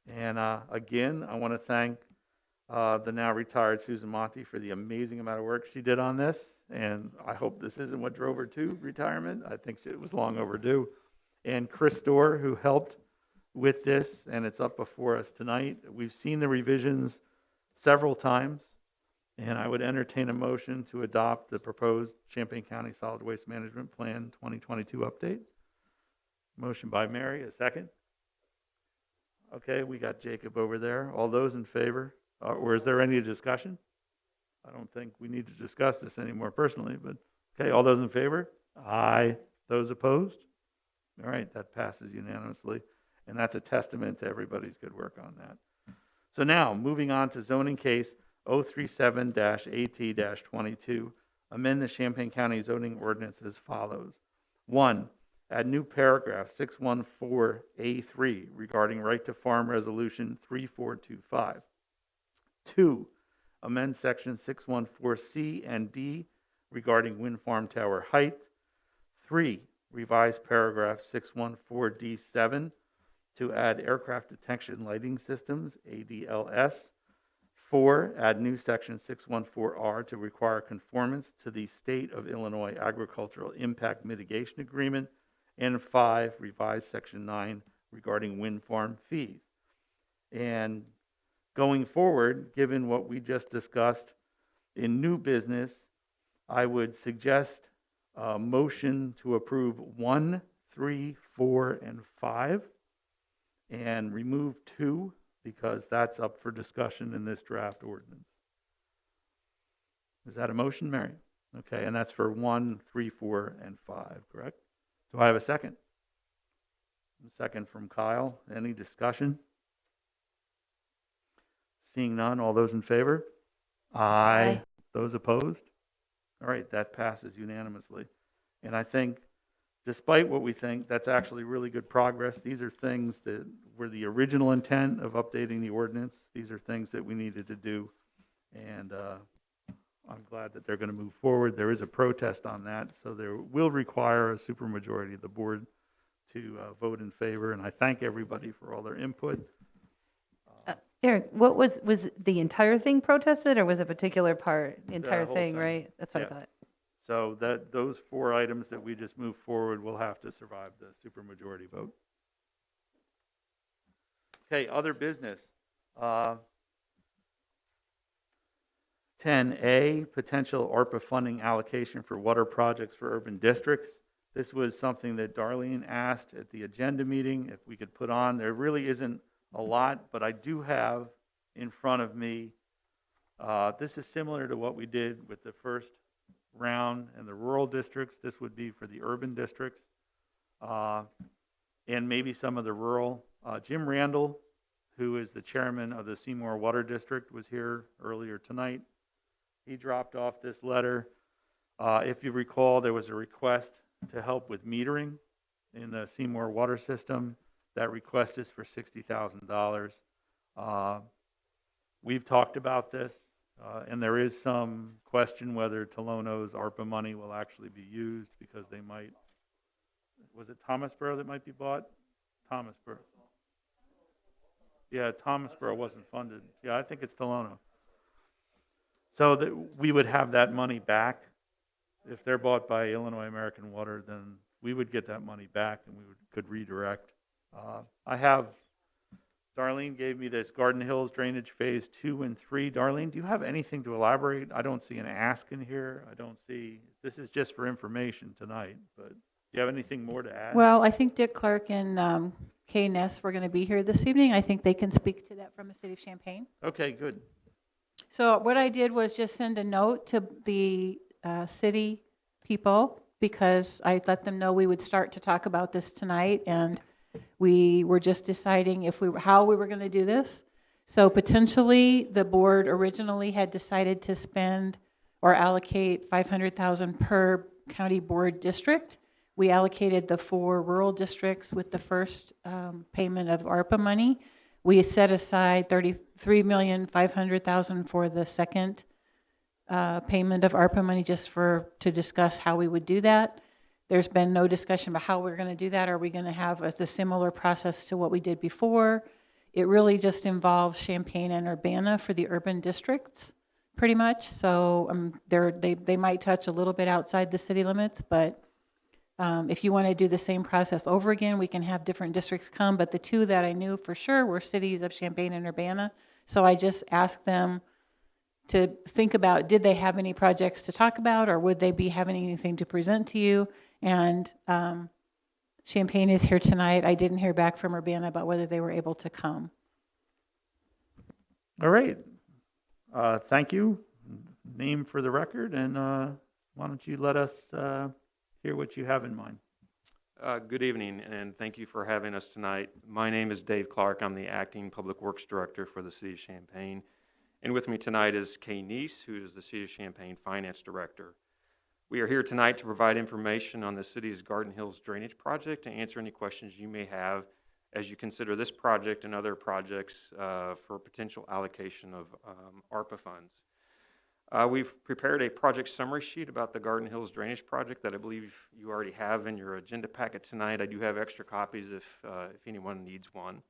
And again, I want to thank the now retired Susan Monty for the amazing amount of work she did on this. And I hope this isn't what drove her to retirement. I think it was long overdue. And Chris Storr, who helped with this, and it's up before us tonight. We've seen the revisions several times, and I would entertain a motion to adopt the proposed Champaign County Solid Waste Management Plan 2022 update. Motion by Mary, a second. Okay, we got Jacob over there. All those in favor? Or is there any discussion? I don't think we need to discuss this anymore personally, but okay, all those in favor? Aye. Those opposed? All right, that passes unanimously, and that's a testament to everybody's good work on that. So now, moving on to zoning case 037-AT-22, amend the Champaign County zoning ordinance as follows. 1, add new paragraph 614A3 regarding right to farm resolution 3425. 2, amend section 614C and D regarding wind farm tower height. 3, revise paragraph 614D7 to add aircraft detection lighting systems, ADLS. 4, add new section 614R to require conformance to the State of Illinois Agricultural Impact Mitigation Agreement. And 5, revise section 9 regarding wind farm fees. And going forward, given what we just discussed in new business, I would suggest a motion to approve 1, 3, 4, and 5, and remove 2, because that's up for discussion in this draft ordinance. Is that a motion, Mary? Okay, and that's for 1, 3, 4, and 5, correct? Do I have a second? A second from Kyle. Any discussion? Seeing none, all those in favor? Aye. Those opposed? All right, that passes unanimously. And I think, despite what we think, that's actually really good progress. These are things that were the original intent of updating the ordinance. These are things that we needed to do. And I'm glad that they're going to move forward. There is a protest on that, so there will require a supermajority of the board to vote in favor. And I thank everybody for all their input. Eric, what was the entire thing protested, or was a particular part, the entire whole thing, thing. right? That's what Yeah. I thought. So that those 4 items that we just moved forward will have to survive the supermajority vote. Okay, other business. 10A, potential ARPA funding allocation for water projects for urban districts. This was something that Darlene asked at the agenda meeting if we could put on. There really isn't a lot, but I do have in front of me, this is similar to what we did with the first round in the rural districts. This would be for the urban districts, and maybe some of the rural. Jim Randall, who is the chairman of the Seymour Water District, was here earlier tonight. He dropped off this letter. If you recall, there was a request to help with metering in the Seymour water system. That request is for $60,000. We've talked about this, and there is some question whether Tolono's ARPA money will actually be used, because they might, was it Thomasboro that might be bought? Thomasboro. Yeah, Thomasboro wasn't funded. Yeah, I think it's Tolono. So that we would have that money back. If they're bought by Illinois American Water, then we would get that money back, and we could redirect. Darlene gave me this Garden Hills Drainage Phase 2 and 3. Darlene, do you have anything to elaborate? I don't see an ask in here. I don't see, this is just for information tonight, but do you have anything more to add? Well, I think Dick Clark and Kay Ness were going to be here this evening. I think they can speak to that from the city of Champaign. Okay, good. So what I did was just send a note to the city people, because I let them know we would start to talk about this tonight, and we were just deciding how we were going to do this. So potentially, the board originally had decided to spend or allocate $500,000 per county board district. We allocated the 4 rural districts with the first payment of ARPA money. We set aside $33,500,000 for the second payment of ARPA money, just to discuss how we would do that. There's been no discussion about how we're going to do that. Are we going to have the similar process to what we did before? It really just involves Champaign and Urbana for the urban districts, pretty much. So they might touch a little bit outside the city limits, but if you want to do the same process over again, we can have different districts come. But the 2 that I knew for sure were cities of Champaign and Urbana. So I just asked them to think about, did they have any projects to talk about, or would they be having anything to present to you? And Champaign is here tonight. I didn't hear back from Urbana about whether they were able to come. All right. Thank you. Name for the record, and why don't you let us hear what you have in mind. Good evening, and thank you for having us tonight. My name is Dave Clark. I'm the Acting Public Works Director for the City of Champaign. And with me tonight is Kay Neese, who is the City of Champaign Finance Director. We are here tonight to provide information on the city's Garden Hills Drainage Project and answer any questions you may have as you consider this project and other projects for potential allocation of ARPA funds. We've prepared a project summary sheet about the Garden Hills Drainage Project that I believe you already have in your agenda packet tonight. I do have extra copies if anyone needs one.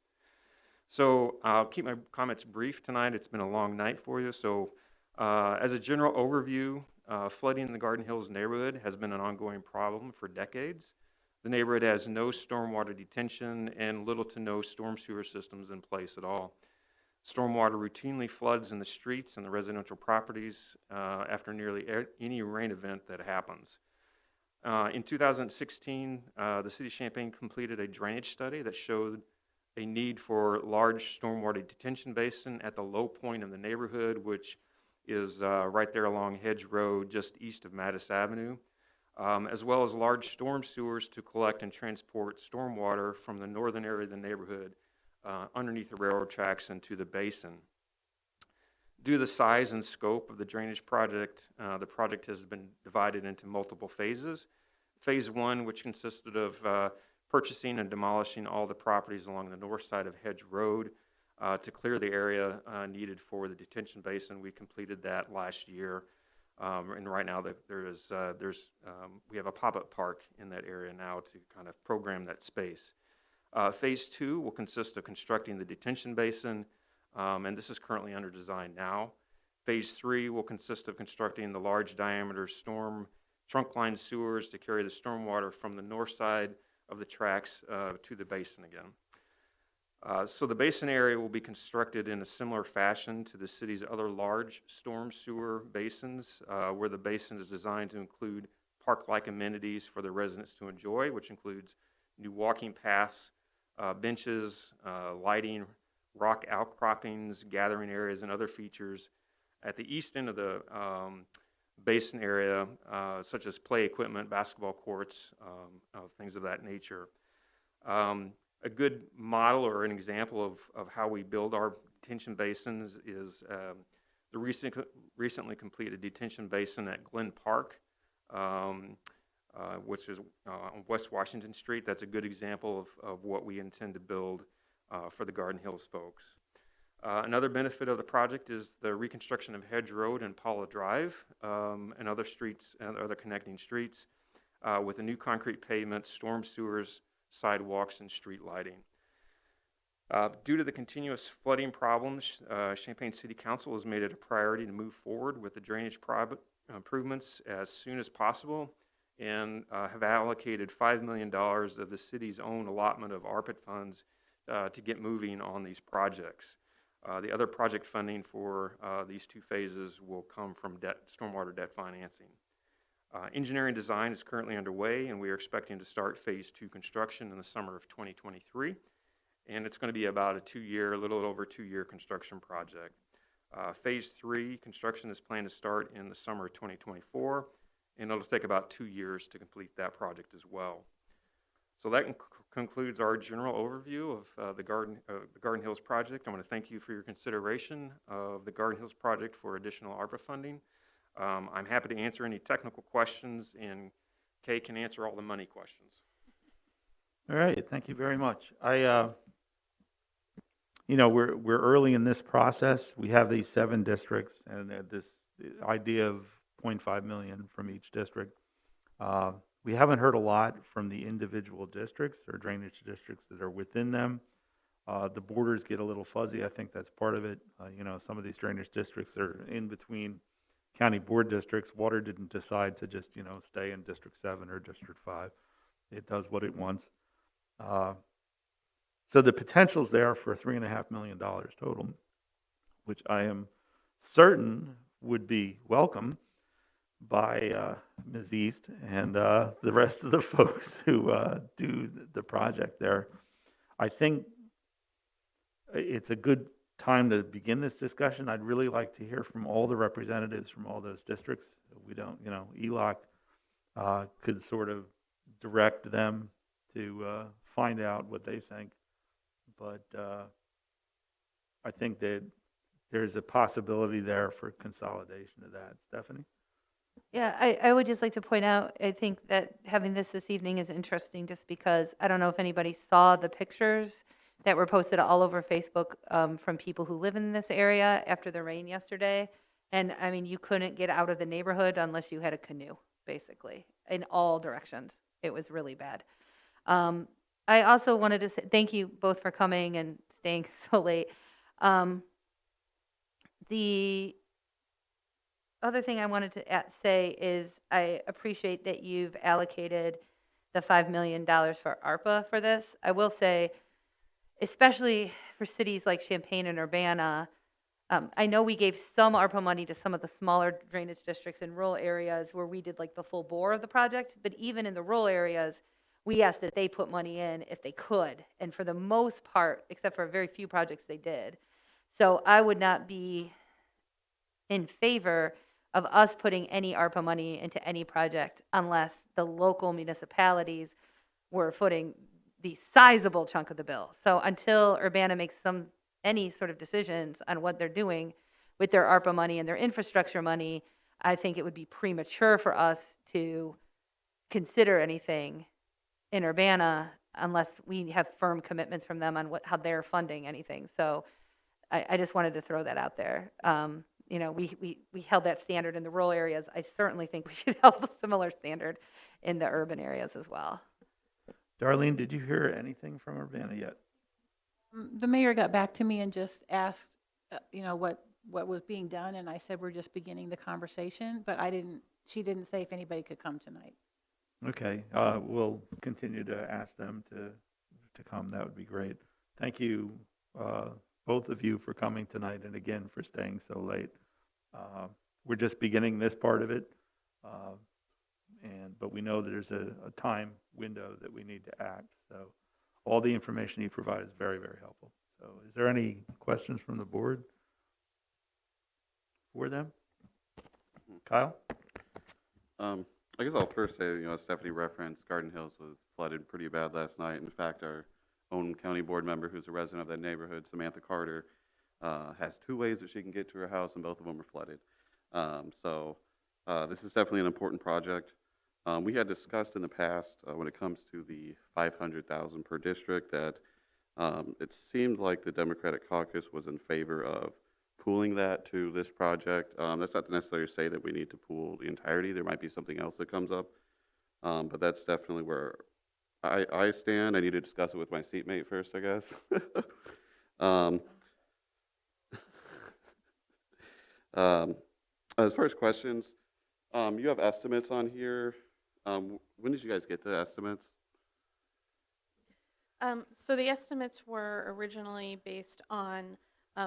So I'll keep my comments brief tonight. It's been a long night for you. So as a general overview, flooding in the Garden Hills neighborhood has been an ongoing problem for decades. The neighborhood has no stormwater detention and little to no storm sewer systems in place at all. Stormwater routinely floods in the streets and the residential properties after nearly any rain event that happens. In 2016, the City of Champaign completed a drainage study that showed a need for large stormwater detention basin at the low point of the neighborhood, which is right there along Hedge Road, just east of Mattis Avenue, as well as large storm sewers to collect and transport stormwater from the northern area of the neighborhood underneath the railroad tracks into the basin. Due to the size and scope of the drainage project, the project has been divided into multiple phases. Phase 1, which consisted of purchasing and demolishing all the properties along the north side of Hedge Road to clear the area needed for the detention basin. We completed that last year, and right now we have a pop-up park in that area now to kind of program that space. Phase 2 will consist of constructing the detention basin, and this is currently under design now. Phase 3 will consist of constructing the large diameter storm trunk line sewers to carry the stormwater from the north side of the tracks to the basin again. So the basin area will be constructed in a similar fashion to the city's other large storm sewer basins, where the basin is designed to include park-like amenities for the residents to enjoy, which includes new walking paths, benches, lighting, rock outcroppings, gathering areas, and other features. At the east end of the basin area, such as play equipment, basketball courts, things of that nature. A good model or an example of how we build our detention basins is the recently completed detention basin at Glen Park, which is on West Washington Street. That's a good example of what we intend to build for the Garden Hills folks. Another benefit of the project is the reconstruction of Hedge Road and Paula Drive and other streets and other connecting streets with a new concrete pavement, storm sewers, sidewalks, and street lighting. Due to the continuous flooding problems, Champaign City Council has made it a priority to move forward with the drainage improvements as soon as possible and have allocated $5 million of the city's own allotment of ARPA funds to get moving on these projects. The other project funding for these two phases will come from stormwater debt financing. Engineering design is currently underway, and we are expecting to start phase 2 construction in the summer of 2023. And it's going to be about a little over 2-year construction project. Phase 3 construction is planned to start in the summer of 2024, and it'll take about 2 years to complete that project as well. So that concludes our general overview of the Garden Hills project. I want to thank you for your consideration of the Garden Hills project for additional ARPA funding. I'm happy to answer any technical questions, and Kay can answer all the money questions. All right, thank you very much. We're early in this process. We have these 7 districts, and this idea of 0.5 million from each district. We haven't heard a lot from the individual districts or drainage districts that are within them. The borders get a little fuzzy. I think that's part of it. Some of these drainage districts are in between county board districts. Water didn't decide to just, stay in District 7 or District 5. It does what it wants. So the potential's there for $3.5 million total, which I am certain would be welcome by Ms. East and the rest of the folks who do the project there. I think it's a good time to begin this discussion. I'd really like to hear from all the representatives from all those districts. We don't, ELOC could sort of direct them to find out what they think. But I think that there's a possibility there for consolidation of that. Stephanie? Yeah, I would just like to point out, I think that having this evening is interesting just because I don't know if anybody saw the pictures that were posted all over Facebook from people who live in this area after the rain yesterday. And I mean, you couldn't get out of the neighborhood unless you had a canoe, basically, in all directions. It was really bad. I also wanted to say thank you both for coming and staying so late. The other thing I wanted to say is I appreciate that you've allocated the $5 million for ARPA for this. I will say, especially for cities like Champaign and Urbana, I know we gave some ARPA money to some of the smaller drainage districts in rural areas where we did like the full bore of the project, but even in the rural areas, we asked that they put money in if they could. And for the most part, except for a very few projects, they did. So I would not be in favor of us putting any ARPA money into any project unless the local municipalities were footing the sizable chunk of the bill. So until Urbana makes any sort of decisions on what they're doing with their ARPA money and their infrastructure money, I think it would be premature for us to consider anything in Urbana unless we have firm commitments from them on how they're funding anything. So I just wanted to throw that out there. You know, we held that standard in the rural areas. I certainly think we should hold a similar standard in the urban areas as well. Darlene, did you hear anything from Urbana yet? The mayor got back to me and just asked, you know, what was being done, and I said we're just beginning the conversation, but she didn't say if anybody could come tonight. Okay, we'll continue to ask them to come. That would be great. Thank you, both of you, for coming tonight, and again for staying so late. We're just beginning this part of it, but we know that there's a time window that we need to act. So all the information you provide is very, very helpful. So is there any questions from the board for them? Kyle? I guess I'll first say, as Stephanie referenced, Garden Hills was flooded pretty bad last night. In fact, our own county board member, who's a resident of that neighborhood, Samantha Carter, has 2 ways that she can get to her house, and both of them are flooded. So this is definitely an important project. We had discussed in the past, when it comes to the $500,000 per district, that it seemed like the Democratic caucus was in favor of pooling that to this project. That's not to necessarily say that we need to pool the entirety. There might be something else that comes up, but that's definitely where I stand. I need to discuss it with my seatmate first, I guess. As far as questions, you have estimates on here. When did you guys get the estimates? So the estimates were originally based on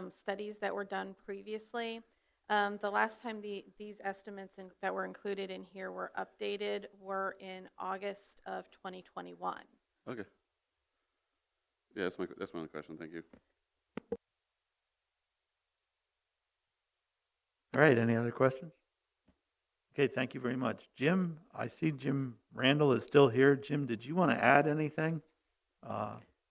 studies that were done previously. The last time these estimates that were included in here were updated were in August of 2021. Okay. Yeah, that's my only question. Thank you. All right, any other questions? Okay, thank you very much. Jim, I see Jim Randall is still here. Jim, did you want to add anything?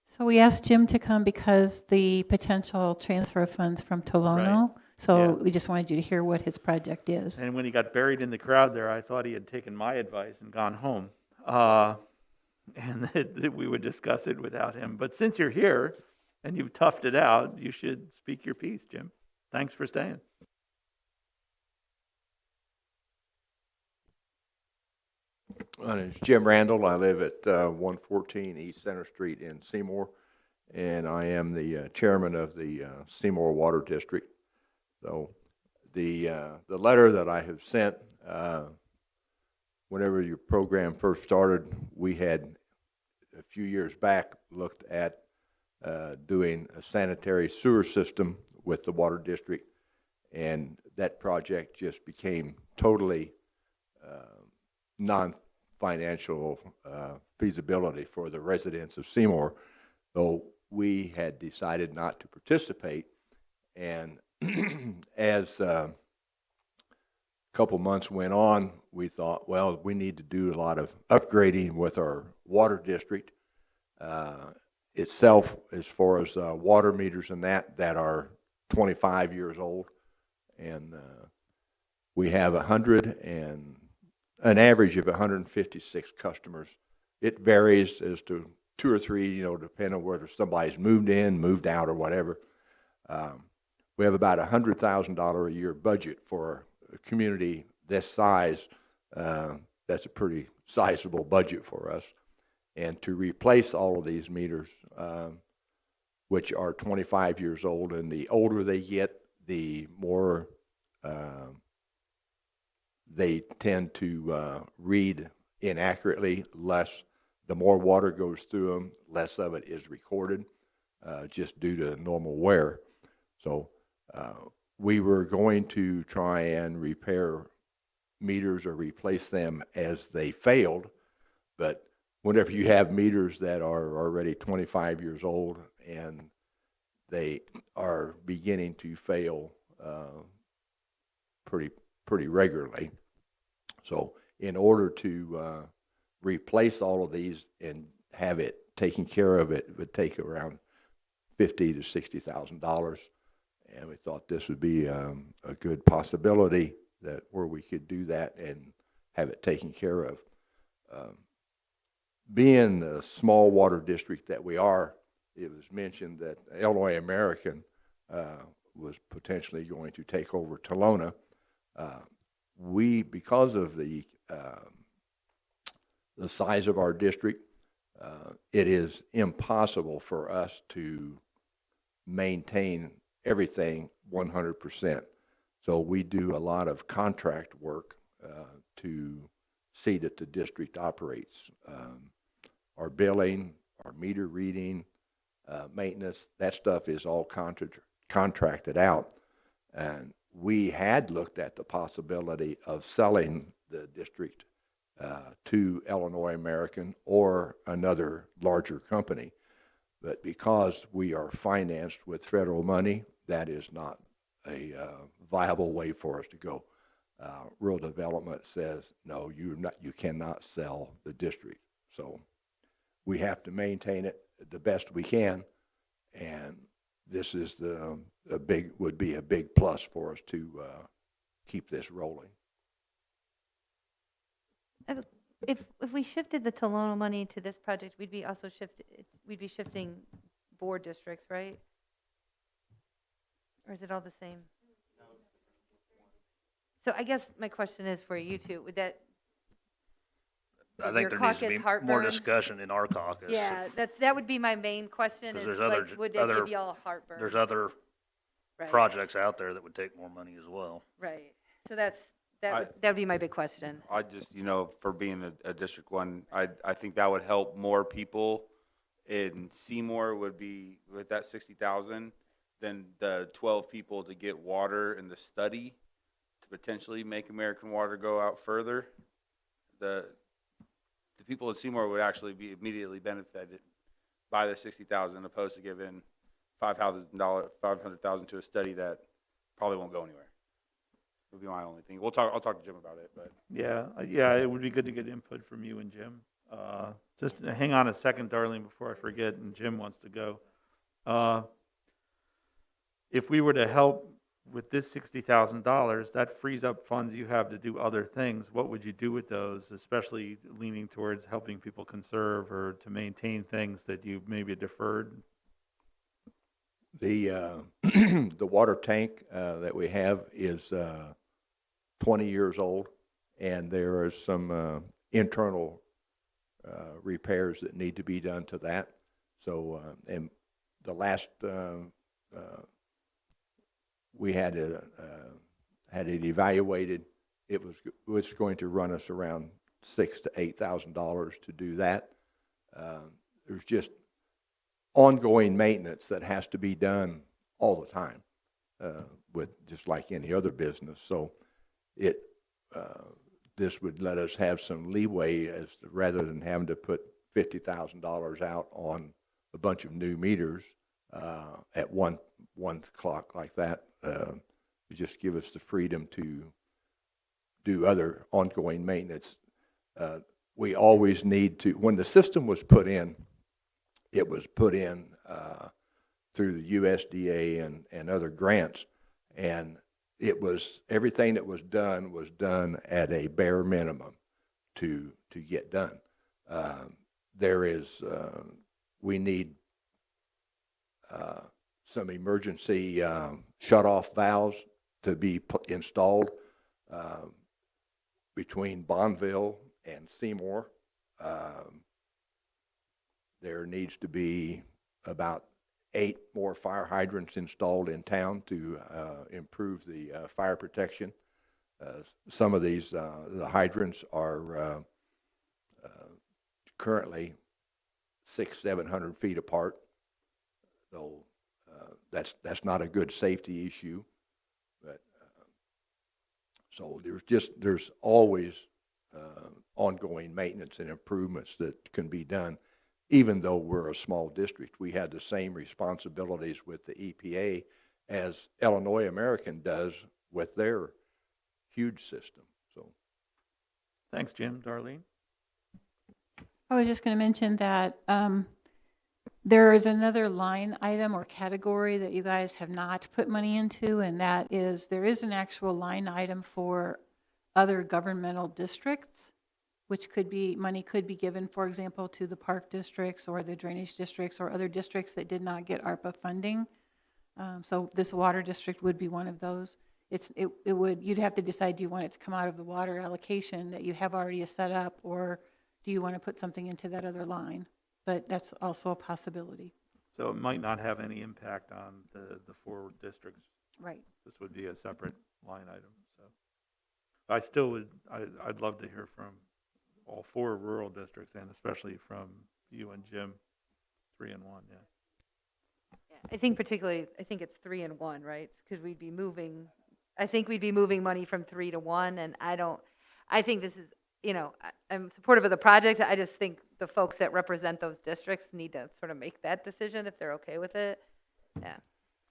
So we asked Jim to come because the potential transfer of funds from Tolono. Right. So Yeah. we just wanted you to hear what his project is. And when he got buried in the crowd there, I thought he had taken my advice and gone home, and that we would discuss it without him. But since you're here and you've toughed it out, you should speak your piece, Jim. Thanks for staying. My name is Jim Randall. I live at 114 East Center Street in Seymour, and I am the chairman of the Seymour Water District. So the letter that I have sent, whenever your program first started, we had a few years back looked at doing a sanitary sewer system with the water district, and that project just became totally non-financial feasibility for the residents of Seymour. So we had decided not to participate, and as a couple months went on, we thought, well, we need to do a lot of upgrading with our water district itself, as far as water meters and that are 25 years old, and we have an average of 156 customers. It varies as to 2 or 3, depending on whether somebody's moved in, moved out, or whatever. we have about $100,000 a year budget for a community this size. That's a pretty sizable budget for us. And to replace all of these meters, which are 25 years old, and the older they get, the more they tend to read inaccurately. The more water goes through them, less of it is recorded, just due to normal wear. So we were going to try and repair meters or replace them as they failed, but whenever you have meters that are already 25 years old and they are beginning to fail pretty regularly. So in order to replace all of these and have it taken care of, it would take around $50,000 to $60,000. And we thought this would be a good possibility that where we could do that and have it taken care of. Being the small water district that we are, it was mentioned that Illinois American was potentially going to take over Tolona. Because of the size of our district, it is impossible for us to maintain everything 100%. So we do a lot of contract work to see that the district operates. Our billing, our meter reading, maintenance, that stuff is all contracted out. And we had looked at the possibility of selling the district to Illinois American or another larger company. But because we are financed with federal money, that is not a viable way for us to go. Rural development says, no, you cannot sell the district. So we have to maintain it the best we can, and this is would be a big plus for us to keep this rolling. If we shifted the Tolona money to this project, we'd be shifting board districts, right? Or is it all the same? So I guess my question is for you two, would that, I think there needs to be more discussion in our caucus. yeah, that would be my main question, Because is there's like, would they give you all heartburn? There's other Right. projects out there that would take more money as well. Right, so that would be my big question. I just, for being a District 1, I think that would help more people in Seymour would be, with that 60,000, than the 12 people to get water in the study to potentially make American Water go out further. The people in Seymour would actually be immediately benefited by the 60,000, opposed to giving $500,000 to a study that probably won't go anywhere. Would be my only thing. I'll talk to Jim about it, but Yeah, it would be good to get input from you and Jim. Just hang on a second, Darlene, before I forget, and Jim wants to go. If we were to help with this $60,000, that frees up funds you have to do other things. What would you do with those, especially leaning towards helping people conserve or to maintain things that you maybe deferred? The water tank that we have is 20 years old, and there are some internal repairs that need to be done to that. So, and the last we had it evaluated. It was going to run us around $6,000 to $8,000 to do that. There's just ongoing maintenance that has to be done all the time, with just like any other business. So this would let us have some leeway rather than having to put $50,000 out on a bunch of new meters at one clock like that. It just give us the freedom to do other ongoing maintenance. We always need to, when the system was put in, it was put in through the USDA and other grants, and it was, everything that was done at a bare minimum to get done. We need some emergency shut-off valves to be installed between Bonneville and Seymour. There needs to be about 8 more fire hydrants installed in town to improve the fire protection. Some of these, the hydrants are currently 600-700 feet apart. So that's not a good safety issue. But so there's always ongoing maintenance and improvements that can be done. Even though we're a small district, we have the same responsibilities with the EPA as Illinois American does with their huge system. So, Thanks, Jim. Darlene? I was just going to mention that there is another line item or category that you guys have not put money into, and that is there is an actual line item for other governmental districts, which could be, money could be given, for example, to the park districts or the drainage districts or other districts that did not get ARPA funding. So this water district would be one of those. You'd have to decide, do you want it to come out of the water allocation that you have already set up, or do you want to put something into that other line? But that's also a possibility. So it might not have any impact on the 4 districts. Right. This would be a separate line item. So I still would, I'd love to hear from all 4 rural districts, and especially from you and Jim, 3 and 1, yeah. I think particularly, I think it's 3 and 1, right? Because we'd be moving, I think we'd be moving money from 3 to 1, and I think this is, I'm supportive of the project. I just think the folks that represent those districts need to sort of make that decision if they're okay with it. Yeah.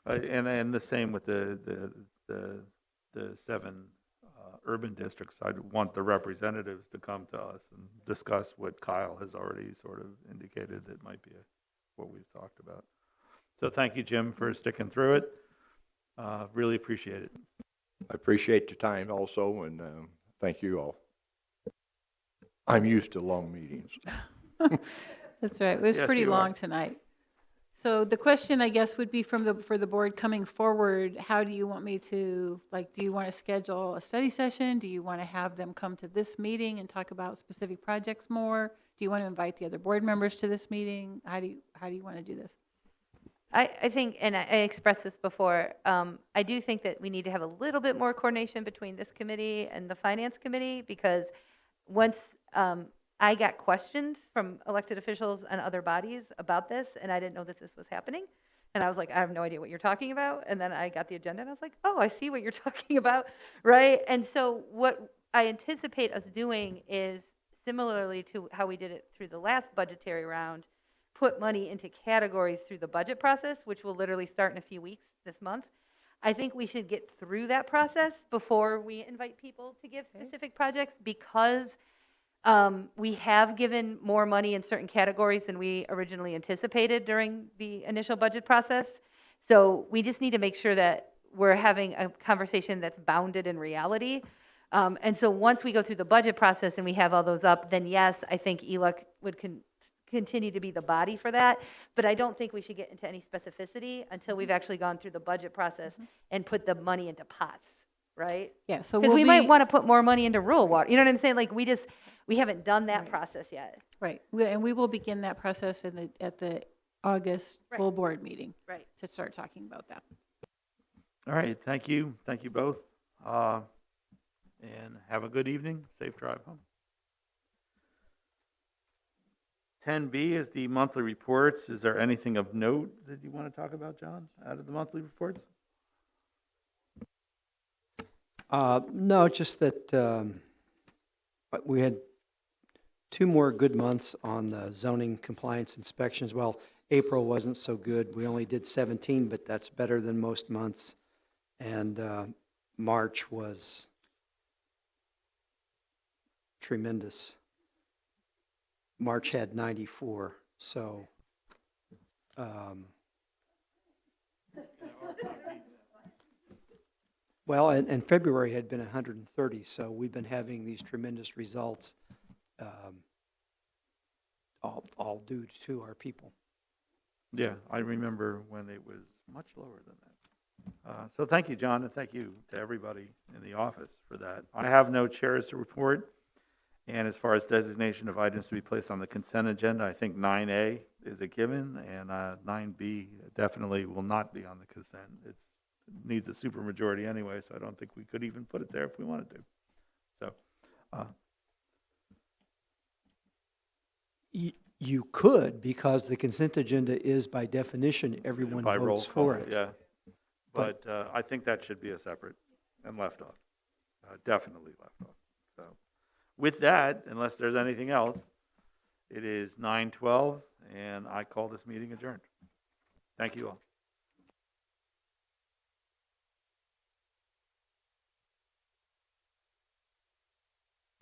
And the same with the 7 urban districts. I'd want the representatives to come to us and discuss what Kyle has already sort of indicated that might be what we've talked about. So thank you, Jim, for sticking through it. Really appreciate it. I appreciate your time also, and thank you all. I'm used to long meetings. That's right. It was Yes, pretty you long are. tonight. So the question, I guess, would be for the board coming forward, how do you want me to, do you want to schedule a study session? Do you want to have them come to this meeting and talk about specific projects more? Do you want to invite the other board members to this meeting? How do you want to do this? I think, and I expressed this before, I do think that we need to have a little bit more coordination between this committee and the finance committee, because once I got questions from elected officials and other bodies about this, and I didn't know that this was happening. And I was like, I have no idea what you're talking about. And then I got the agenda and I was like, oh, I see what you're talking about, right? And so what I anticipate us doing is similarly to how we did it through the last budgetary round, put money into categories through the budget process, which will literally start in a few weeks this month. I think we should get through that process before we invite people to give specific projects, because we have given more money in certain categories than we originally anticipated during the initial budget process. So we just need to make sure that we're having a conversation that's bounded in reality. And so once we go through the budget process and we have all those up, then yes, I think ELUC would continue to be the body for that. But I don't think we should get into any specificity until we've actually gone through the budget process and put the money into pots, right? Yeah, so because we might want to put more money into rural water. You know what I'm saying? Like we haven't done that process yet. Right. And we will begin that process at the August full board meeting. Right. To start talking about that. All right, thank you. Thank you both. And have a good evening. Safe drive home. 10B is the monthly reports. Is there anything of note that you want to talk about, John, out of the monthly reports? No, just that we had 2 more good months on the zoning compliance inspections. Well, April wasn't so good. We only did 17, but that's better than most months. And March was tremendous. March had 94, so well, and February had been 130, so we've been having these tremendous results, all due to our people. Yeah, I remember when it was much lower than that. So thank you, John, and thank you to everybody in the office for that. I have no chairs to report. And as far as designation of items to be placed on the consent agenda, I think 9A is a given, and 9B definitely will not be on the consent. It needs a supermajority anyway, so I don't think we could even put it there if we wanted to. So, You could, because the consent agenda is by definition, everyone by roll votes for call, it. yeah. But I think that should be a separate and left off. Definitely left off. So, with that, unless there's anything else, it is 9:12, and I call this meeting adjourned. Thank you all.